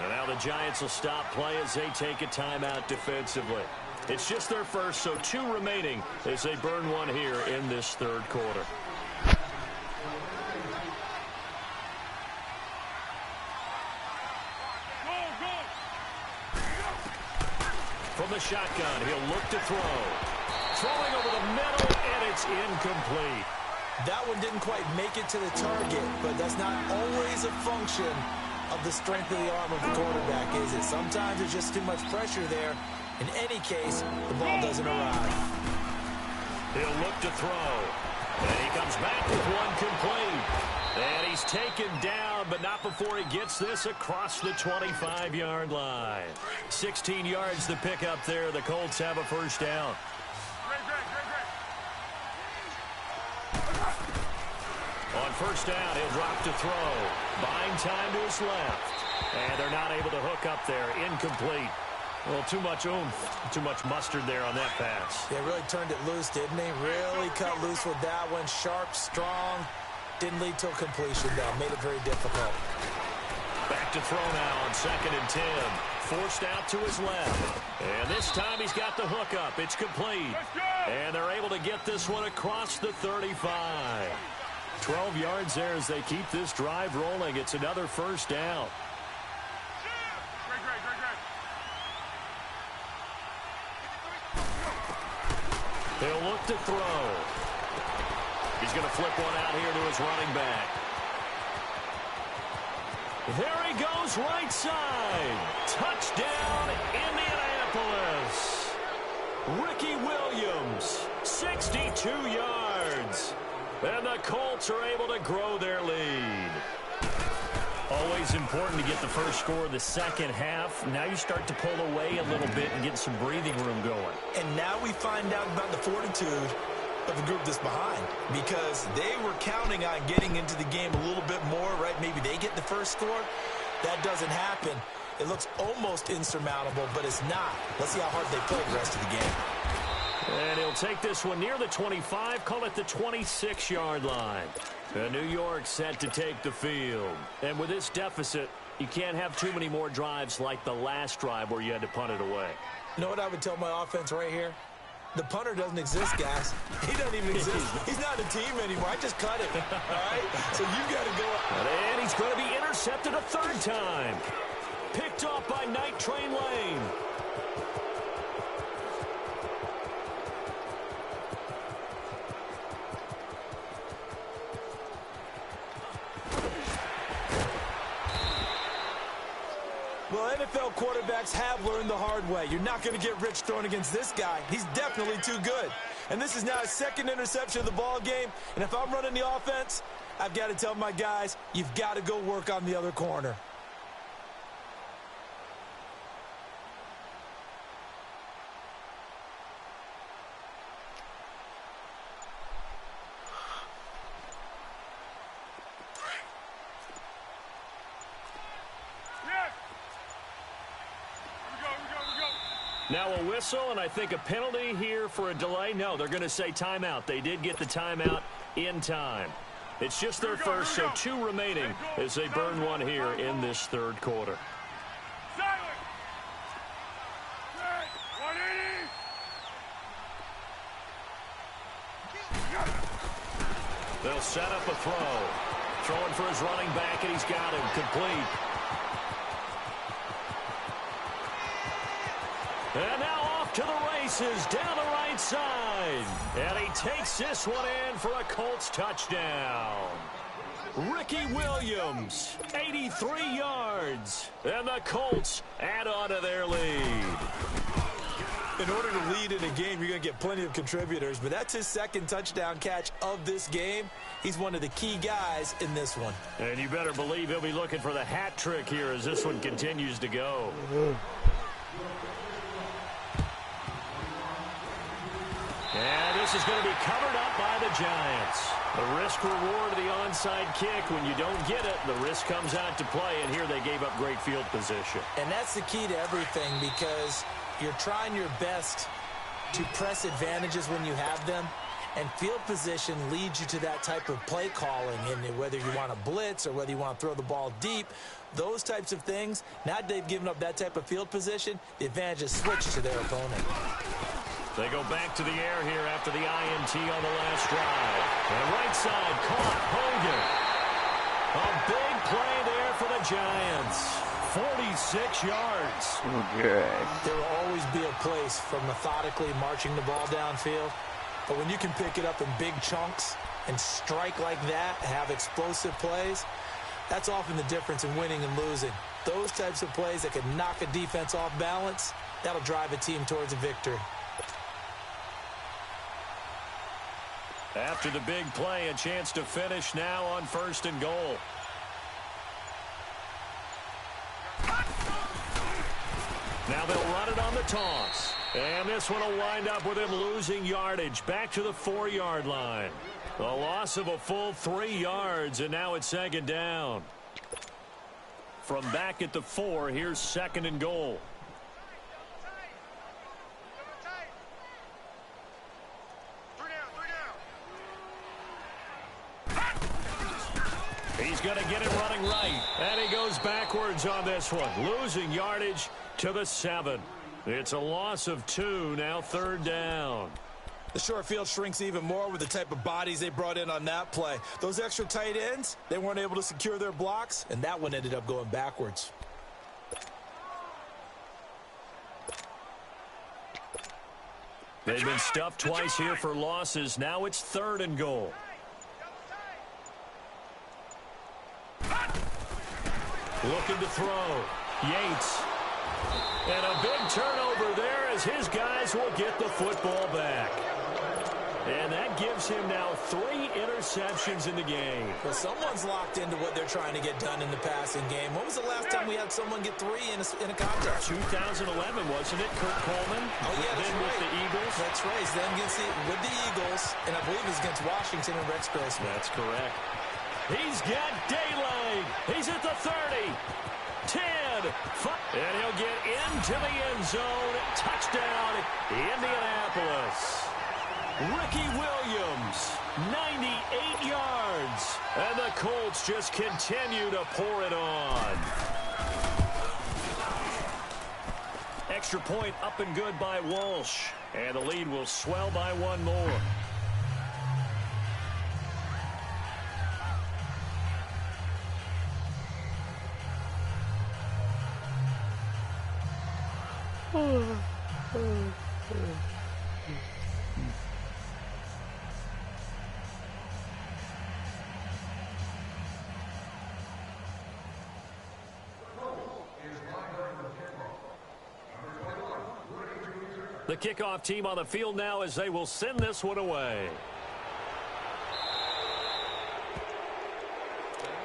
And now the Giants will stop play as they take a timeout defensively. It's just their first, so 2 remaining as they burn one here in this third quarter. From the shotgun, he'll look to throw. Throwing over the middle, and it's incomplete. That one didn't quite make it to the target, but that's not always a function of the strength of the arm of the quarterback, is it? Sometimes there's just too much pressure there. In any case, the ball doesn't arrive. He'll look to throw. And he comes back with one complete. And he's taken down, but not before he gets this across the 25-yard line. 16 yards to pick up there. The Colts have a first down. On first down, he'll drop to throw. Buying time to his left. And they're not able to hook up there. Incomplete. Well, too much oomph, too much mustard there on that pass. They really turned it loose, didn't they? Really cut loose with that one. Sharp, strong. Didn't lead to a completion, though. Made it very difficult. Back to throw now on 2nd and 10. Forced out to his left. And this time he's got the hookup. It's complete. And they're able to get this one across the 35. 12 yards there as they keep this drive rolling. It's another first down. He'll look to throw. He's going to flip one out here to his running back. There he goes, right side. Touchdown, Indianapolis. Ricky Williams, 62 yards. And the Colts are able to grow their lead. Always important to get the first score of the second half. Now you start to pull away a little bit and get some breathing room going. And now we find out about the fortitude of the group that's behind, because they were counting on getting into the game a little bit more, right? Maybe they get the first score. That doesn't happen. It looks almost insurmountable, but it's not. Let's see how hard they play the rest of the game. And he'll take this one near the 25, call it the 26-yard line. New York set to take the field. And with this deficit, you can't have too many more drives like the last drive where you had to punt it away. You know what I would tell my offense right here? The punter doesn't exist, guys. He doesn't even exist. He's not a team anymore. I just cut him, all right? So you've got to go up. And he's going to be intercepted a third time. Picked off by Night Train Lane. Well, NFL quarterbacks have learned the hard way. You're not going to get rich throwing against this guy. He's definitely too good. And this is now his second interception of the ball game. And if I'm running the offense, I've got to tell my guys, you've got to go work on the other corner. Now a whistle, and I think a penalty here for a delay. No, they're going to say timeout. They did get the timeout in time. It's just their first, so 2 remaining as they burn one here in this third quarter. They'll set up a throw. Throwing for his running back, and he's got him complete. And now off to the races down the right side. And he takes this one in for a Colts touchdown. Ricky Williams, 83 yards. And the Colts add on to their lead. In order to lead in a game, you're going to get plenty of contributors, but that's his second touchdown catch of this game. He's one of the key guys in this one. And you better believe he'll be looking for the hat trick here as this one continues to go. this is going to be covered up by the Giants. The risk reward of the onside kick. When you don't get it, the risk comes out to play, and here they gave up great field position. And that's the key to everything, because you're trying your best to press advantages when you have them, and field position leads you to that type of play calling. And whether you want to blitz or whether you want to throw the ball deep, those types of things, now that they've given up that type of field position, the advantage is switched to their opponent. They go back to the air here after the INT on the last drive. And right side, caught, Hogan. A big play there for the Giants. 46 yards. Okay. There will always be a place for methodically marching the ball downfield. But when you can pick it up in big chunks and strike like that, have explosive plays, that's often the difference in winning and losing. Those types of plays that can knock a defense off balance, that'll drive a team towards a victory. After the big play, a chance to finish now on 1st and goal. Now they'll run it on the toss. And this one will wind up with him losing yardage back to the 4-yard line. A loss of a full 3 yards, and now it's 2nd down. From back at the 4, here's 2nd and goal. He's going to get it running right. And he goes backwards on this one. Losing yardage to the 7. It's a loss of 2, now 3rd down. The short field shrinks even more with the type of bodies they brought in on that play. Those extra tight ends, they weren't able to secure their blocks, and that one ended up going backwards. They've been stuffed twice here for losses. Now it's 3rd and goal. Looking to throw. Yates. And a big turnover there as his guys will get the football back. And that gives him now 3 interceptions in the game. Well, someone's locked into what they're trying to get done in the passing game. When was the last time we had someone get 3 in a contest? 2011, wasn't it? Kurt Coleman. Oh, yeah, that's right. With the Eagles. That's right. Then with the Eagles, and I believe it was against Washington and Rex Grossman. That's correct. He's got daylight. He's at the 30. 10. And he'll get into the end zone. Touchdown, Indianapolis. Ricky Williams, 98 yards. And the Colts just continue to pour it on. Extra point up and good by Walsh. And the lead will swell by 1 more. The kickoff team on the field now as they will send this one away.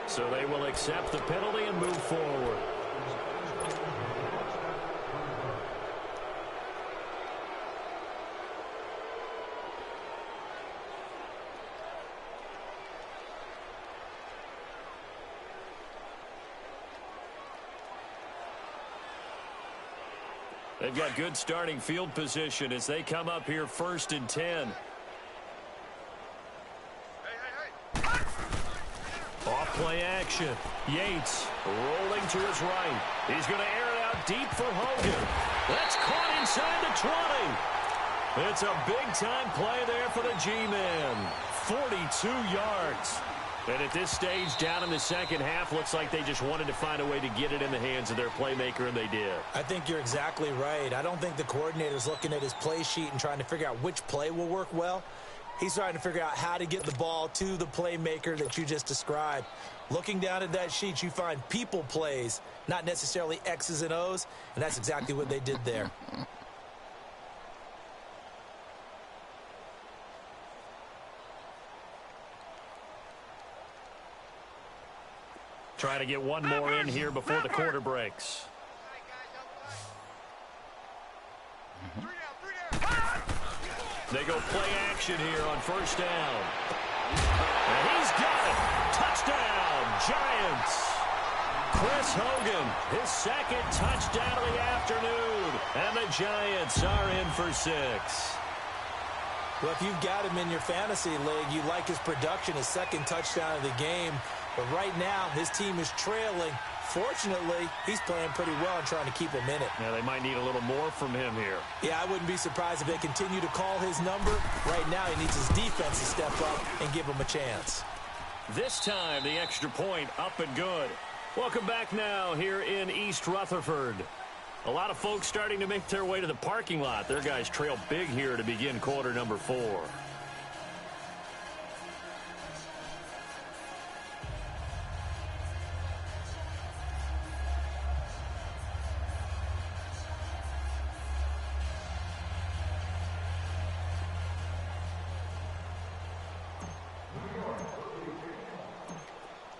So they will accept the penalty and move forward. They've got good starting field position as they come up here 1st and 10. Off play action. Yates rolling to his right. He's going to air it out deep for Hogan. That's caught inside the 20. It's a big-time play there for the G-Men. 42 yards. And at this stage, down in the second half, looks like they just wanted to find a way to get it in the hands of their playmaker, and they did. I think you're exactly right. I don't think the coordinator's looking at his play sheet and trying to figure out which play will work well. He's trying to figure out how to get the ball to the playmaker that you just described. Looking down at that sheet, you find people plays, not necessarily X's and O's, and that's exactly what they did there. Trying to get one more in here before the quarter breaks. They go play action here on first down. And he's got it. Touchdown, Giants. Chris Hogan, his second touchdown of the afternoon. And the Giants are in for 6. Well, if you've got him in your fantasy league, you like his production, his second touchdown of the game. But right now, his team is trailing. Fortunately, he's playing pretty well and trying to keep him in it. Yeah, they might need a little more from him here. Yeah, I wouldn't be surprised if they continue to call his number. Right now, he needs his defense to step up and give him a chance. This time, the extra point up and good. Welcome back now here in East Rutherford. A lot of folks starting to make their way to the parking lot. Their guys trail big here to begin quarter number 4.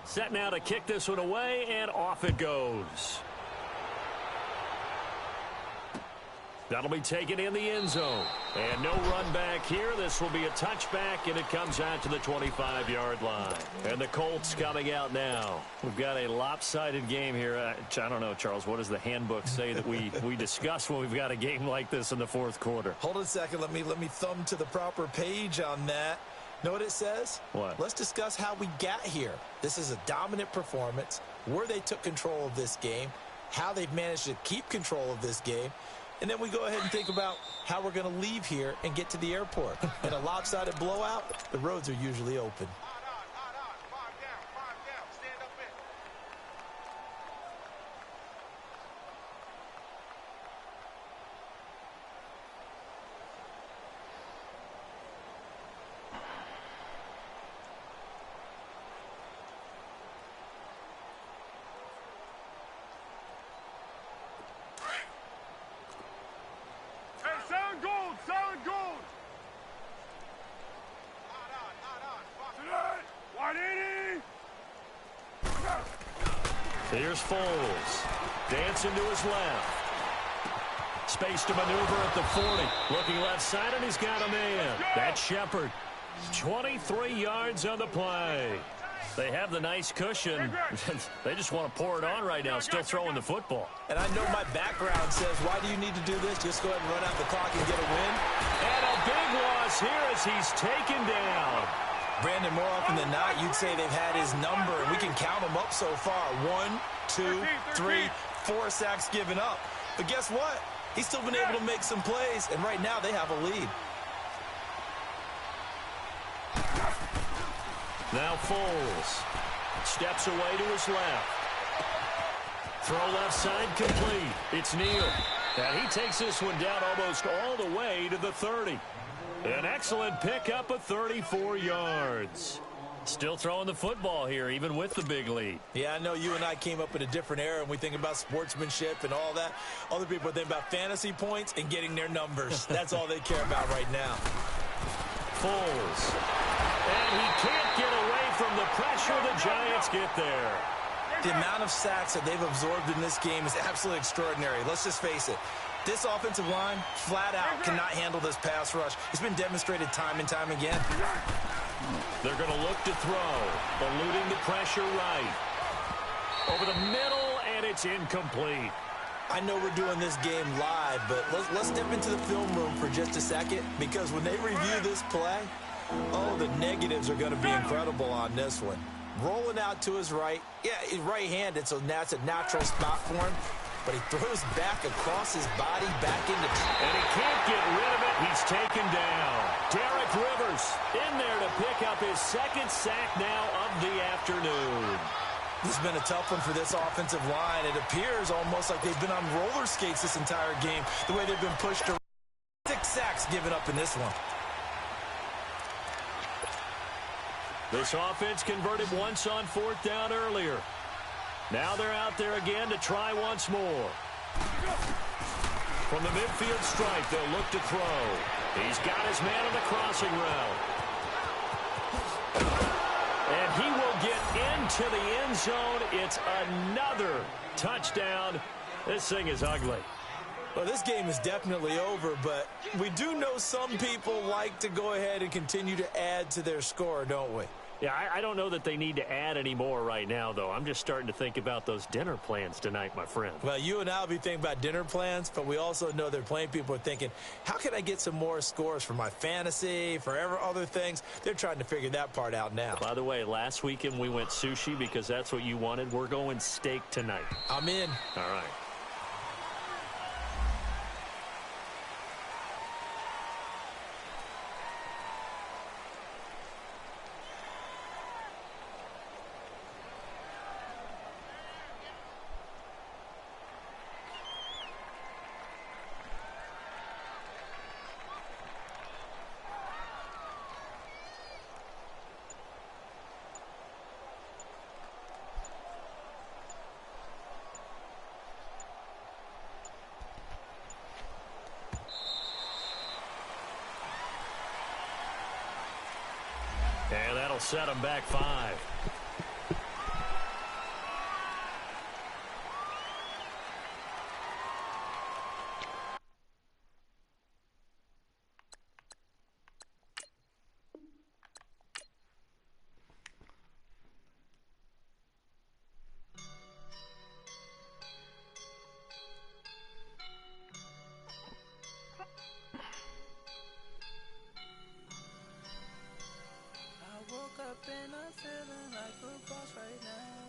Set now to kick this one away, and off it goes. That'll be taken in the end zone. And no run back here. This will be a touchback, and it comes out to the 25-yard line. And the Colts coming out now. We've got a lopsided game here. I don't know, Charles, what does the handbook say that we discuss when we've got a game like this in the fourth quarter? Hold on a second. Let me thumb to the proper page on that. Know what it says? What? Let's discuss how we got here. This is a dominant performance, where they took control of this game, how they've managed to keep control of this game, and then we go ahead and think about how we're going to leave here and get to the airport. In a lopsided blowout, the roads are usually open. Here's Foles. Dancing to his left. Space to maneuver at the 40. Looking left side, and he's got a man. That's Shepard. 23 yards on the play. They have the nice cushion. They just want to pour it on right now, still throwing the football. And I know my background says, why do you need to do this? Just go ahead and run out the clock and get a win. And a big loss here as he's taken down. Brandon, more often than not, you'd say they've had his number, and we can count them up so far. 1, 2, 3, 4 sacks given up. But guess what? He's still been able to make some plays, and right now they have a lead. Now Foles steps away to his left. Throw left side complete. It's Neal. And he takes this one down almost all the way to the 30. An excellent pickup of 34 yards. Still throwing the football here, even with the big lead. Yeah, I know you and I came up in a different era, and we think about sportsmanship and all that. Other people think about fantasy points and getting their numbers. That's all they care about right now. Foles. And he can't get away from the pressure. The Giants get there. The amount of sacks that they've absorbed in this game is absolutely extraordinary. Let's just face it. This offensive line, flat out, cannot handle this pass rush. It's been demonstrated time and time again. They're going to look to throw, eluding the pressure right. Over the middle, and it's incomplete. I know we're doing this game live, but let's step into the film room for just a second, because when they review this play, oh, the negatives are going to be incredible on this one. Rolling out to his right. Yeah, he's right-handed, so that's a natural spot for him. But he throws back across his body, back into... And he can't get rid of it. He's taken down. Derek Rivers in there to pick up his second sack now of the afternoon. This has been a tough one for this offensive line. It appears almost like they've been on roller skates this entire game, the way they've been pushed around. 6 sacks given up in this one. This offense converted once on 4th down earlier. Now they're out there again to try once more. From the midfield stripe, they'll look to throw. He's got his man on the crossing route. And he will get into the end zone. It's another touchdown. This thing is ugly. Well, this game is definitely over, but we do know some people like to go ahead and continue to add to their score, don't we? Yeah, I don't know that they need to add any more right now, though. I'm just starting to think about those dinner plans tonight, my friend. Well, you and I will be thinking about dinner plans, but we also know that plenty of people are thinking, how can I get some more scores for my fantasy, for other things? They're trying to figure that part out now. By the way, last weekend we went sushi because that's what you wanted. We're going steak tonight. I'm in. All right. And that'll set them back 5. And I'm feeling like a boss right now.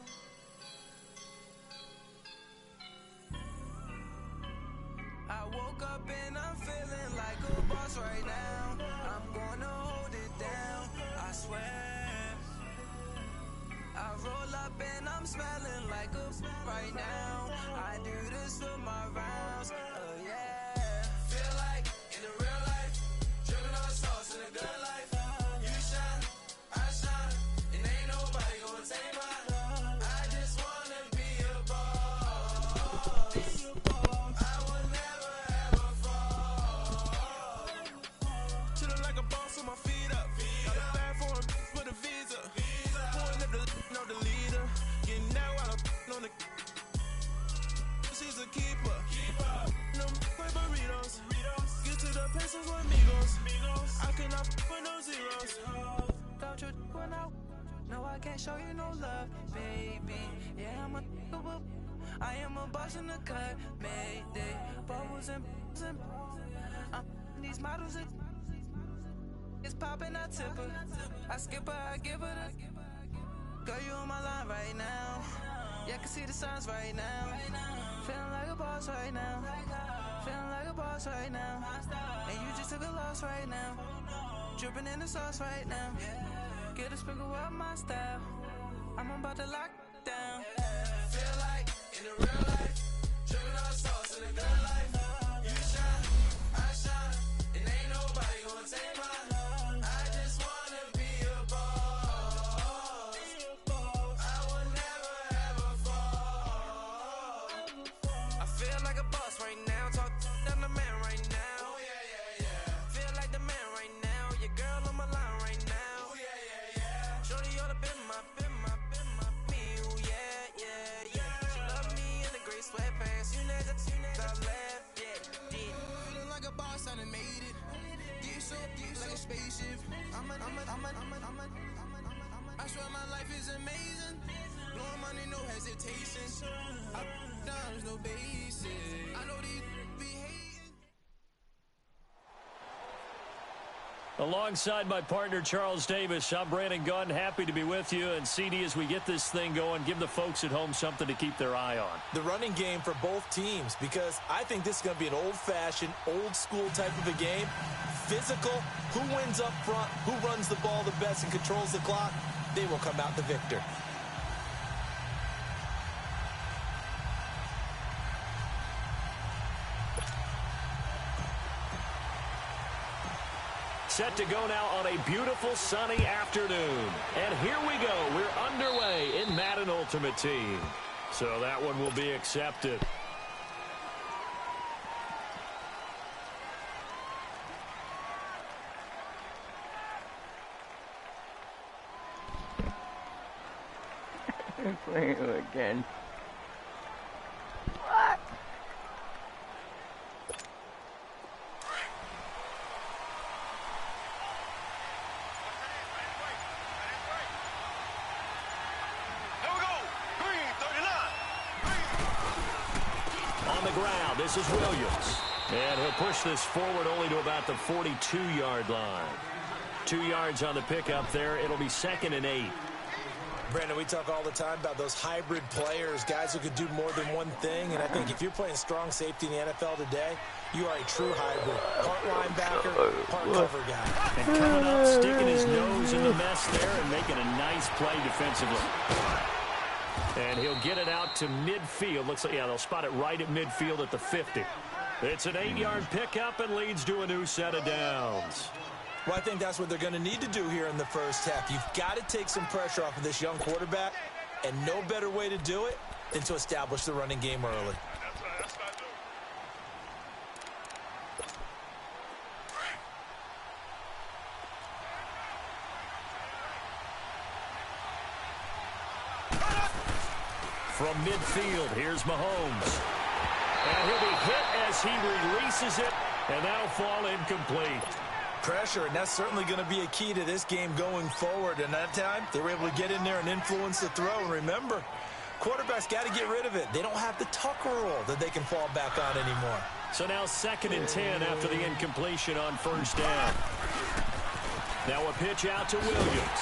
I woke up and I'm feeling like a boss right now. I'm gonna hold it down, I swear. I roll up and I'm smelling like a right now. I do this for my rounds, yeah. Feel like in the real life, dripping on sauce in a good life. I can't show you no love, baby. Yeah, I am a boss in the cut, mayday. Bubbles and these models, it's popping, I tip her. I skip her, I give her the. Girl, you on my line right now. Yeah, I can see the signs right now. Feeling like a boss right now. Feeling like a boss right now. And you just took a loss right now. Dripping in the sauce right now. Get a sprinkle of my style. I'm about to lock down. Feel like in the real life, dripping on sauce in a good life. You shine, I shine, and ain't nobody gonna take mine. I just wanna be a boss. I will never ever fall. I feel like a boss right now. Talk to the man right now. Oh yeah, yeah, yeah. Feel like the man right now. Your girl on my line right now. Shorty ought to been my, me, ooh, yeah, yeah, yeah. She love me in the gray sweatpants, you never left, yeah, did. Feeling like a boss, I done made it. Get so like a spaceship. I swear my life is amazing. Blowing money, no hesitation. There's no basic. I know these be hating. Alongside my partner, Charles Davis, I'm Brandon Gunn. Happy to be with you. And, CD, as we get this thing going, give the folks at home something to keep their eye on. The running game for both teams, because I think this is going to be an old-fashioned, old-school type of a game. Physical, who wins up front, who runs the ball the best and controls the clock, they will come out the victor. Set to go now on a beautiful sunny afternoon. And here we go. We're underway in Madden Ultimate Team. So that one will be accepted. Play it again. ground. This is Williams. And he'll push this forward only to about the 42-yard line. 2 yards on the pickup there. It'll be 2nd and 8. Brandon, we talk all the time about those hybrid players, guys who could do more than one thing. And I think if you're playing strong safety in the NFL today, you are a true hybrid. Part linebacker, part cover guy. And coming up, sticking his nose in the mess there and making a nice play defensively. And he'll get it out to midfield. Looks like, yeah, they'll spot it right at midfield at the 50. It's an 8-yard pickup and leads to a new set of downs. Well, I think that's what they're going to need to do here in the first half. You've got to take some pressure off of this young quarterback, and no better way to do it than to establish the running game early. From midfield, here's Mahomes. And he'll be hit as he releases it, and that'll fall incomplete. Pressure, and that's certainly going to be a key to this game going forward. And that time, they were able to get in there and influence the throw. And remember, quarterbacks got to get rid of it. They don't have the Tucker rule that they can fall back on anymore. So now 2nd and 10 after the incompletion on first down. Now a pitch out to Williams.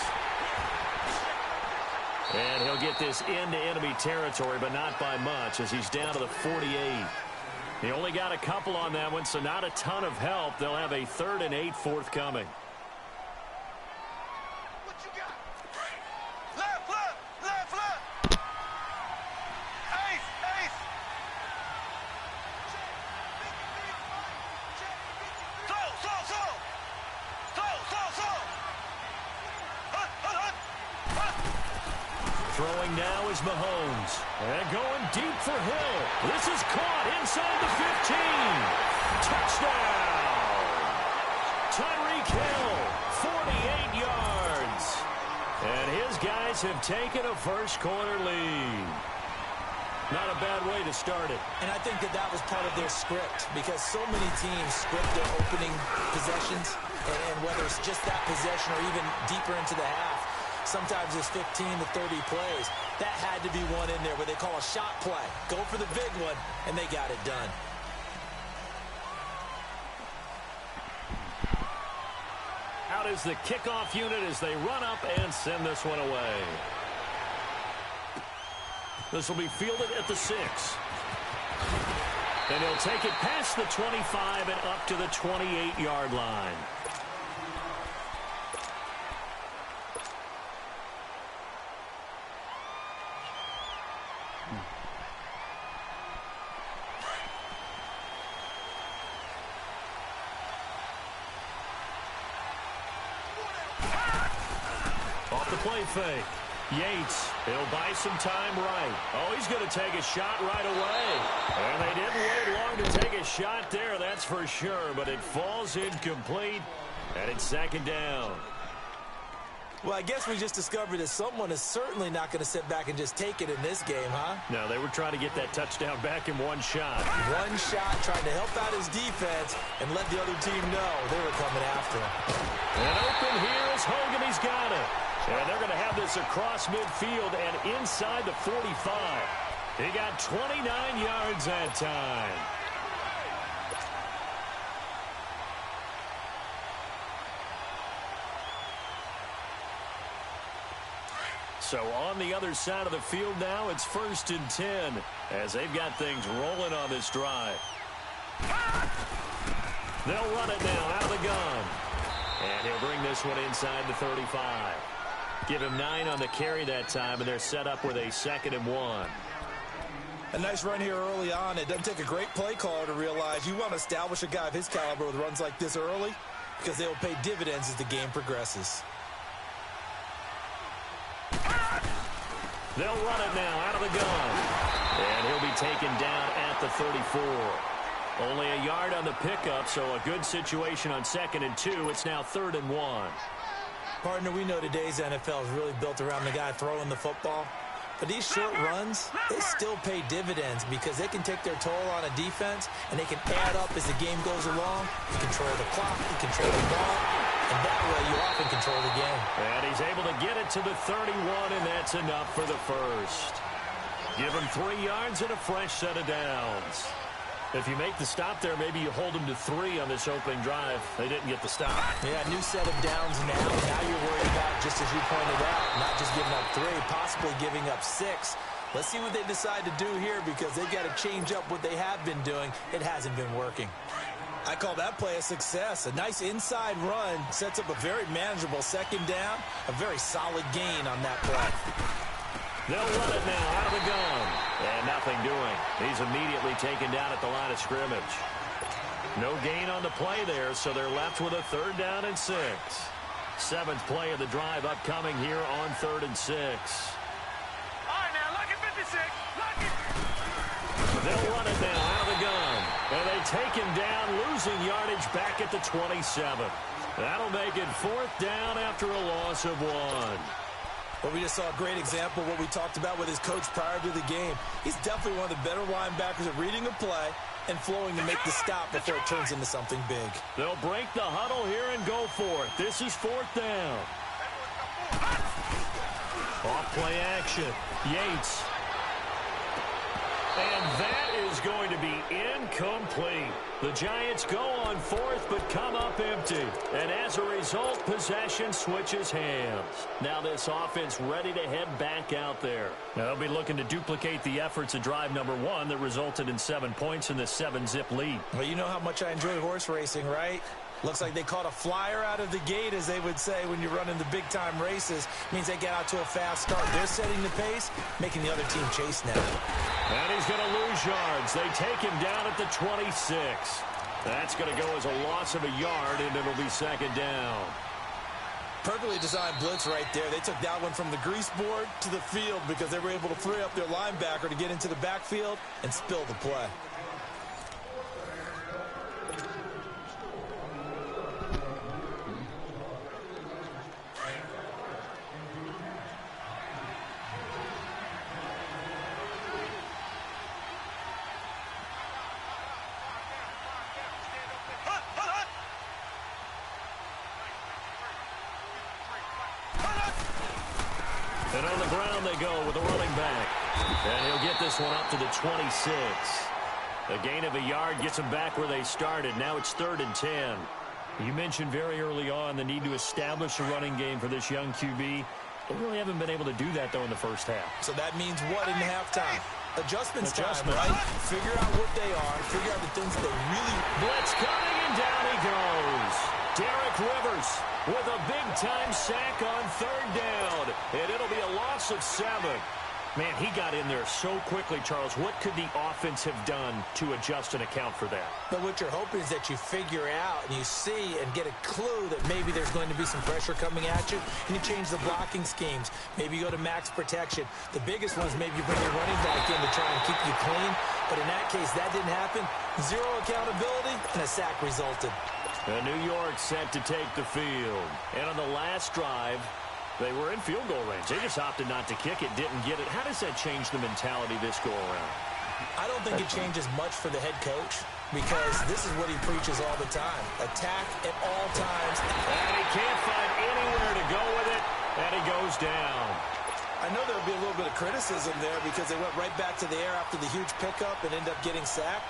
And he'll get this into enemy territory, but not by much as he's down to the 48. He only got a couple on that one, so not a ton of help. They'll have a 3rd and 8 forthcoming. What you got? Left. Ace. Throwing now is Mahomes. And going deep for Hill. This is caught inside the 15. Touchdown! Tyreek Hill, 48 yards. And his guys have taken a first-quarter lead. Not a bad way to start it. And I think that was part of their script, because so many teams script their opening possessions, and whether it's just that possession or even deeper into the half, sometimes it's 15 to 30 plays. That had to be one in there where they call a shot play. Go for the big one, and they got it done. Out is the kickoff unit as they run up and send this one away. This will be fielded at the 6. And he'll take it past the 25 and up to the 28-yard line. Off the play fake. Yates, he'll buy some time right. Oh, he's going to take a shot right away. And they didn't wait long to take a shot there, that's for sure. But it falls incomplete, and it's 2nd down. Well, I guess we just discovered that someone is certainly not going to sit back and just take it in this game, huh? No, they were trying to get that touchdown back in one shot. One shot, trying to help out his defense and let the other team know they were coming after him. And open here is Hogan. He's got it. And they're going to have this across midfield and inside the 45. He got 29 yards that time. So on the other side of the field now, it's 1st and 10 as they've got things rolling on this drive. They'll run it now out of the gun. And he'll bring this one inside the 35. Give him 9 on the carry that time, and they're set up with a 2nd and 1. A nice run here early on. It doesn't take a great play caller to realize you want to establish a guy of his caliber with runs like this early because they will pay dividends as the game progresses. They'll run it now out of the gun. And he'll be taken down at the 34. Only a yard on the pickup, so a good situation on 2nd and 2. It's now 3rd and 1. Partner, we know today's NFL is really built around the guy throwing the football. But these short runs, they still pay dividends because they can take their toll on a defense and they can add up as the game goes along. You control the clock, you control the ball, and that way you often control the game. And he's able to get it to the 31, and that's enough for the first. Give him 3 yards and a fresh set of downs. If you make the stop there, maybe you hold them to 3 on this opening drive. They didn't get the stop. Yeah, new set of downs now. Now you're worried about, just as you pointed out, not just giving up 3, possibly giving up 6. Let's see what they decide to do here because they've got to change up what they have been doing. It hasn't been working. I call that play a success. A nice inside run sets up a very manageable second down, a very solid gain on that play. They'll run it now out of the gun. And nothing doing. He's immediately taken down at the line of scrimmage. No gain on the play there, so they're left with a 3rd down and 6. 7th play of the drive upcoming here on 3rd and 6. All right, now, look at 56. Look it. They'll run it now out of the gun. And they take him down, losing yardage back at the 27. That'll make it 4th down after a loss of 1. Well, we just saw a great example of what we talked about with his coach prior to the game. He's definitely one of the better linebackers at reading a play and flowing to make the stop before it turns into something big. They'll break the huddle here and go for it. This is 4th down. Off play action. Yates. And that is going to be incomplete. The Giants go on 4th but come up empty. And as a result, possession switches hands. Now this offense ready to head back out there. Now they'll be looking to duplicate the efforts of drive number 1 that resulted in 7 points in the 7-zip lead. Well, you know how much I enjoy horse racing, right? Looks like they caught a flyer out of the gate, as they would say when you're running the big-time races. Means they get out to a fast start. They're setting the pace, making the other team chase now. And he's going to lose yards. They take him down at the 26. That's going to go as a loss of a yard, and it'll be 2nd down. Perfectly designed blitz right there. They took that one from the grease board to the field because they were able to free up their linebacker to get into the backfield and spill the play. And on the ground they go with the running back. And he'll get this one up to the 26. A gain of a yard gets them back where they started. Now it's 3rd and 10. You mentioned very early on the need to establish a running game for this young QB. They really haven't been able to do that, though, in the first half. So that means what in halftime? Adjustment time, right? Figure out what they are. Figure out the things that they really... Blitz coming, and down he goes. Derek Rivers with a big-time sack on 3rd down. And it'll be a loss of 7. Man, he got in there so quickly, Charles. What could the offense have done to adjust and account for that? But what you're hoping is that you figure out and you see and get a clue that maybe there's going to be some pressure coming at you, and you change the blocking schemes. Maybe you go to max protection. The biggest one is maybe you bring your running back in to try and keep you clean. But in that case, that didn't happen. 0 accountability, and a sack resulted. And New York set to take the field. And on the last drive, they were in field goal range. They just opted not to kick it, didn't get it. How does that change the mentality this go-around? I don't think it changes much for the head coach because this is what he preaches all the time. Attack at all times. And he can't find anywhere to go with it, and he goes down. I know there'll be a little bit of criticism there because they went right back to the air after the huge pickup and end up getting sacked.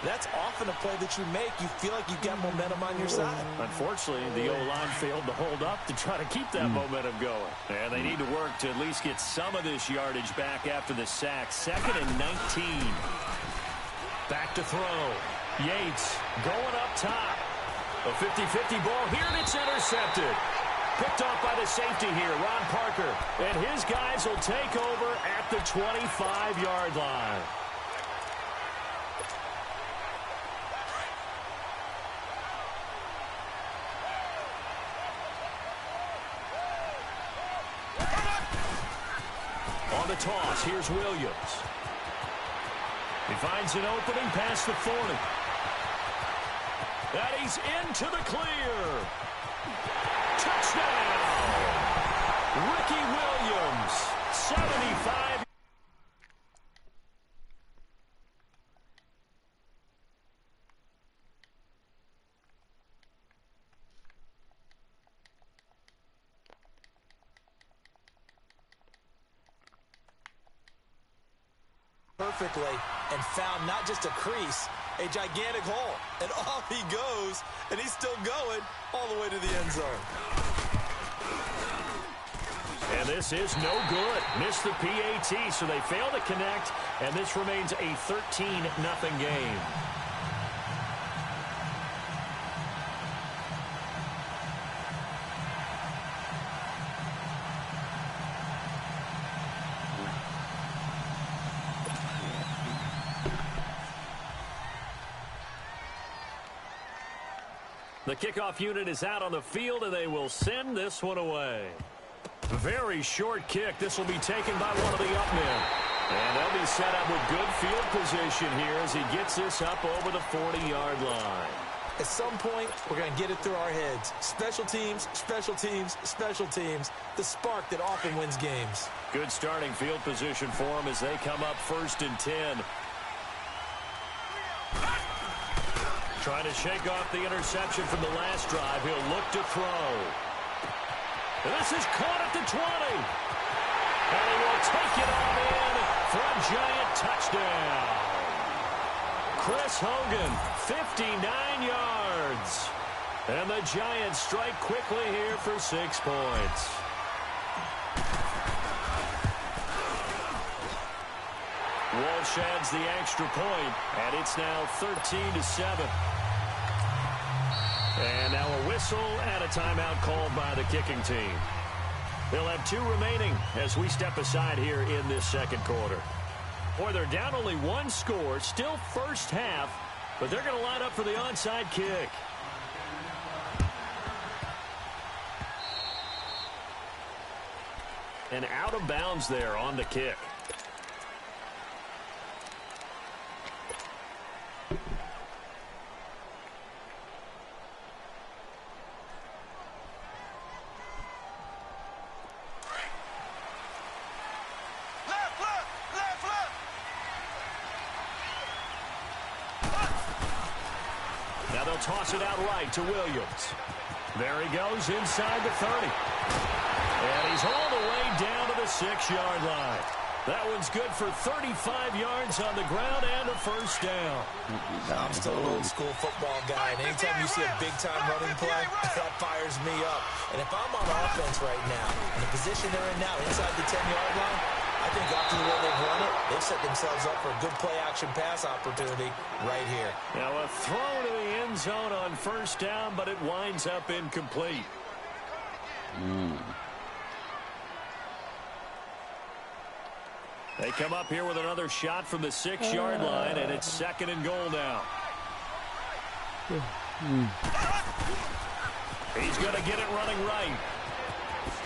That's often a play that you make. You feel like you've got momentum on your side. Unfortunately, the O-line failed to hold up to try to keep that momentum going. And they need to work to at least get some of this yardage back after the sack. 2nd and 19. Back to throw. Yates going up top. A 50-50 ball here, and it's intercepted. Picked off by the safety here, Ron Parker. And his guys will take over at the 25-yard line. On the toss, here's Williams. He finds an opening past the 40. And he's into the clear. Touchdown! Ricky Williams, 75. Perfectly. and found not just a crease, a gigantic hole. And off he goes, and he's still going all the way to the end zone. And this is no good. Missed the PAT, so they fail to connect, and this remains a 13-0 game. The kickoff unit is out on the field, and they will send this one away. Very short kick. This will be taken by one of the up men. And they'll be set up with good field position here as he gets this up over the 40-yard line. At some point, we're going to get it through our heads. Special teams, special teams, special teams. The spark that often wins games. Good starting field position for him as they come up 1st and 10. Trying to shake off the interception from the last drive. He'll look to throw. And this is caught at the 20. And he will take it on in for a giant touchdown. Chris Hogan, 59 yards. And the Giants strike quickly here for 6 points. Walsh adds the extra point, and it's now 13-7. And now a whistle and a timeout called by the kicking team. They'll have 2 remaining as we step aside here in this second quarter. Boy, they're down only 1 score, still first half, but they're going to line up for the onside kick. And out of bounds there on the kick. Toss it out right to Williams. There he goes inside the 30. And he's all the way down to the 6-yard line. That one's good for 35 yards on the ground and a first down. I'm still an old-school football guy, and anytime you see a big-time running play, that fires me up. And if I'm on offense right now, in the position they're in now, inside the 10-yard line, I think after the way they've run it, they've set themselves up for a good play-action pass opportunity right here. Now a throw to the end zone on first down, but it winds up incomplete. They come up here with another shot from the 6-yard line, and it's 2nd and goal now. He's going to get it running right.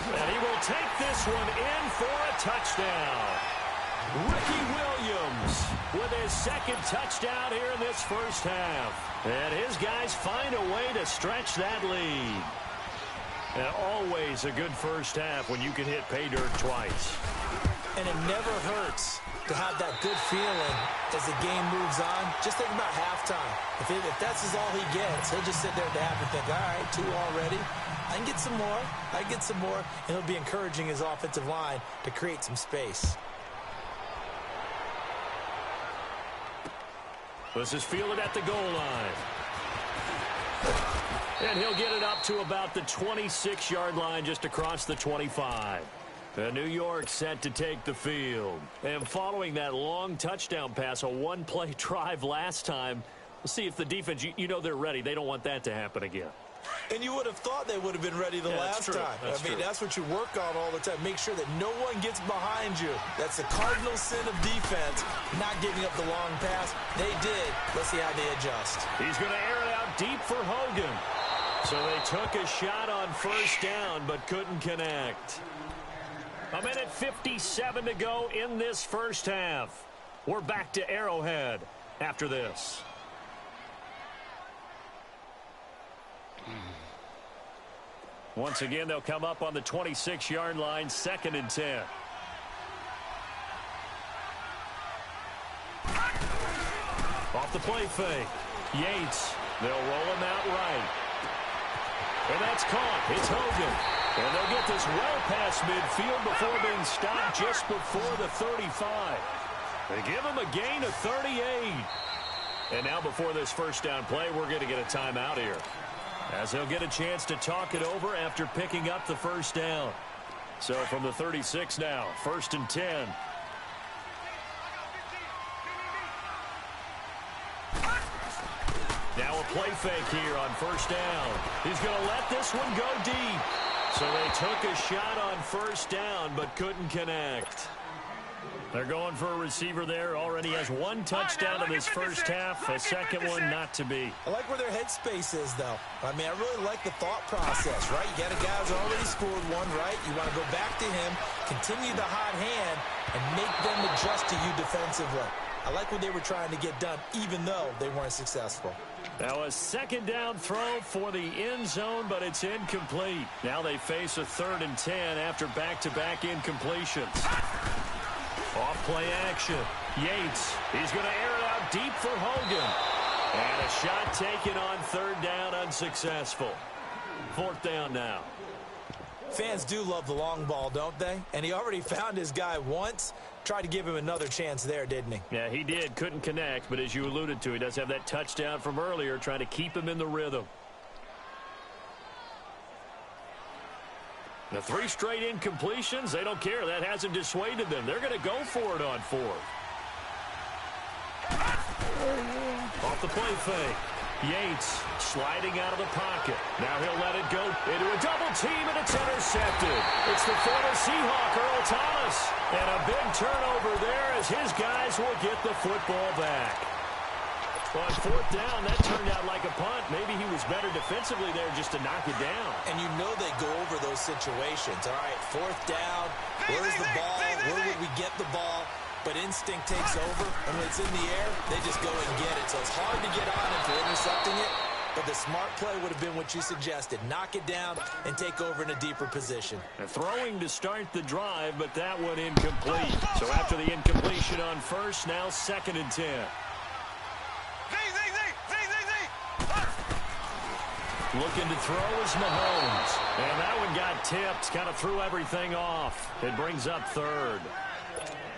And he will take this one in for a touchdown. Ricky Williams with his 2nd touchdown here in this first half. And his guys find a way to stretch that lead. And always a good first half when you can hit pay dirt twice. And it never hurts to have that good feeling as the game moves on. Just think about halftime. If that's all he gets, he'll just sit there at the half and think, all right, 2 already. I can get some more. I can get some more. And he'll be encouraging his offensive line to create some space. This is fielded at the goal line. And he'll get it up to about the 26-yard line, just across the 25. New York set to take the field. And following that long touchdown pass, a 1-play drive last time, we'll see if the defense, you know they're ready. They don't want that to happen again. And you would have thought they would have been ready the last time. That's what you work on all the time. Make sure that no one gets behind you. That's the cardinal sin of defense, not giving up the long pass. They did. Let's see how they adjust. He's going to air it out deep for Hogan. So they took a shot on first down, but couldn't connect. 1:57 to go in this first half. We're back to Arrowhead after this. Once again, they'll come up on the 26-yard line, 2nd and 10. Off the play fake. Yates. They'll roll him out right. And that's caught. It's Hogan. And they'll get this well past midfield before being stopped just before the 35. They give him a gain of 38. And now before this first down play, we're going to get a timeout here, as he'll get a chance to talk it over after picking up the first down. So from the 36 now, 1st and 10. Now a play fake here on 1st down. He's going to let this one go deep. So they took a shot on 1st down but couldn't connect. They're going for a receiver there. Already has 1 touchdown in this first half. A second one not to be. I like where their headspace is, though. I mean, I really like the thought process, right? You got a guy who's already scored one, right? You want to go back to him, continue the hot hand, and make them adjust to you defensively. I like what they were trying to get done, even though they weren't successful. Now a second down throw for the end zone, but it's incomplete. Now they face a 3rd and 10 after back-to-back incompletions. Off-play action. Yates, he's going to air it out deep for Hogan. And a shot taken on 3rd down, unsuccessful. 4th down now. Fans do love the long ball, don't they? And he already found his guy once. Tried to give him another chance there, didn't he? Yeah, he did. Couldn't connect, but as you alluded to, he does have that touchdown from earlier, trying to keep him in the rhythm. The 3 straight incompletions, they don't care. That hasn't dissuaded them. They're going to go for it on 4th. Off the play fake. Yates sliding out of the pocket. Now he'll let it go into a double team, and it's intercepted. It's the former Seahawk, Earl Thomas. And a big turnover there as his guys will get the football back. On 4th down, that turned out like a punt. Maybe he was better defensively there just to knock it down. And you know they go over those situations. All right, 4th down, where's the ball? Where would we get the ball? But instinct takes over, and when it's in the air, they just go and get it. So it's hard to get on him for intercepting it, but the smart play would have been what you suggested. Knock it down and take over in a deeper position. They're throwing to start the drive, but that one incomplete. So after the incompletion on 1st, now 2nd and 10. Looking to throw is Mahomes. And that one got tipped, kind of threw everything off. It brings up 3rd.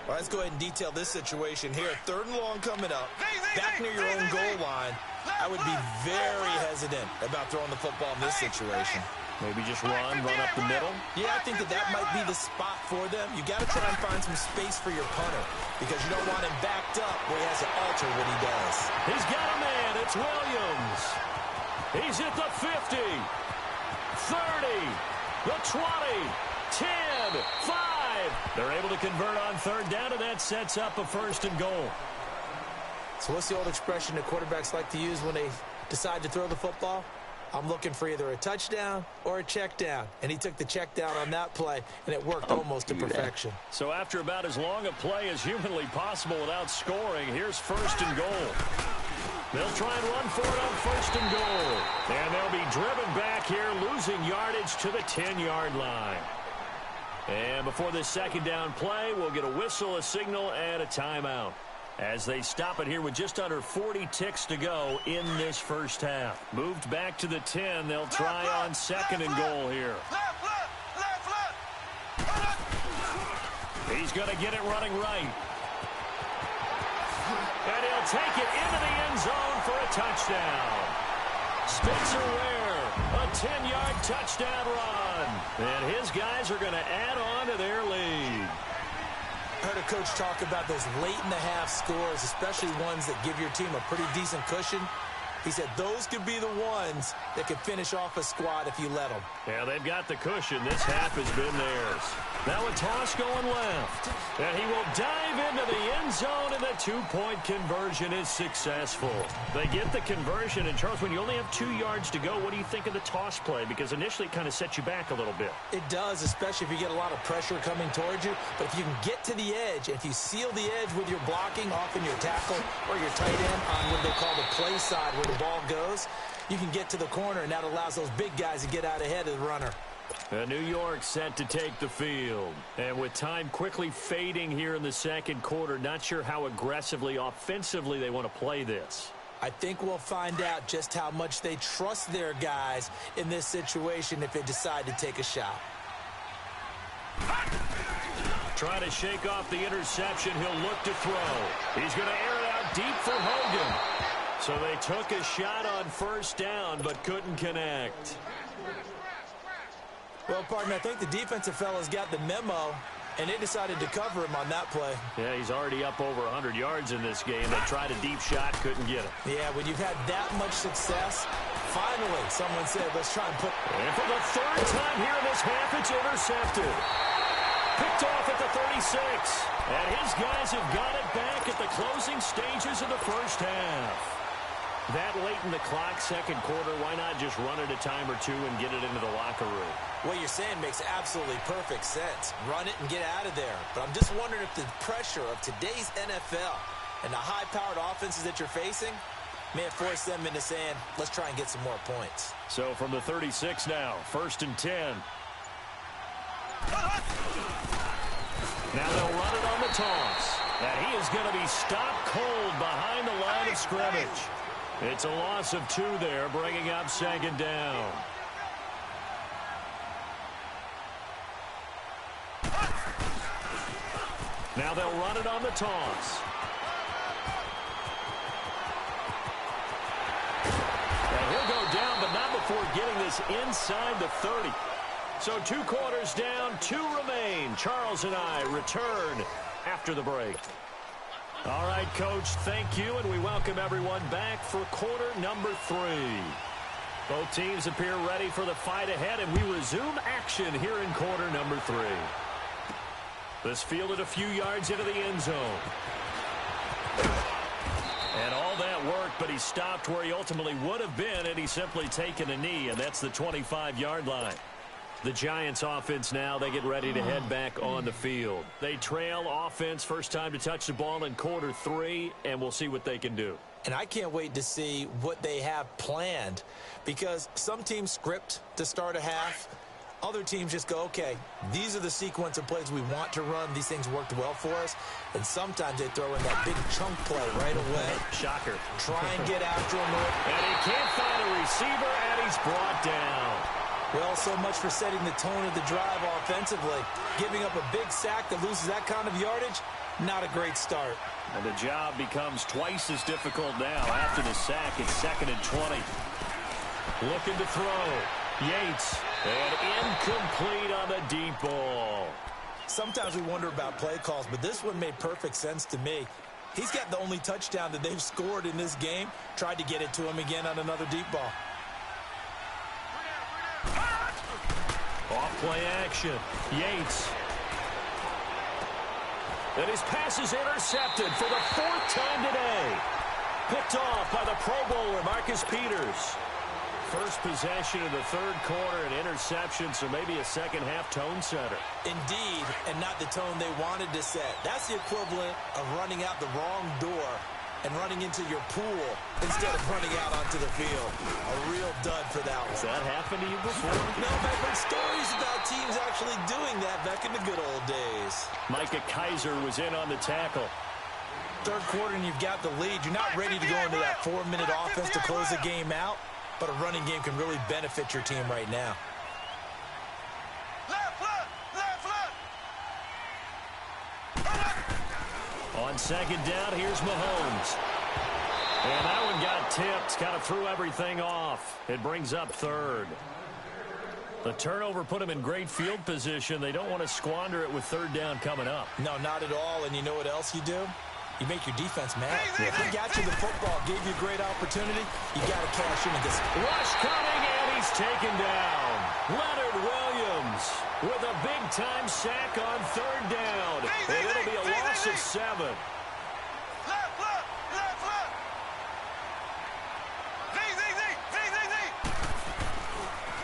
Well, let's go ahead and detail this situation here. 3rd and long coming up. Back near your own goal line. I would be very hesitant about throwing the football in this situation. Maybe just run up the middle? Yeah, I think that might be the spot for them. You got to try and find some space for your punter because you don't want him backed up where he has to alter what he does. He's got a man. It's Williams. He's at the 50, 30, the 20, 10, 5. They're able to convert on 3rd down, and that sets up a 1st and goal. So what's the old expression that quarterbacks like to use when they decide to throw the football? I'm looking for either a touchdown or a check down. And he took the check down on that play, and it worked almost to perfection. So after about as long a play as humanly possible without scoring, here's 1st and goal. They'll try and run for it on 1st and goal. And they'll be driven back here, losing yardage to the 10-yard line. And before this 2nd down play, we'll get a whistle, a signal, and a timeout, as they stop it here with just under 40 ticks to go in this first half. Moved back to the 10. They'll try on 2nd and goal here. He's going to get it running right. And he'll take it into the end zone for a touchdown. Spencer Ware, a 10-yard touchdown run. And his guys are going to add on to their lead. I heard a coach talk about those late-in-the-half scores, especially ones that give your team a pretty decent cushion. He said those could be the ones that could finish off a squad if you let them. Yeah, they've got the cushion. This half has been theirs. Now a toss going left. And he will dive into the end zone, and the 2-point conversion is successful. They get the conversion, and Charles, when you only have 2 yards to go, what do you think of the toss play? Because initially it kind of sets you back a little bit. It does, especially if you get a lot of pressure coming towards you. But if you can get to the edge, if you seal the edge with your blocking, often your tackle or your tight end on what they call the play side where the ball goes, you can get to the corner, and that allows those big guys to get out ahead of the runner. New York set to take the field. And with time quickly fading here in the second quarter, not sure how aggressively, offensively they want to play this. I think we'll find out just how much they trust their guys in this situation if they decide to take a shot. Trying to shake off the interception. He'll look to throw. He's going to air it out deep for Hogan. So they took a shot on first down, but couldn't connect. Well, partner, I think the defensive fellas got the memo, and they decided to cover him on that play. Yeah, he's already up over 100 yards in this game. They tried a deep shot, couldn't get it. Yeah, when you've had that much success, finally someone said, let's try and put... And for the third time here in this half, it's intercepted. Picked off at the 36. And his guys have got it back at the closing stages of the first half. That late in the clock, second quarter, why not just run it a time or two and get it into the locker room? What you're saying makes absolutely perfect sense. Run it and get out of there. But I'm just wondering if the pressure of today's NFL and the high-powered offenses that you're facing may have forced them into saying, let's try and get some more points. So from the 36 now, 1st and 10. Now they'll run it on the toss. And he is going to be stopped cold behind the line of scrimmage. It's a loss of 2 there, bringing up 2nd down. Now they'll run it on the toss. And he'll go down, but not before getting this inside the 30. So 2 quarters down, 2 remain. Charles and I return after the break. All right, Coach, thank you, and we welcome everyone back for quarter number 3. Both teams appear ready for the fight ahead, and we resume action here in quarter number 3. This fielded a few yards into the end zone. And all that worked, but he stopped where he ultimately would have been, and he's simply taken a knee, and that's the 25-yard line. The Giants offense now, they get ready to head back on the field. They trail offense, first time to touch the ball in quarter 3, and we'll see what they can do. And I can't wait to see what they have planned, because some teams script to start a half. Other teams just go, okay, these are the sequence of plays we want to run. These things worked well for us. And sometimes they throw in that big chunk play right away. Shocker. Try and get after him. And he can't find a receiver, and he's brought down. Well, so much for setting the tone of the drive offensively. Giving up a big sack that loses that kind of yardage, not a great start. And the job becomes twice as difficult now. After the sack, it's 2nd and 20. Looking to throw. Yates. And incomplete on the deep ball. Sometimes we wonder about play calls, but this one made perfect sense to me. He's got the only touchdown that they've scored in this game. Tried to get it to him again on another deep ball. Off play action. Yates. And his pass is intercepted for the 4th time today. Picked off by the Pro Bowler, Marcus Peters. First possession of the 3rd quarter, an interception, so maybe a second-half tone setter. Indeed, and not the tone they wanted to set. That's the equivalent of running out the wrong door and running into your pool instead of running out onto the field. A real dud for that one. Has that happened to you before? No, I've heard stories about teams actually doing that back in the good old days. Micah Kaiser was in on the tackle. 3rd quarter and you've got the lead. You're not ready to go into that 4-minute offense to close the game out, but a running game can really benefit your team right now. On 2nd down, here's Mahomes. And that one got tipped, kind of threw everything off. It brings up 3rd. The turnover put him in great field position. They don't want to squander it with 3rd down coming up. No, not at all. And you know what else you do? You make your defense mad. If he got you the football, gave you a great opportunity, you got to cash in and get... Rush coming, and he's taken down. Leonard Williams with a big-time sack on 3rd down. And it'll be a loss of 7.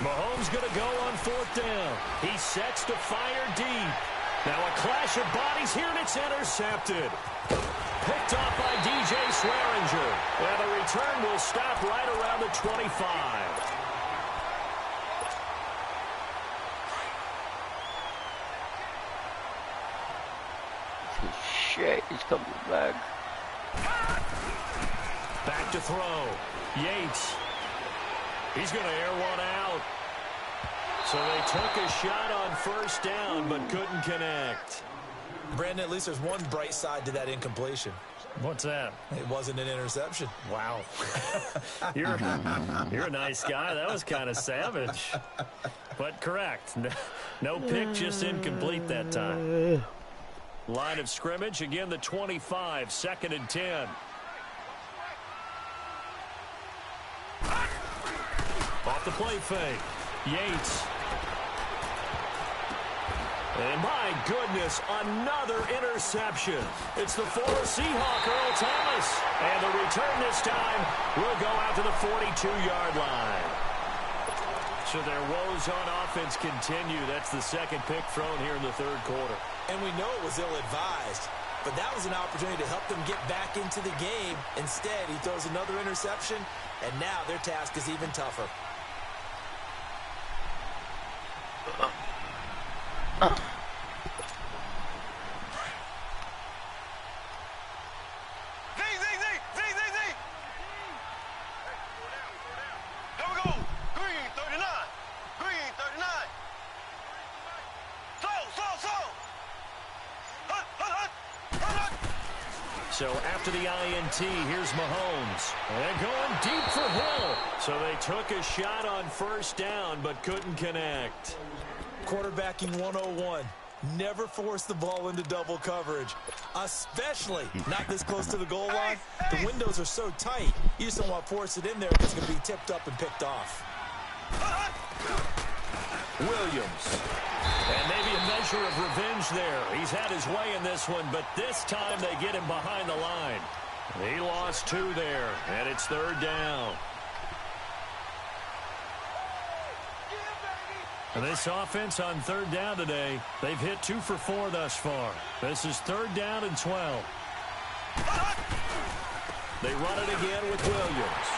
Mahomes going to go on 4th down. He sets to fire deep. Now a clash of bodies here, and it's intercepted. Picked off by DJ Swearinger. And the return will stop right around the 25. Shit, he's coming back. Back to throw. Yates. He's going to air one out. So they took a shot on 1st down, but couldn't connect. Brandon, at least there's one bright side to that incompletion. What's that? It wasn't an interception. Wow. You're a nice guy. That was kind of savage. But correct. No pick, just incomplete that time. Line of scrimmage, again the 25, 2nd and 10. Off the play fake. Yates. And my goodness, another interception. It's the former Seahawk, Earl Thomas. And the return this time will go out to the 42-yard line. So their woes on offense continue. That's the 2nd pick thrown here in the 3rd quarter. And we know it was ill-advised, but that was an opportunity to help them get back into the game. Instead, he throws another interception, and now their task is even tougher. So after the INT, here's Mahomes. And going deep for Hill. So they took a shot on 1st down, but couldn't connect. Quarterbacking 101. Never force the ball into double coverage, especially not this close to the goal line. The windows are so tight, you just don't want to force it in there because it's going to be tipped up and picked off. Williams. And maybe a measure of revenge there. He's had his way in this one, but this time they get him behind the line. He lost 2 there, and it's 3rd down. And this offense on 3rd down today, they've hit 2 for 4 thus far. This is 3rd down and 12. They run it again with Williams.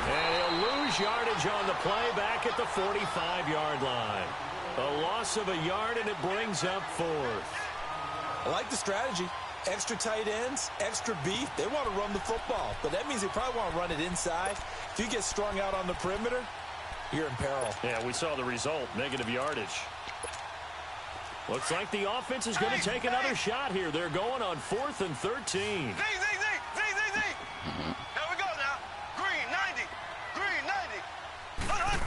And he'll lose yardage on the play back at the 45-yard line. A loss of a yard, and it brings up 4th. I like the strategy. Extra tight ends, extra beef. They want to run the football, but that means they probably want to run it inside. If you get strung out on the perimeter, you're in peril. Yeah, we saw the result, negative yardage. Looks like the offense is going to take another shot here. They're going on 4th and 13.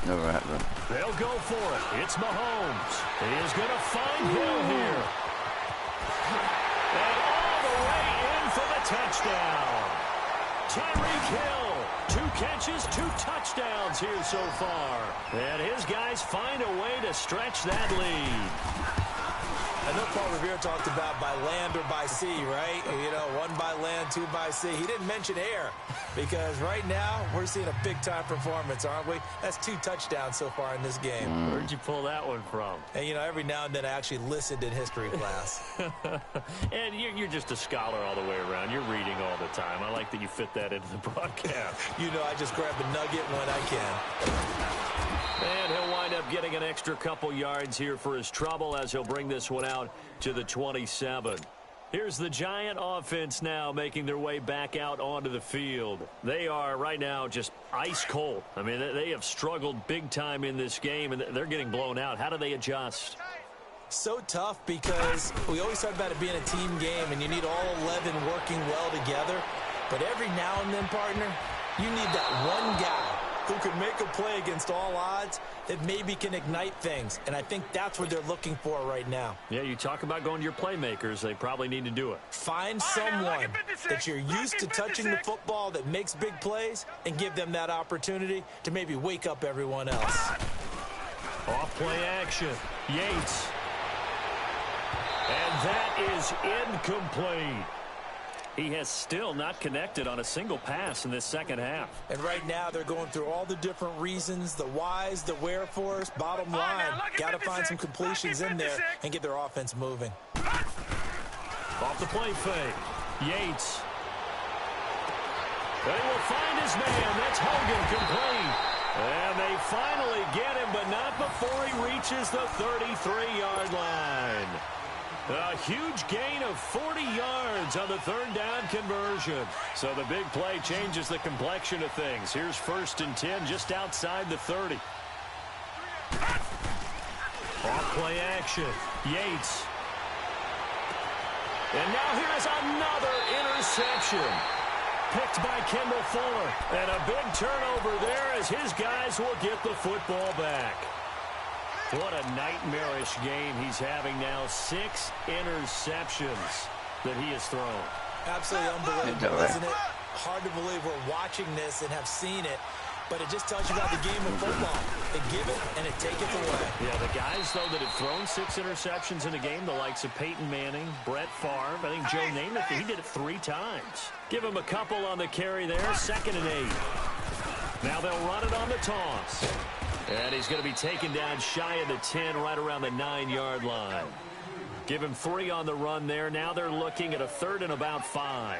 Never happened. They'll go for it. It's Mahomes. He is going to find Hill here. And all the way in for the touchdown. Tyreek Hill. 2 catches, 2 touchdowns here so far. And his guys find a way to stretch that lead. I know Paul Revere talked about by land or by sea, right? You know, 1 by land, 2 by sea. He didn't mention air because right now we're seeing a big-time performance, aren't we? That's 2 touchdowns so far in this game. Where'd you pull that one from? And, you know, every now and then I actually listened in history class. And you're just a scholar all the way around. You're reading all the time. I like that you fit that into the broadcast. You know, I just grab a nugget when I can. And he'll wind up getting an extra couple yards here for his trouble as he'll bring this one out to the 27. Here's the Giant offense now making their way back out onto the field. They are right now just ice cold. I mean, they have struggled big time in this game, and they're getting blown out. How do they adjust? So tough because we always talk about it being a team game, and you need all 11 working well together. But every now and then, partner, you need that one guy who can make a play against all odds that maybe can ignite things. And I think that's what they're looking for right now. Yeah, you talk about going to your playmakers. They probably need to do it. Find someone that you're used to touching the football that makes big plays and give them that opportunity to maybe wake up everyone else. Off play action. Yates. And that is incomplete. He has still not connected on a single pass in this second half. And right now they're going through all the different reasons, the whys, the wherefores. Bottom line, got to find some completions in there and get their offense moving. Off the play fake. Yates. They will find his man. That's Hogan complete. And they finally get him, but not before he reaches the 33-yard line. A huge gain of 40 yards on the 3rd down conversion. So the big play changes the complexion of things. Here's 1st and 10 just outside the 30. Off play action. Yates. And now here is another interception. Picked by Kendall Fuller. And a big turnover there as his guys will get the football back. What a nightmarish game he's having now. 6 interceptions that he has thrown. Absolutely unbelievable, isn't it? Hard to believe we're watching this and have seen it. But it just tells you about the game of football. They give it and it take it away. Yeah, the guys, though, that have thrown 6 interceptions in a game, the likes of Peyton Manning, Brett Favre, I think Joe Namath, he did it 3 times. Give him a couple on the carry there, 2nd and 8. Now they'll run it on the toss. And he's going to be taken down shy of the 10, right around the 9-yard line. Give him 3 on the run there. Now they're looking at a 3rd and about 5.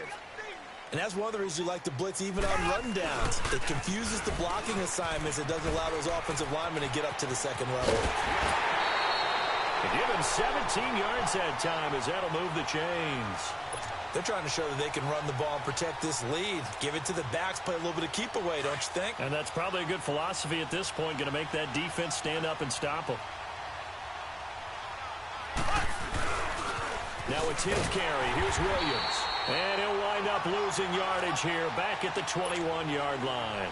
And that's one of the reasons you like to blitz even on rundowns. It confuses the blocking assignments. It doesn't allow those offensive linemen to get up to the second level. They give him 17 yards that time as that'll move the chains. They're trying to show that they can run the ball and protect this lead. Give it to the backs, play a little bit of keep away, don't you think? And that's probably a good philosophy at this point, going to make that defense stand up and stop them. Now a 10th carry. Here's Williams. And he'll wind up losing yardage here back at the 21-yard line.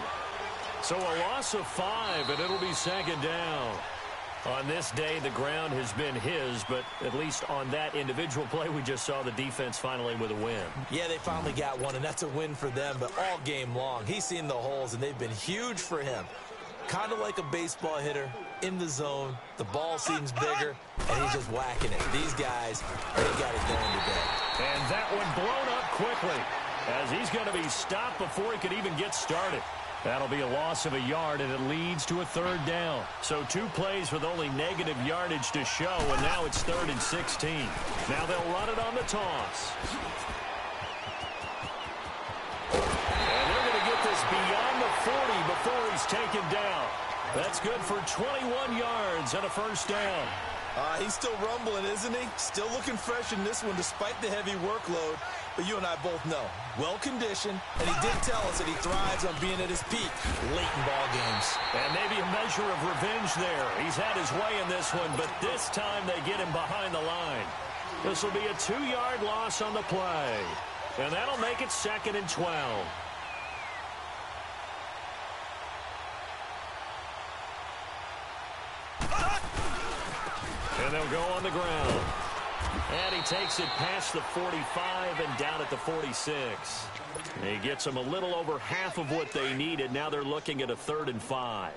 So a loss of 5, and it'll be 2nd down. On this day, the ground has been his, but at least on that individual play, we just saw the defense finally with a win. Yeah, they finally got one, and that's a win for them, but all game long, he's seen the holes, and they've been huge for him. Kind of like a baseball hitter in the zone. The ball seems bigger, and he's just whacking it. These guys, they got it going today. And that one blown up quickly as he's going to be stopped before he could even get started. That'll be a loss of a yard, and it leads to a 3rd down. So 2 plays with only negative yardage to show, and now it's 3rd and 16. Now they'll run it on the toss. And they're going to get this beyond the 40 before he's taken down. That's good for 21 yards and a 1st down. He's still rumbling, isn't he? Still looking fresh in this one despite the heavy workload. But you and I both know, well-conditioned, and he did tell us that he thrives on being at his peak late in ball games. And maybe a measure of revenge there. He's had his way in this one, but this time they get him behind the line. This will be a 2-yard loss on the play. And that'll make it 2nd and 12. And they'll go on the ground. And he takes it past the 45 and down at the 46. And he gets them a little over half of what they needed. Now they're looking at a 3rd and 5.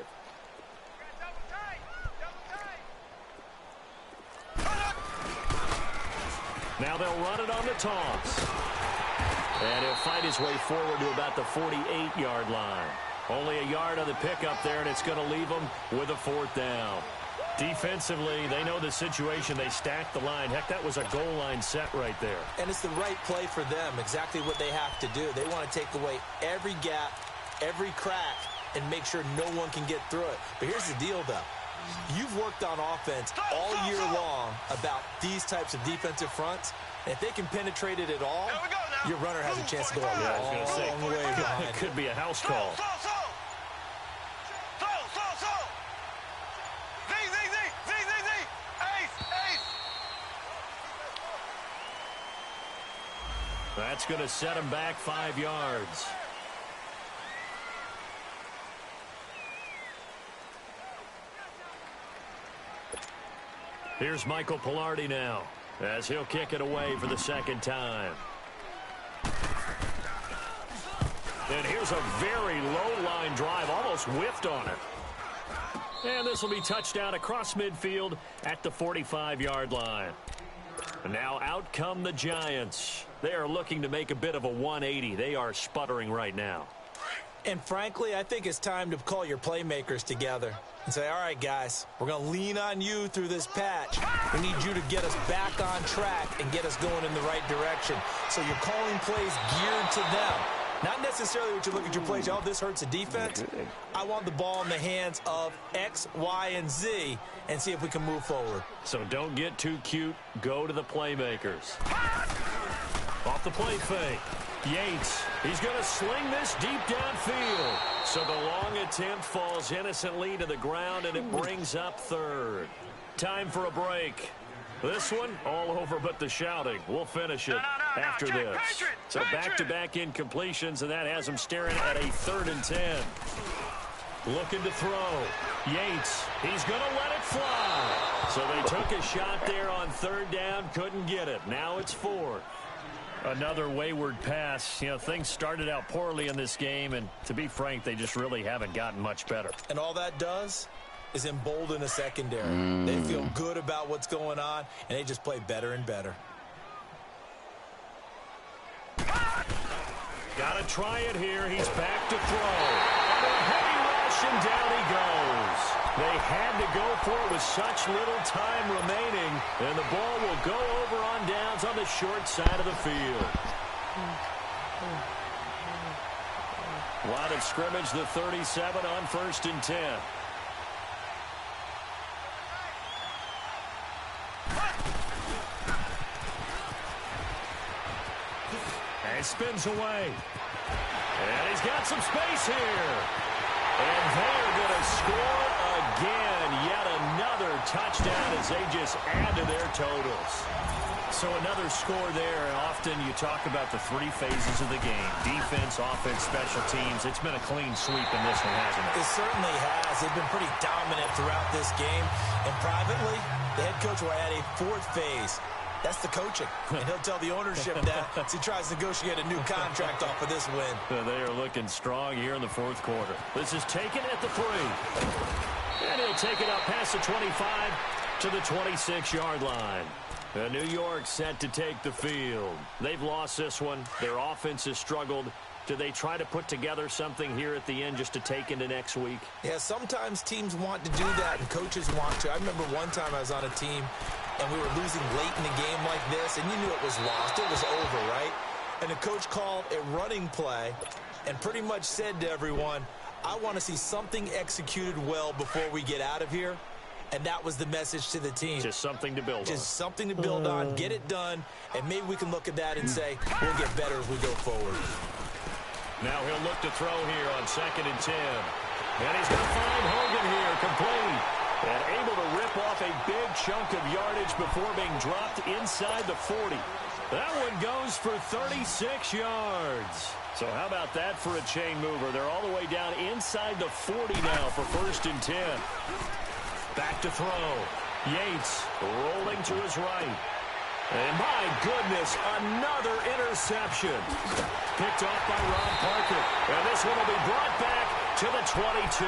Now they'll run it on the toss. And he'll fight his way forward to about the 48-yard line. Only a yard on the pickup there, and it's going to leave them with a 4th down. Defensively, they know the situation. They stack the line. Heck, that was a goal line set right there. And it's the right play for them, exactly what they have to do. They want to take away every gap, every crack, and make sure no one can get through it. But here's the deal, though. You've worked on offense all year long about these types of defensive fronts. And if they can penetrate it at all, your runner has a chance to go a long way behind. It could be a house call. That's going to set him back 5 yards. Here's Michael Pilardi now as he'll kick it away for the 2nd time. And here's a very low line drive, almost whiffed on it. And this will be touchdown across midfield at the 45-yard line. And now out come the Giants. They are looking to make a bit of a 180. They are sputtering right now. And frankly, I think it's time to call your playmakers together and say, all right, guys, we're going to lean on you through this patch. We need you to get us back on track and get us going in the right direction. So you're calling plays geared to them. Not necessarily what you look at your plays, oh, this hurts the defense. I want the ball in the hands of X, Y, and Z and see if we can move forward. So don't get too cute. Go to the playmakers. Off the play fake. Yates, he's going to sling this deep downfield. So the long attempt falls innocently to the ground, and it brings up 3rd. Time for a break. This one, all over but the shouting. We'll finish it after this. So back-to-back incompletions, and that has them staring at a 3rd and 10. Looking to throw. Yates, he's going to let it fly. So they took a shot there on 3rd down, couldn't get it. Now it's 4th. Another wayward pass. You know, things started out poorly in this game, and to be frank, they just really haven't gotten much better. And all that does is embolden a secondary. They feel good about what's going on, and they just play better and better. Got to try it here. He's back to throw. Heavy rush, and down he goes. They had to go for it with such little time remaining, and the ball will go over on downs on the short side of the field. Line of scrimmage, the 37 on 1st and 10. And spins away. And he's got some space here. And they're going to score again. Yet another touchdown as they just add to their totals. So another score there. And often you talk about the 3 phases of the game. Defense, offense, special teams. It's been a clean sweep in this one, hasn't it? It certainly has. They've been pretty dominant throughout this game. And privately, the head coach will add a 4th phase. That's the coaching. And he'll tell the ownership that as he tries to negotiate a new contract off of this win. They are looking strong here in the 4th quarter. This is taken at the 3. And he'll take it up past the 25 to the 26-yard line. New York set to take the field. They've lost this one. Their offense has struggled. Do they try to put together something here at the end just to take into next week? Yeah, sometimes teams want to do that and coaches want to. I remember one time I was on a team and we were losing late in the game like this, and you knew it was lost. It was over, right? And the coach called a running play and pretty much said to everyone, I want to see something executed well before we get out of here. And that was the message to the team. Just something to build on. Just something to build on, get it done, and maybe we can look at that and say, we'll get better as we go forward. Now he'll look to throw here on 2nd and 10. And he's going to find Hogan here, complete. And able to rip off a big chunk of yardage before being dropped inside the 40. That one goes for 36 yards. So how about that for a chain mover? They're all the way down inside the 40 now for 1st and 10. Back to throw. Yates rolling to his right. And my goodness, another interception. Picked off by Ron Parker. And this one will be brought back to the 22.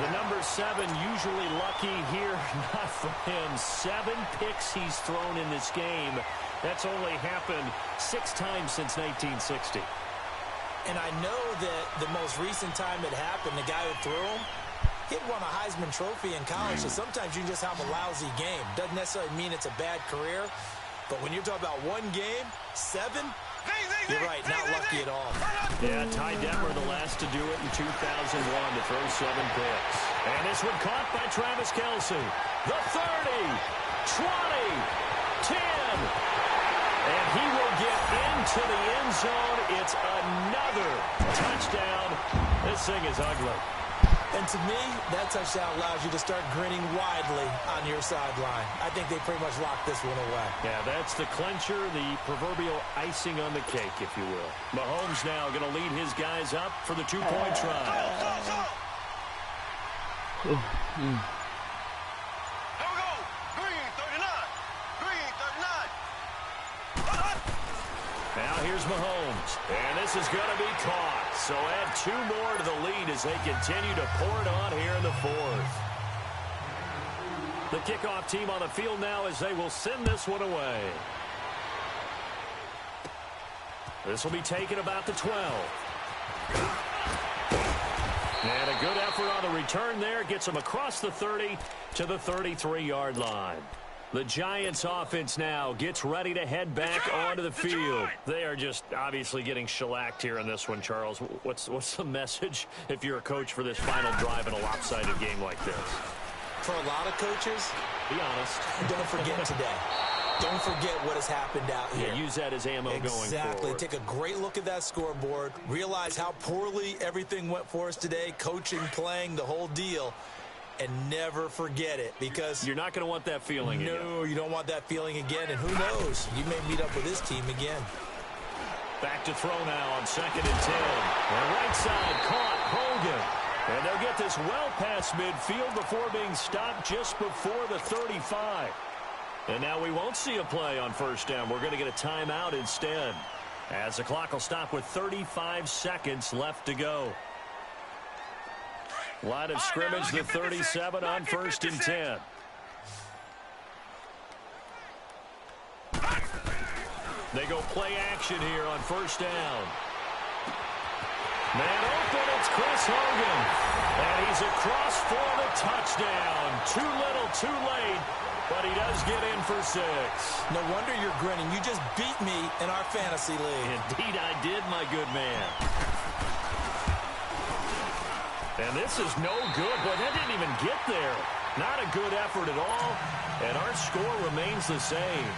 The number 7 usually lucky here. Not for him. 7 picks he's thrown in this game. That's only happened 6 times since 1960. And I know that the most recent time it happened, the guy who threw him, he had won a Heisman Trophy in college, so sometimes you just have a lousy game. Doesn't necessarily mean it's a bad career, but when you're talking about one game, 7, you're right, not lucky at all. Yeah, Ty Detmer the last to do it in 2001 to throw 7 picks. And this one caught by Travis Kelce. The 30, 20, 10. And he will get into the end zone. It's another touchdown. This thing is ugly. And to me, that touchdown allows you to start grinning widely on your sideline. I think they pretty much locked this one away. Yeah, that's the clincher, the proverbial icing on the cake, if you will. Mahomes now going to lead his guys up for the 2-point try. Here we go. Green 39. Green 39. Now here's Mahomes. And this is going to be caught. So add 2 more to the lead as they continue to pour it on here in the 4th. The kickoff team on the field now as they will send this one away. This will be taken about the 12. And a good effort on the return there. Gets them across the 30 to the 33-yard line. The Giants offense now gets ready to head back onto the field. They are just obviously getting shellacked here in this one, Charles. What's the message if you're a coach for this final drive in a lopsided game like this? For a lot of coaches, be honest. Don't forget today. Don't forget what has happened out here. Yeah, use that as ammo going forward. Exactly. Take a great look at that scoreboard. Realize how poorly everything went for us today. Coaching, playing, the whole deal. and never forget it, because you're not going to want that feeling again. No, you don't want that feeling again, and who knows, you may meet up with this team again. Back to throw now on 2nd and 10. And right side caught Hogan. And they'll get this well past midfield before being stopped just before the 35. And now we won't see a play on 1st down. We're going to get a timeout instead, as the clock will stop with 35 seconds left to go. Line of scrimmage, the 37 on 1st and 10. They go play action here on 1st down. Man open, it's Chris Hogan. And he's across for the touchdown. Too little, too late, but he does get in for 6. No wonder you're grinning. You just beat me in our fantasy league. Indeed I did, my good man. And this is no good. Boy, that didn't even get there. Not a good effort at all. And our score remains the same.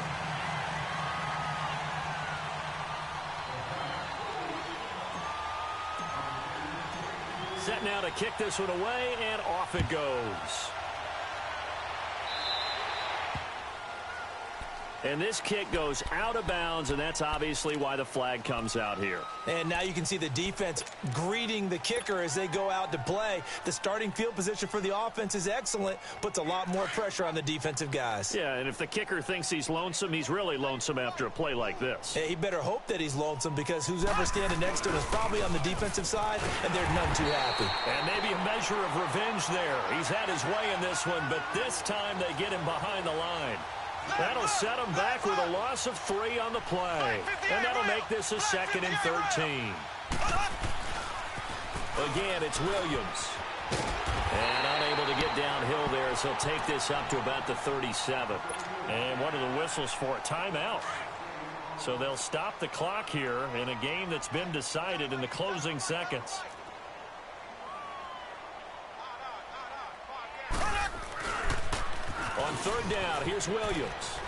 Set now to kick this one away, and off it goes. And this kick goes out of bounds, and that's obviously why the flag comes out here. And now you can see the defense greeting the kicker as they go out to play. The starting field position for the offense is excellent, puts a lot more pressure on the defensive guys. Yeah, and if the kicker thinks he's lonesome, he's really lonesome after a play like this. He better hope that he's lonesome, because who's ever standing next to him is probably on the defensive side, and they're none too happy. And maybe a measure of revenge there. He's had his way in this one, but this time they get him behind the line. That'll set him back with a loss of 3 on the play. And that'll make this a 2nd and 13. Again, it's Williams. And unable to get downhill there, as he'll take this up to about the 37. And what are the whistles for? Timeout. So they'll stop the clock here in a game that's been decided in the closing seconds. On 3rd down, here's Williams.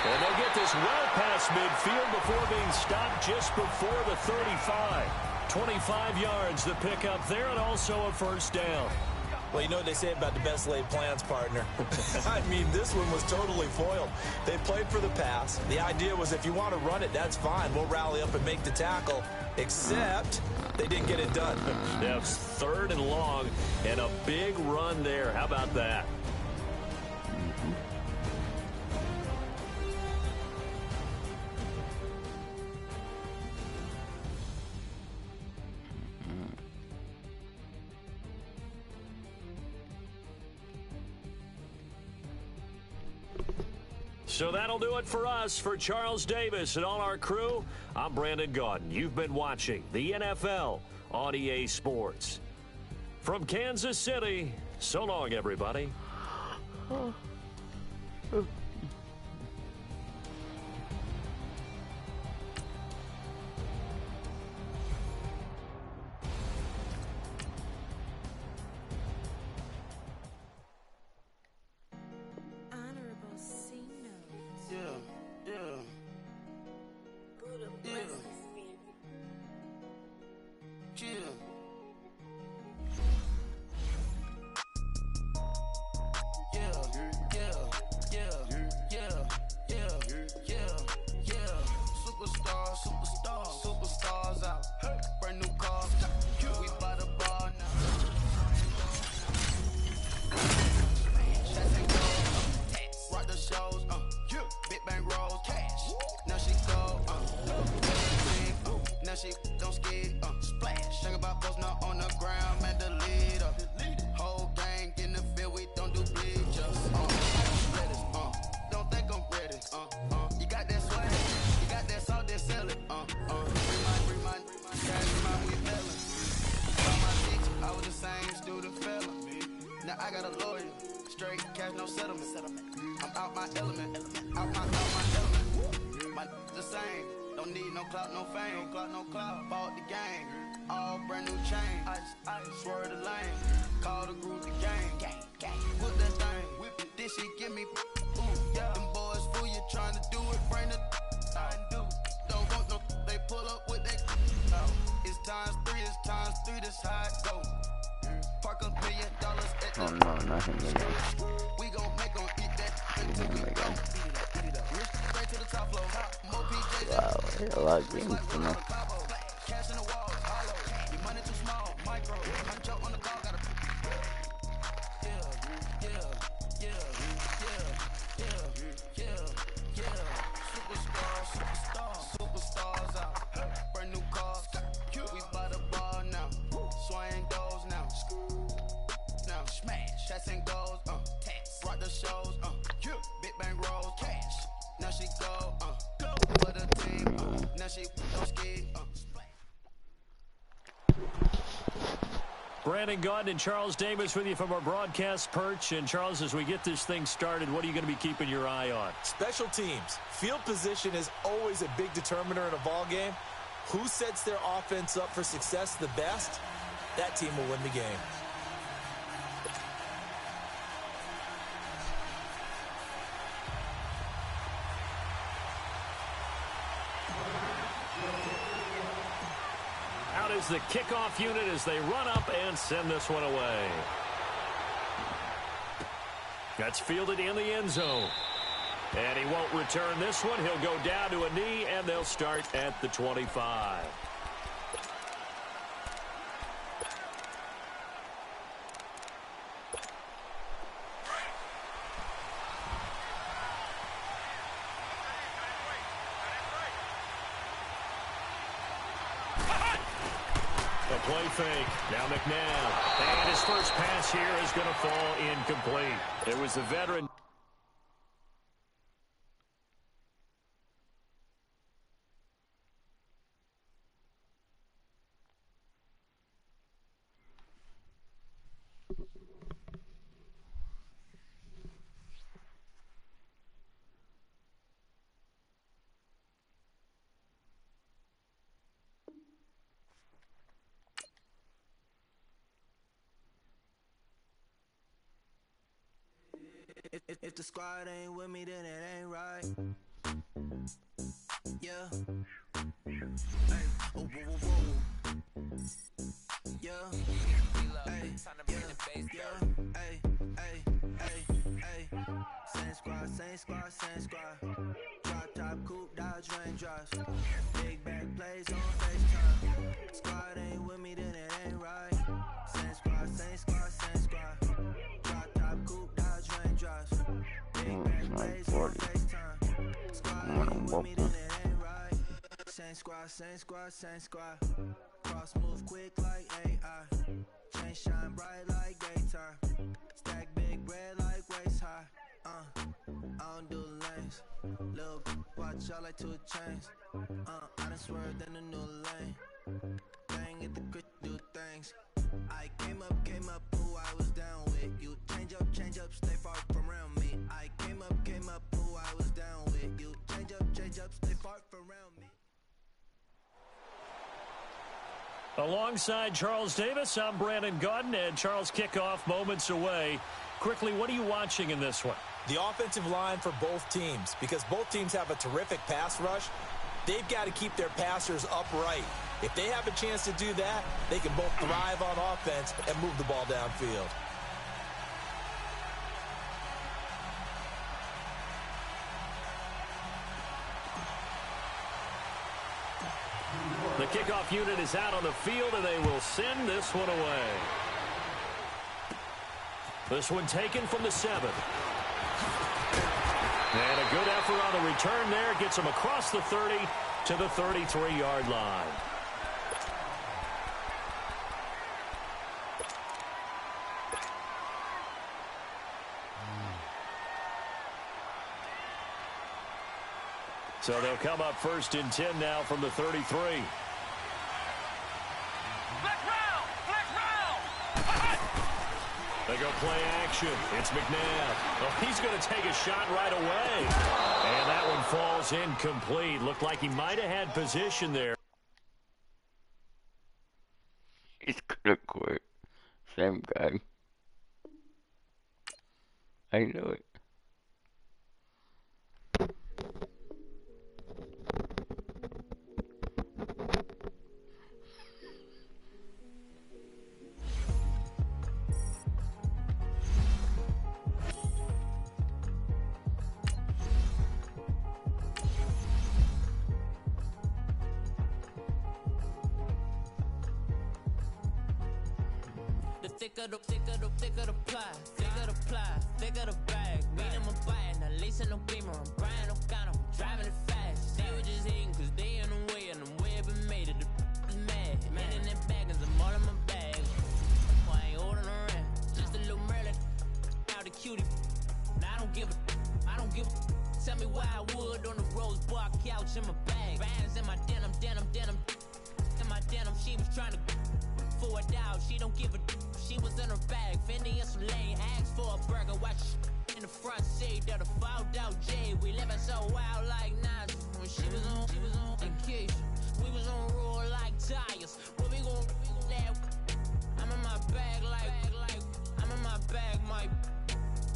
And they'll get this well past midfield before being stopped just before the 35. 25 yards the pickup there, and also a 1st down. Well, you know what they say about the best laid plans, partner. I mean, this one was totally foiled. They played for the pass. The idea was, if you want to run it, that's fine. We'll rally up and make the tackle. Except they didn't get it done. That was 3rd and long, and a big run there. How about that? So that'll do it for us. For Charles Davis and all our crew, I'm Brandon Gaudin. You've been watching the NFL on EA Sports. From Kansas City, so long, everybody. Superstars out. Brand new cars. We by the bar now. Shots and gold. Rock the shows. Big bang rolls. Cash. Now she go. Now she don't skid. Splash. Think about post now on the ground. Man, the leader. Whole gang in the field. We don't do bleachers. Don't think I'm ready. You got that swag. You got that salt, that sell it. Remind. Cash remind we felon. Saw my teacher, I was the same student felon. Now I got a lawyer. Straight cash, no settlement. I'm out my element. Out my element. My the same. Don't need no clout, no fame. No clout. Bought the game. All brand new chain. I swerve the lane. Call the group the gang. Put that thing. Whip it. This shit give me. Them boys fool you trying to do it. Bring the. Don't want no. They pull up with that. It's times 3. Bitches times 3, this how it go. Park $1 billion at Oh no, not him again. we gon' make 'em eat that until we gon' eat it up. Rich straight to the top floor. More PJs Wow, a lot of games tonight. cash in the walls, hollow. Your money too small, micro. Huncho on the call, gotta superstars out. Brand new cars. We buy the ball now. Swing goes now. Now smash. Chats and goes. Rock the shows. Big bang rolls. Cash. Now she go. For the team. Now she go ski. Brandon Gaudin and Charles Davis with you from our broadcast perch. And Charles, as we get this thing started, what are you going to be keeping your eye on? Special teams. Field position is always a big determiner in a ball game. Who sets their offense up for success the best? That team will win the game. Out is the kickoff unit as they run up and send this one away. That's fielded in the end zone. And he won't return this one. He'll go down to a knee, and they'll start at the 25. The play fake. Now McNabb. And his first pass here is going to fall incomplete. It was the veteran. If the squad ain't with me, then it ain't right. Yeah. Hey. Oh, whoa, whoa, whoa. Yeah. Hey. Yeah. Hey. Hey. Hey. Hey. Same squad, same squad, same squad. Drop top, coupe, Dodge raindrops. Big back plays on FaceTime. Squad ain't with me, then it ain't right. Same squad, same squad, same squad. Drop top, coupe, Dodge raindrops. Big back plays on FaceTime. Squad ain't with me, then it ain't right. Same squad, same squad, same squad. Cross move quick like AI. Chain shine bright like daytime. Stack big bread like waist high. I don't do lanes. Lil' watch out like 2 chains. I done swerved in a new lane. Bang at the grit, do things. I came up, who I was down with. You change up, stay far from around me. I came up, who I was down with. You change up, stay far from around me. Alongside Charles Davis, I'm Brandon Gaudin, and Charles, kickoff moments away. Quickly, what are you watching in this one? The offensive line for both teams, because both teams have a terrific pass rush. They've got to keep their passers upright. If they have a chance to do that, they can both thrive on offense and move the ball downfield. The kickoff unit is out on the field, and they will send this one away. This one taken from the 7. And a good effort on the return there. Gets him across the 30 to the 33-yard line. So they'll come up 1st and 10 now from the 33. They go play action. It's McNabb. Oh, he's going to take a shot right away. And that one falls incomplete. Looked like he might have had position there. He's gonna quit. Same guy. I know it. thicker the ply, thicker the ply, thicker the bag. Meet them a buying, at least in no beamer. I'm Brian O'Connor, I'm driving it fast. They were just hating cause they in the way, and I'm way up and made it. The mad. Man in them baggins, I'm all in my bag. I ain't holding around, just a little Merlin. Out the cutie. I don't give a. Tell me why I would on the rose bar couch in my bag. Bands in my denim. In my denim, she was trying to for a doubt. She don't give a. She was in her bag. Fendi and some lane. Asked for a burger. Watch in the front seat of the fouled out J. We living so wild like Nas. When she was on vacation. We was on roll like tires. What we gon' that? I'm in my bag like I'm in my bag, my.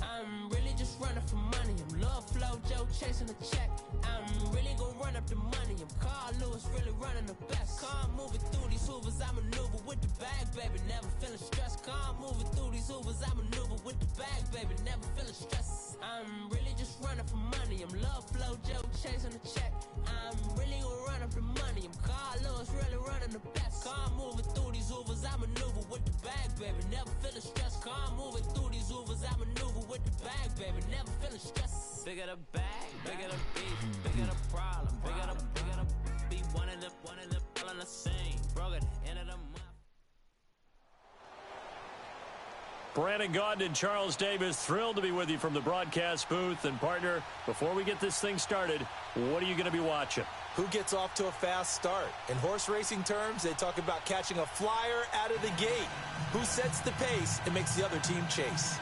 I'm really just running for money. I'm Love Flow Joe chasing the check. I'm really gonna run up the money. I'm Carl Lewis, really running the best. Calm moving through these hoovers, I maneuver with the bag, baby. Never feeling stressed. Calm moving through these hoovers, I maneuver with the bag, baby. Never feeling stressed. I'm really just running for money. I'm Love Flow Joe chasing the check. I'm really gonna run up the money. I'm Carl Lewis, really running the best. Calm moving through these hoovers, I maneuver with the bag, baby. Never feeling stressed. Calm moving through these hoovers, I maneuver with the bag, baby. Never feeling stressed. Bigger the bag, bigger the beef, bigger the problem, bigger the be one in the all in the same. Broke at the end of the month. Brandon Gaudin and Charles Davis, thrilled to be with you from the broadcast booth. And partner, before we get this thing started, what are you going to be watching? Who gets off to a fast start? In horse racing terms, they talk about catching a flyer out of the gate. Who sets the pace and makes the other team chase?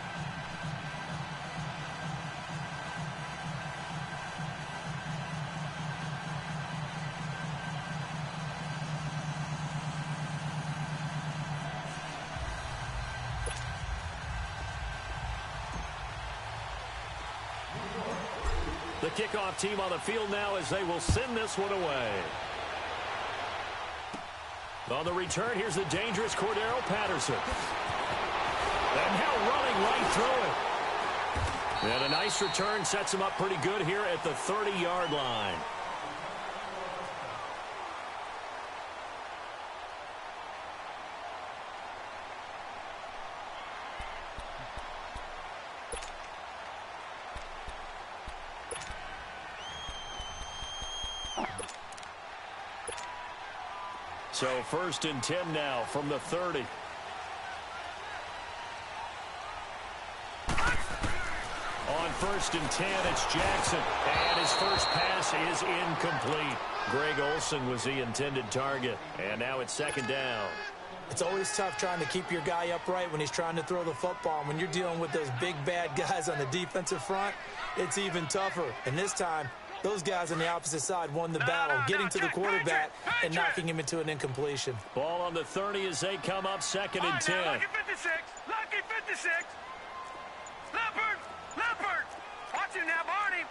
The kickoff team on the field now as they will send this one away. On the return, here's the dangerous Cordero Patterson. And now running right through it. And a nice return sets him up pretty good here at the 30-yard line. So 1st and 10 now from the 30. On 1st and 10, it's Jackson. And his first pass is incomplete. Greg Olsen was the intended target. And now it's 2nd down. It's always tough trying to keep your guy upright when he's trying to throw the football. And when you're dealing with those big, bad guys on the defensive front, it's even tougher. And this time, those guys on the opposite side won the battle, getting to the quarterback and knocking him into an incompletion. Ball on the 30 as they come up 2nd and 10. Lucky 56. Lucky 56. Leopard. Watch him now, Barney.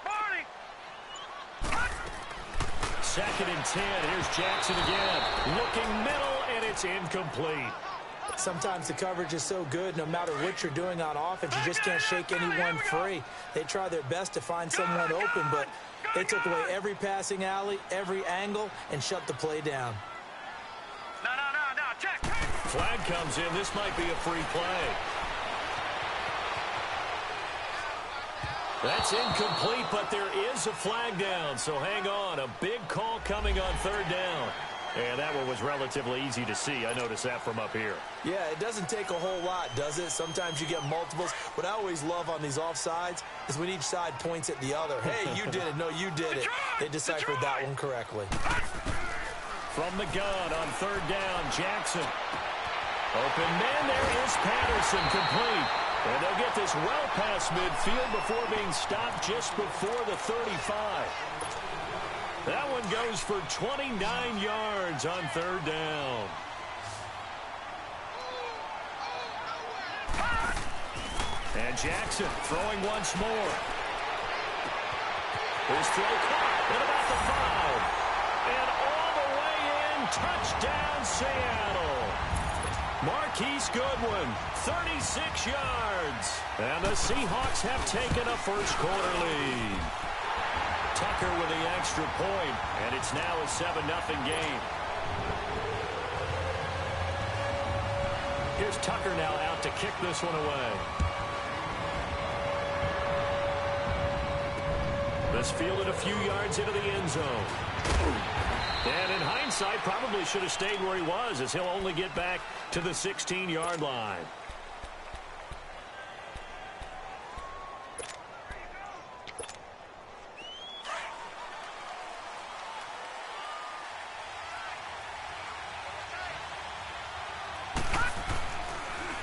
2nd and 10. Here's Jackson again. Looking middle, and it's incomplete. Sometimes the coverage is so good, no matter what you're doing on offense, you just can't shake anyone free. They try their best to find someone open, but they took away every passing alley, every angle, and shut the play down. No, check. Flag comes in. This might be a free play. That's incomplete, but there is a flag down, so hang on. A big call coming on 3rd down. And that one was relatively easy to see. I noticed that from up here. Yeah, it doesn't take a whole lot, does it? Sometimes you get multiples. What I always love on these offsides is when each side points at the other. Hey, you did it. No, you did it. They deciphered that one correctly. From the gun on 3rd down, Jackson. Open man, there is Patterson, complete. And they'll get this well past midfield before being stopped just before the 35. That one goes for 29 yards on 3rd down. And Jackson throwing once more. His throw caught at about the 5. And all the way in, touchdown Seattle. Marquise Goodwin, 36 yards. And the Seahawks have taken a first-quarter lead. Tucker with the extra point, and it's now a 7-0 game. Here's Tucker now out to kick this one away. This fielded a few yards into the end zone. And in hindsight, probably should have stayed where he was, as he'll only get back to the 16-yard line.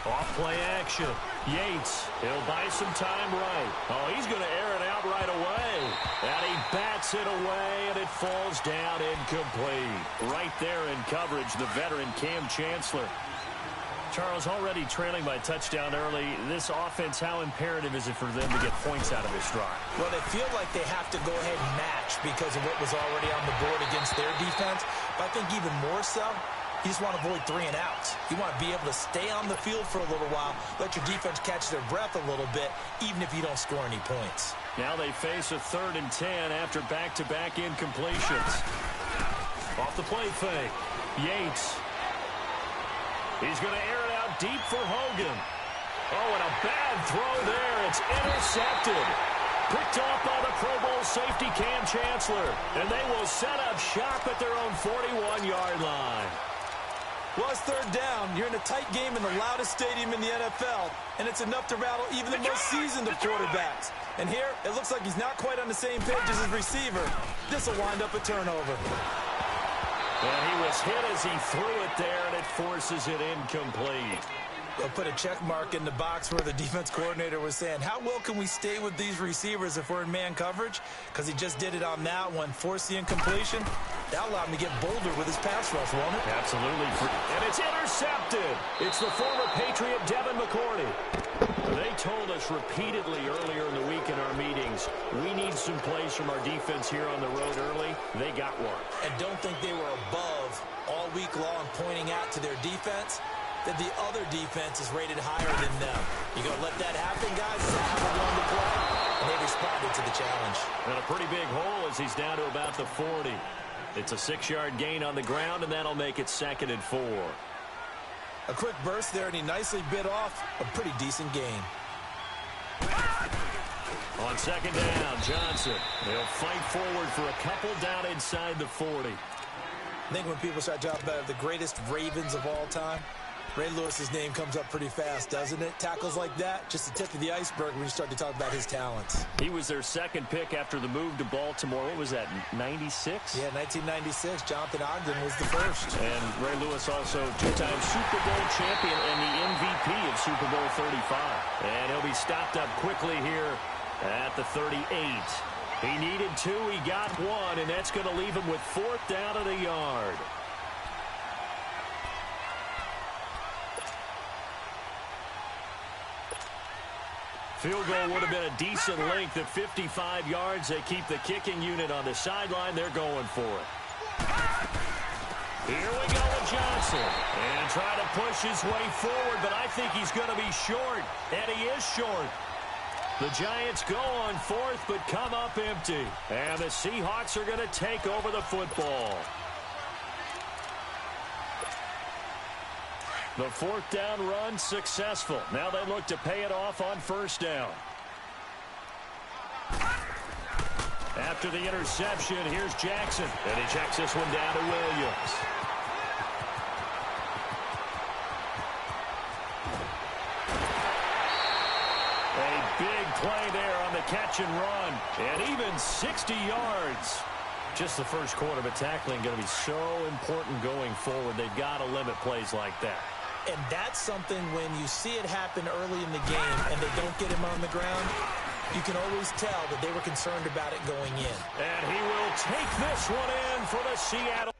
Off-play action. Yates, he'll buy some time right. Oh, he's going to air it out right away. And he bats it away, and it falls down incomplete. Right there in coverage, the veteran Cam Chancellor. Charles, already trailing by touchdown early. This offense, how imperative is it for them to get points out of this drive? Well, they feel like they have to go ahead and match because of what was already on the board against their defense. But I think even more so, you just want to avoid 3 and outs. You want to be able to stay on the field for a little while, let your defense catch their breath a little bit, even if you don't score any points. Now they face a 3rd and 10 after back-to-back incompletions. Off the play fake. Yates. He's going to air it out deep for Hogan. Oh, and a bad throw there. It's intercepted. Picked off by the Pro Bowl safety Cam Chancellor. And they will set up shop at their own 41-yard line. Well, it's 3rd down. You're in a tight game in the loudest stadium in the NFL, and it's enough to rattle even the most seasoned of quarterbacks. And here, it looks like he's not quite on the same page as his receiver. This will wind up a turnover. And he was hit as he threw it there, and it forces it incomplete. They'll put a check mark in the box where the defense coordinator was saying, how well can we stay with these receivers if we're in man coverage? Because he just did it on that one, forced the incompletion. That allowed him to get bolder with his pass rush, won't it? Absolutely. And it's intercepted. It's the former Patriot Devin McCourty. They told us repeatedly earlier in the week in our meetings, we need some plays from our defense here on the road early. They got one. And don't think they were above all week long pointing out to their defense that the other defense is rated higher than them. You gonna let that happen, guys? Is that how we're going to play? And they responded to the challenge. And a pretty big hole as he's down to about the 40. It's a 6-yard gain on the ground, and that'll make it 2nd and 4. A quick burst there, and he nicely bit off a pretty decent gain. On 2nd down, Johnson. They'll fight forward for a couple down inside the 40. I think when people start talking about the greatest Ravens of all time, Ray Lewis's name comes up pretty fast, doesn't it? Tackles like that, just the tip of the iceberg when you start to talk about his talents. He was their 2nd pick after the move to Baltimore. What was that, 96? Yeah, 1996. Jonathan Ogden was the first. And Ray Lewis also 2-time Super Bowl champion and the MVP of Super Bowl 35. And he'll be stopped up quickly here at the 38. He needed 2, he got 1, and that's going to leave him with 4th down at a yard. Field goal would have been a decent length at 55 yards. They keep the kicking unit on the sideline. They're going for it. Here we go with Johnson. And try to push his way forward, but I think he's going to be short. And he is short. The Giants go on 4th, but come up empty. And the Seahawks are going to take over the football. The 4th down run successful. Now they look to pay it off on 1st down. After the interception, here's Jackson. And he checks this one down to Williams. A big play there on the catch and run. And even 60 yards. Just the first quarter, but tackling going to be so important going forward. They've got to limit plays like that. And that's something when you see it happen early in the game and they don't get him on the ground, you can always tell that they were concerned about it going in. And he will take this one in for the Seattle.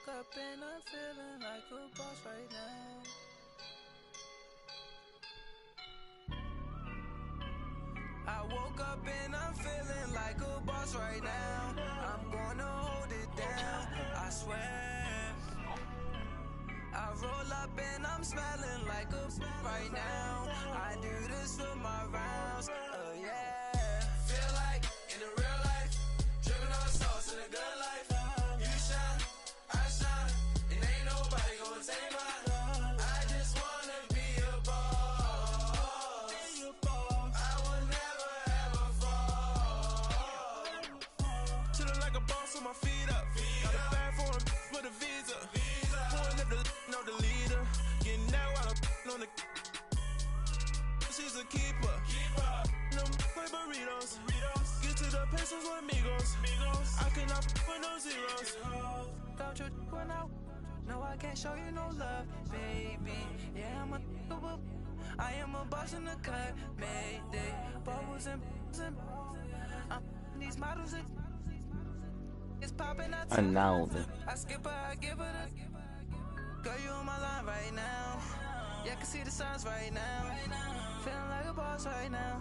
Up and I'm feeling like a boss right now. I woke up and I'm feeling like a boss right now. I'm gonna hold it down. swear. I roll up and I'm smelling like a right now. I do this for my rounds, oh yeah. Feel like in the real life, dripping on sauce in a good life. You shine, I shine, and ain't nobody gonna take mine. I just wanna be a boss. I will never ever fall. Chillin' like a boss with my feet up. Got a bag for him with a visa. Pulling up the know the leader. Getting that while I'm on the. She's a keeper. Them play burritos. Get to the pesos with amigos. I cannot with no zeros. Don't you run out? No, I can't show you no love, baby. Yeah, I am a boss in the cut, mayday. Bubbles and these models are. It's popping out. I skip her, I give her the. Girl, you on my line right now. Yeah, I can see the signs right now. Feeling like a boss right now.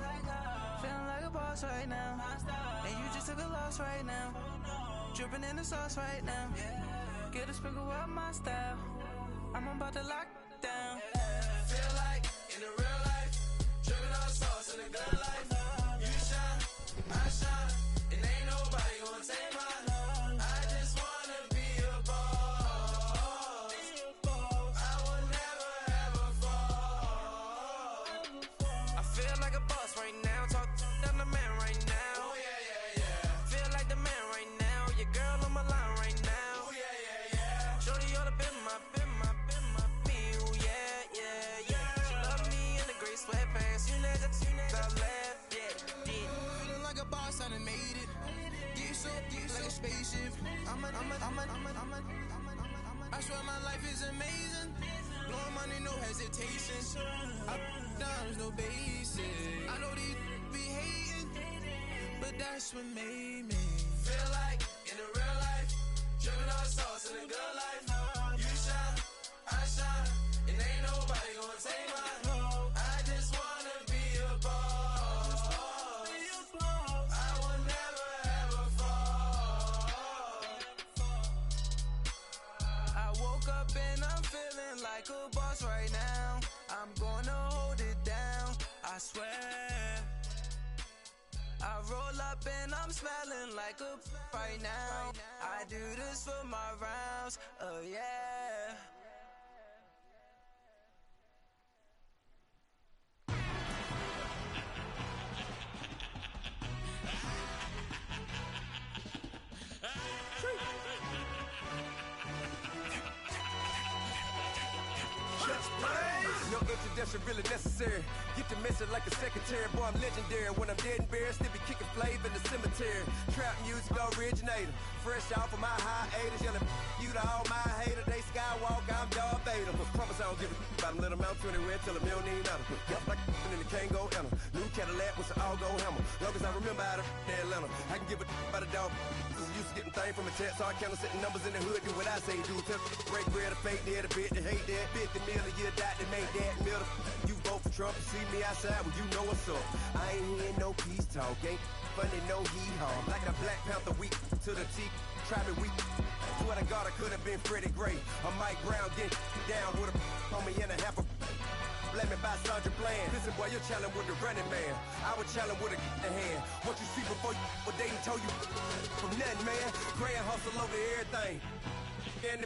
Feeling like a boss right now. And you just took a loss right now. Dripping in the sauce right now. Get a sprinkle up my style. I'm about to lock down. Feel like in the real life, dripping on sauce in a good life. You shine, I shine, and ain't nobody gonna take mine. I just wanna be a boss. I will never ever fall. I feel like a boss right now. Talk to the man right now. Oh yeah. Feel like the man right now. Your girl on my line right now. Oh yeah. Shorty oughta been my me. Oh yeah. She love me in the gray sweatpants. You know that I left. Yeah. Feeling like a boss, I done made it. Get so like a spaceship. I swear my life is amazing. Blowing money, no hesitation. Up, downs, no basic. I know these be hating, but that's what made me. Feel like in the real life, dripping on sauce in a good life. You shine, I shine, and ain't nobody gonna take mine. I just wanna be a boss. I will never ever fall. I woke up and I'm feeling like a boss right now. I'm gonna hold it down, I swear. I roll up and I'm smelling like a right now. I do this for my rounds, oh yeah. No introduction really necessary. Get the message like a secretary. Boy, I'm legendary. When I'm dead and buried, still be kicking flavor in the cemetery. Trap music originator. Fresh off of my hiatus. Yelling you to all my haters. They skywalk, I'm Darth Vader. Promise I don't give a about them. Let them out 20 red till a million ain't matter. Yup, like and the can't go enter. New Cadillac with an all-go hammer. Long as I remember how to Atlanta. I can give a about a dog. Used to getting things from a text, so I count setting numbers in the hood. Do what I say, do. Break bread, a fake dead, a bit, they hate that. 50 million a year, that make that middle. You vote for Trump, you see me outside, well, you know what's up. I ain't hearing no peace talk, ain't funny, no hee-haw. Like a Black Panther week to the T, try me weak. Swear to God, I could have been Freddie Gray. I'm Mike Brown, get down with a on me and a half a. Let me buy Sandra Bland. Listen, boy, you're challenging with the running man. I would challenge with a hand. What you see before you, what they didn't tell you from nothing, man. Grand hustle over everything. And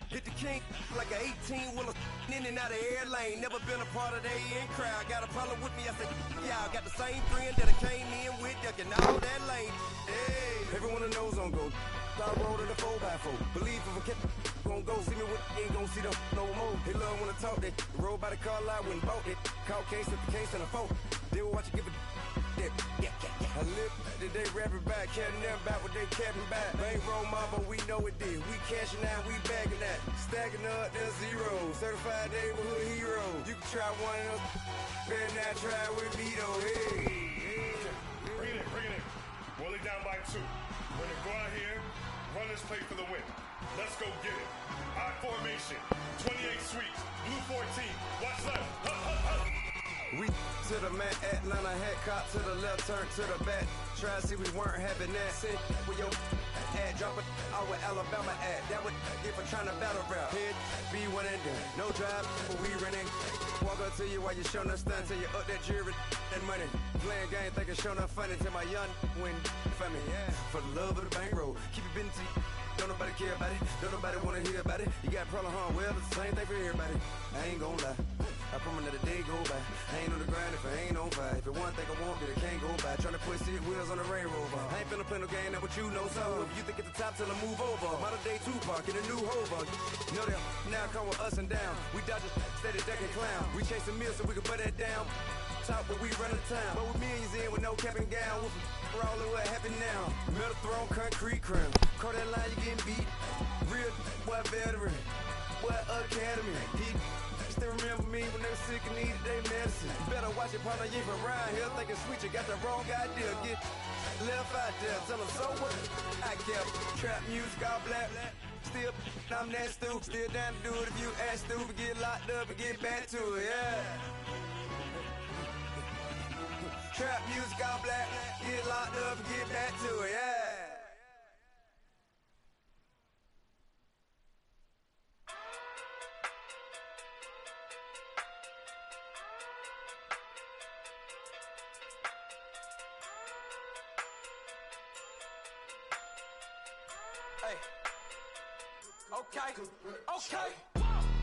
hit the king like an 18-wheeler in and out of air lane. Never been a part of the in crowd. Got a problem with me, I said, yeah, I got the same friend that I came in with, ducking all that lane. Hey, everyone knows on go. I rolled in a 4x4. Believe if I kept gon' go, see me with ain't gon' see them no more. They love when I talk that. Roll by the car lot when bought it. Call case at the case and a phone. They will watch you give a that. I live today rapping back, caring them back what they capping back. Bankroll mama, we know it did. We cashing out, we bagging that. Stacking up, there's zero. Certified neighborhood hero. You can try one of them. Better not try with me though. Hey. Bring it in. Roll it down by 2. We're gonna go out here, run this play for the win. Let's go get it. I formation, 28 sweeps, blue 14. Watch left. We to the man, Atlanta, head cop to the left, turn to the back. Try to see we weren't having that. Sit with your at. Drop it out with Alabama at. That would get for trying to battle rap. Head, be one and done. No drive, but we running. Walk up to you while you showing us stun. Till you up that jewelry and money. Playing game, thinking showing up funny. Till my young win for me. Yeah. For the love of the bankroll. Keep it busy. Don't nobody care about it. Don't nobody wanna hear about it. You got a problem, huh? Well, it's the same thing for everybody. I ain't gon' lie. I promise that a day go by. I ain't on the grind if I ain't on fire. If it one thing I want, then it can't go by. Tryna put seat wheels on the Range Rover. I ain't finna play no game, that what you know. So if you think it's the top, tell them move over. Modern day Tupac in a new Hova. Know them now come with us and down. We dodge a steady deck and clown. We chasing meals so we can put that down. Top, but we run the town. But with millions in with no cap and gown. We're all in what happened now. Metal throne, concrete crown. Call that line, you getting beat. Real what veteran. What academy. He still remember me when they were sick and needed their medicine. Better watch it, partner, you from around here thinking sweet, you got the wrong idea. Get left out there, tell them so what? I kept trap music all black. Still, I'm that stupid. Still down to do it if you ask stupid. Get locked up and get back to it, yeah. Trap music all black. Get locked up and get back to it, yeah. Hey, okay.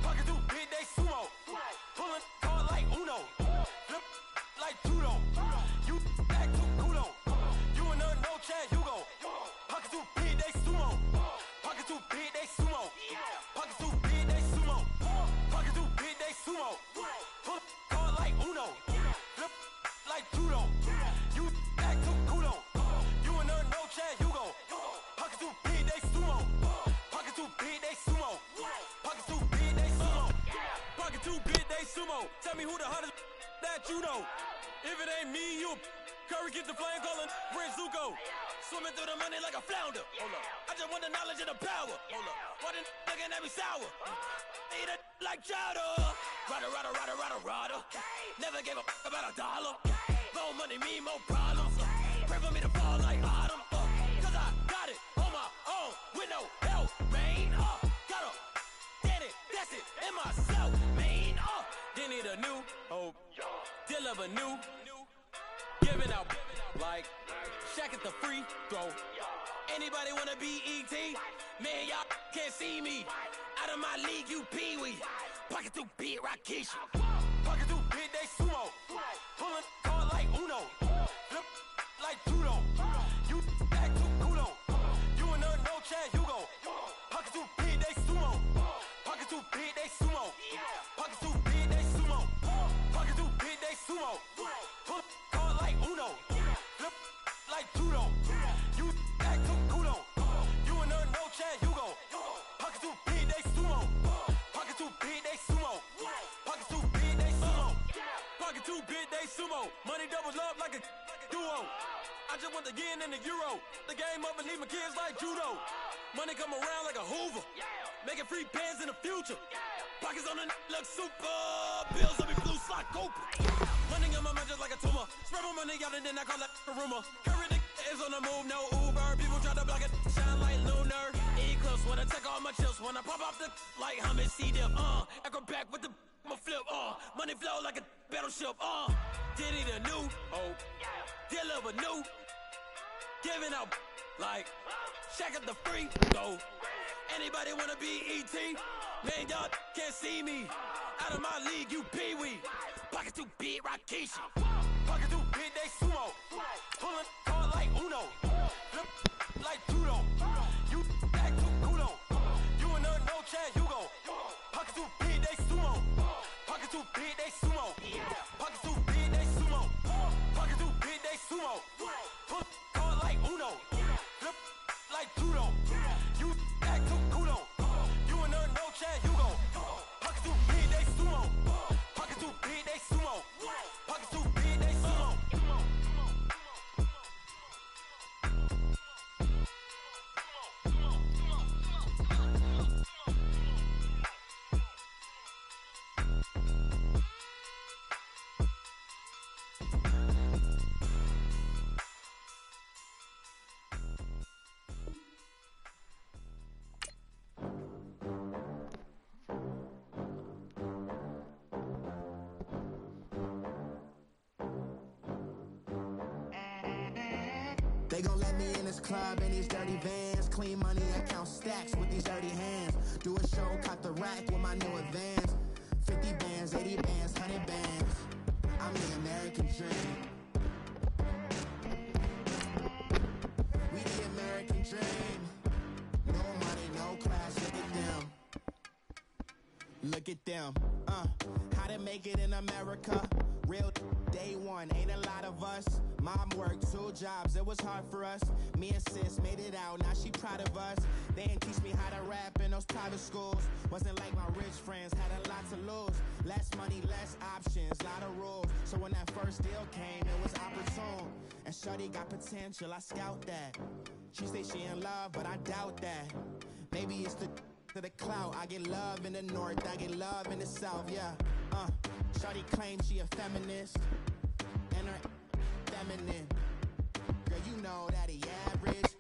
Pocket too big, they sumo. Pulling hard like Uno. Flip like judo. You back to kudo. You and her, no Chad Hugo. Pocket too big, they sumo. Pocket too big, they sumo. Pocket too big, they sumo. Pocket too big, they sumo. Pull hard like Uno. Flip like judo. You back to kudo. You and her, no Chad Hugo. Pocket too big, they sumo. Pocket too big, they sumo. Pocket too big, they sumo. Pocket too big, they sumo. Tell me who the hottest that you know. If it ain't me, you Curry get the flame calling Prince Zuko. Swimming through the money like a flounder. I just want the knowledge and the power. Why the looking at me sour? Eat it like chowder. Rada. Never gave a about $1. More money mean more problems. Pray for me to fall like autumn. Cause I got it on my own with no help, man. Got a daddy, that's it, in myself, man. They need a new hope, deal of a new, giving out like Shaq at the free throw. Anybody wanna be E.T.? Man, y'all can't see me. Out of my league, you pee-wee. Pocket too big, Rakishi. Pocket too big, they sumo. Pulling hard like Uno. Flip like judo. You back to kudo. You and her, no Chad Hugo. Pocket too big, they sumo. Pocket too big, they sumo. Pocket too big, they sumo. Pocket too big, they sumo. Pull hard like Uno. Flip like judo. You back to kudo. You and her, no Chad Hugo. Pocket too big, they sumo. Pocket too big, they sumo. Pocket too big, they sumo. Pocket too big, they sumo. Money doubles up like a duo. I just want the yen and the euro. The game up and leave my kids like judo. Money come around like a Hoover. Making free bands in the future. Pockets on the look super. Bills on me blue slot Cooper. Money on my mind just like a tumor. Spread my money out and then I call that a rumor. Curry the is on the move, no Uber. People try to block it, shine like lunar. Eclipse when I take all my chips. When I pop off the like Hummus C-Dip. Acrobat with the my flip. Money flow like a battleship. Diddy the new hope. Deal of a new. Giving out like Shaq at the free throw. Anybody wanna be E.T.? Man, y'all can't see me. Out of my league, you pee-wee. Pocket too big, Rakishi. Pocket too big, they sumo. Pulling hard like Uno. Flip like judo. You back to kudo. You and her, no Chad Hugo. Pocket too big, they sumo. Pocket too big, they sumo. Pocket too big, they sumo. Pocket too big, they sumo. Pull hard like Uno. Flip like judo. You back to kudo. You and her, no Chad Hugo. Pocket too big, they sumo. Pocket too big, they sumo. Pocket too big, they sumo. They gon' let me in this club in these dirty vans. Clean money, I count stacks with these dirty hands. Do a show, cop the rack with my new advance. 50 bands, 80 bands, 100 bands. I'm the American dream. We the American dream. No money, no class, look at them. Look at them, how to make it in America. Real day one, ain't a lot of us. Mom worked 2 jobs, it was hard for us. Me and sis made it out, now she proud of us. They didn't teach me how to rap in those private schools. Wasn't like my rich friends, had a lot to lose. Less money, less options, lot of rules. So when that first deal came, it was opportune. And shorty got potential, I scout that. She say she in love, but I doubt that. Maybe it's to the clout. I get love in the north, I get love in the south, yeah. Shorty claims she a feminist, and her feminine. Girl, you know that he average.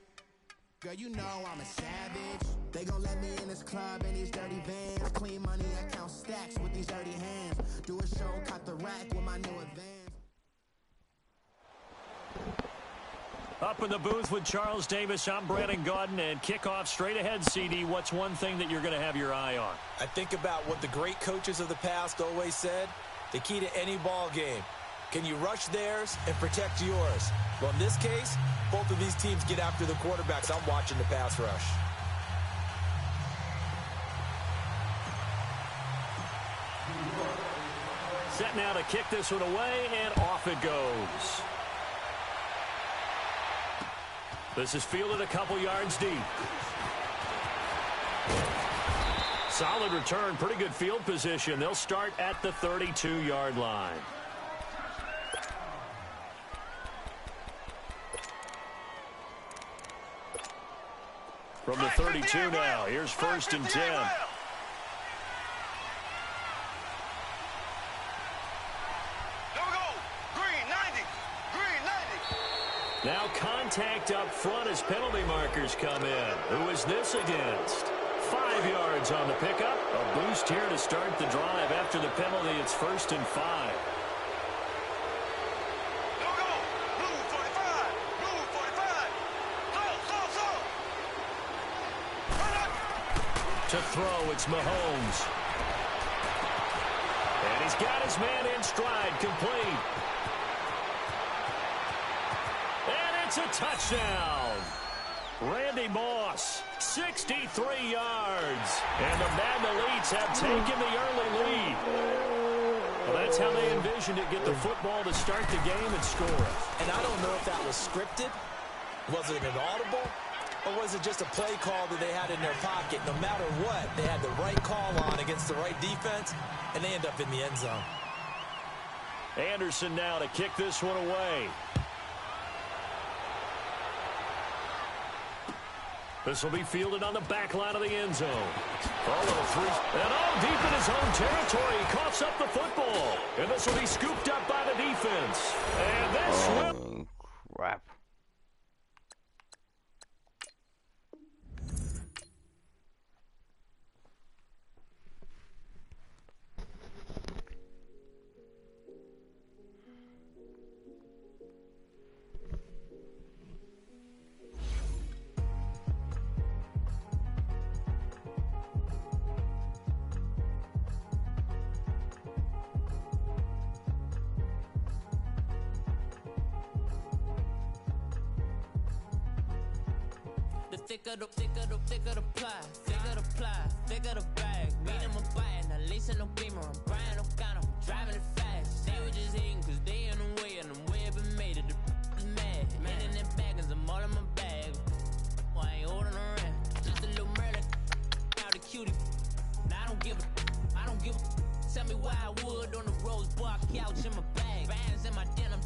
Girl, you know I'm a savage. They gon' let me in this club in these dirty vans. Clean money, I count stacks with these dirty hands. Do a show, cop the rack with my new advance. Up in the booth with Charles Davis, I'm Brandon Gaudin, and kickoff straight ahead, CD. What's one thing that you're going to have your eye on? I think about what the great coaches of the past always said. The key to any ball game. Can you rush theirs and protect yours? Well, in this case, both of these teams get after the quarterbacks. I'm watching the pass rush. Set now to kick this one away, and off it goes. This is fielded a couple yards deep. Solid return, pretty good field position. They'll start at the 32-yard line. From the 32 now, here's 1st and 10. Now contact up front as penalty markers come in. Who is this against? 5 yards on the pickup. A boost here to start the drive. After the penalty, it's 1st and 5. Blue 45. To throw, it's Mahomes. And he's got his man in stride, complete. It's a touchdown. Randy Moss, 63 yards. And the Madden Elites have taken the early lead. Well, that's how they envisioned it. Get the football to start the game and score it. And I don't know if that was scripted. Was it an audible? Or was it just a play call that they had in their pocket? No matter what, they had the right call on against the right defense, and they end up in the end zone. Anderson now to kick this one away. This will be fielded on the back line of the end zone. And all deep in his own territory. He coughs up the football. And this will be scooped up by the defense. And this will... crap. Thicker the bag. Meet him a buying, at least in no beamer. I'm Brian O'Connor, driving it fast. They were just hating cause they in the way, and the way I've been made it, the is mad. Hitting them baggins, I'm all in my bag. I ain't holding around. Just a little murder, out a cutie. Now I don't give a. Tell me why I would on the rose bar couch in my bag. Bands in my denim.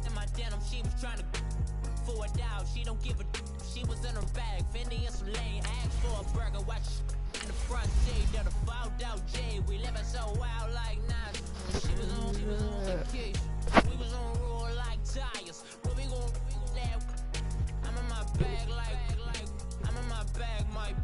In my denim, she was trying to for it out. She don't give a. She was in her bag, Fendi and some lane. Asked for a burger, watch in the front seat of the fouled out J. We living so wild like Nas. She was on vacation. We was on roll like tires. What we gon' let? I'm in my bag like I'm in my bag, Mike.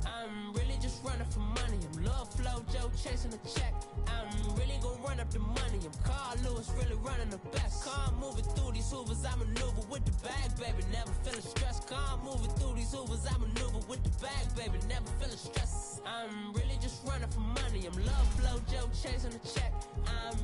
I'm really just running for money. I'm love flow, Joe chasing a check. I'm really gon' run up the money. I'm Carl Lewis, really running the best. Car moving through these hoovers, I maneuver with the bag, baby. Never feeling stressed. Car moving through these hoovers, I maneuver with the bag, baby. Never feeling stressed. I'm really just running for money. I'm love blow Joe chasing a check. I'm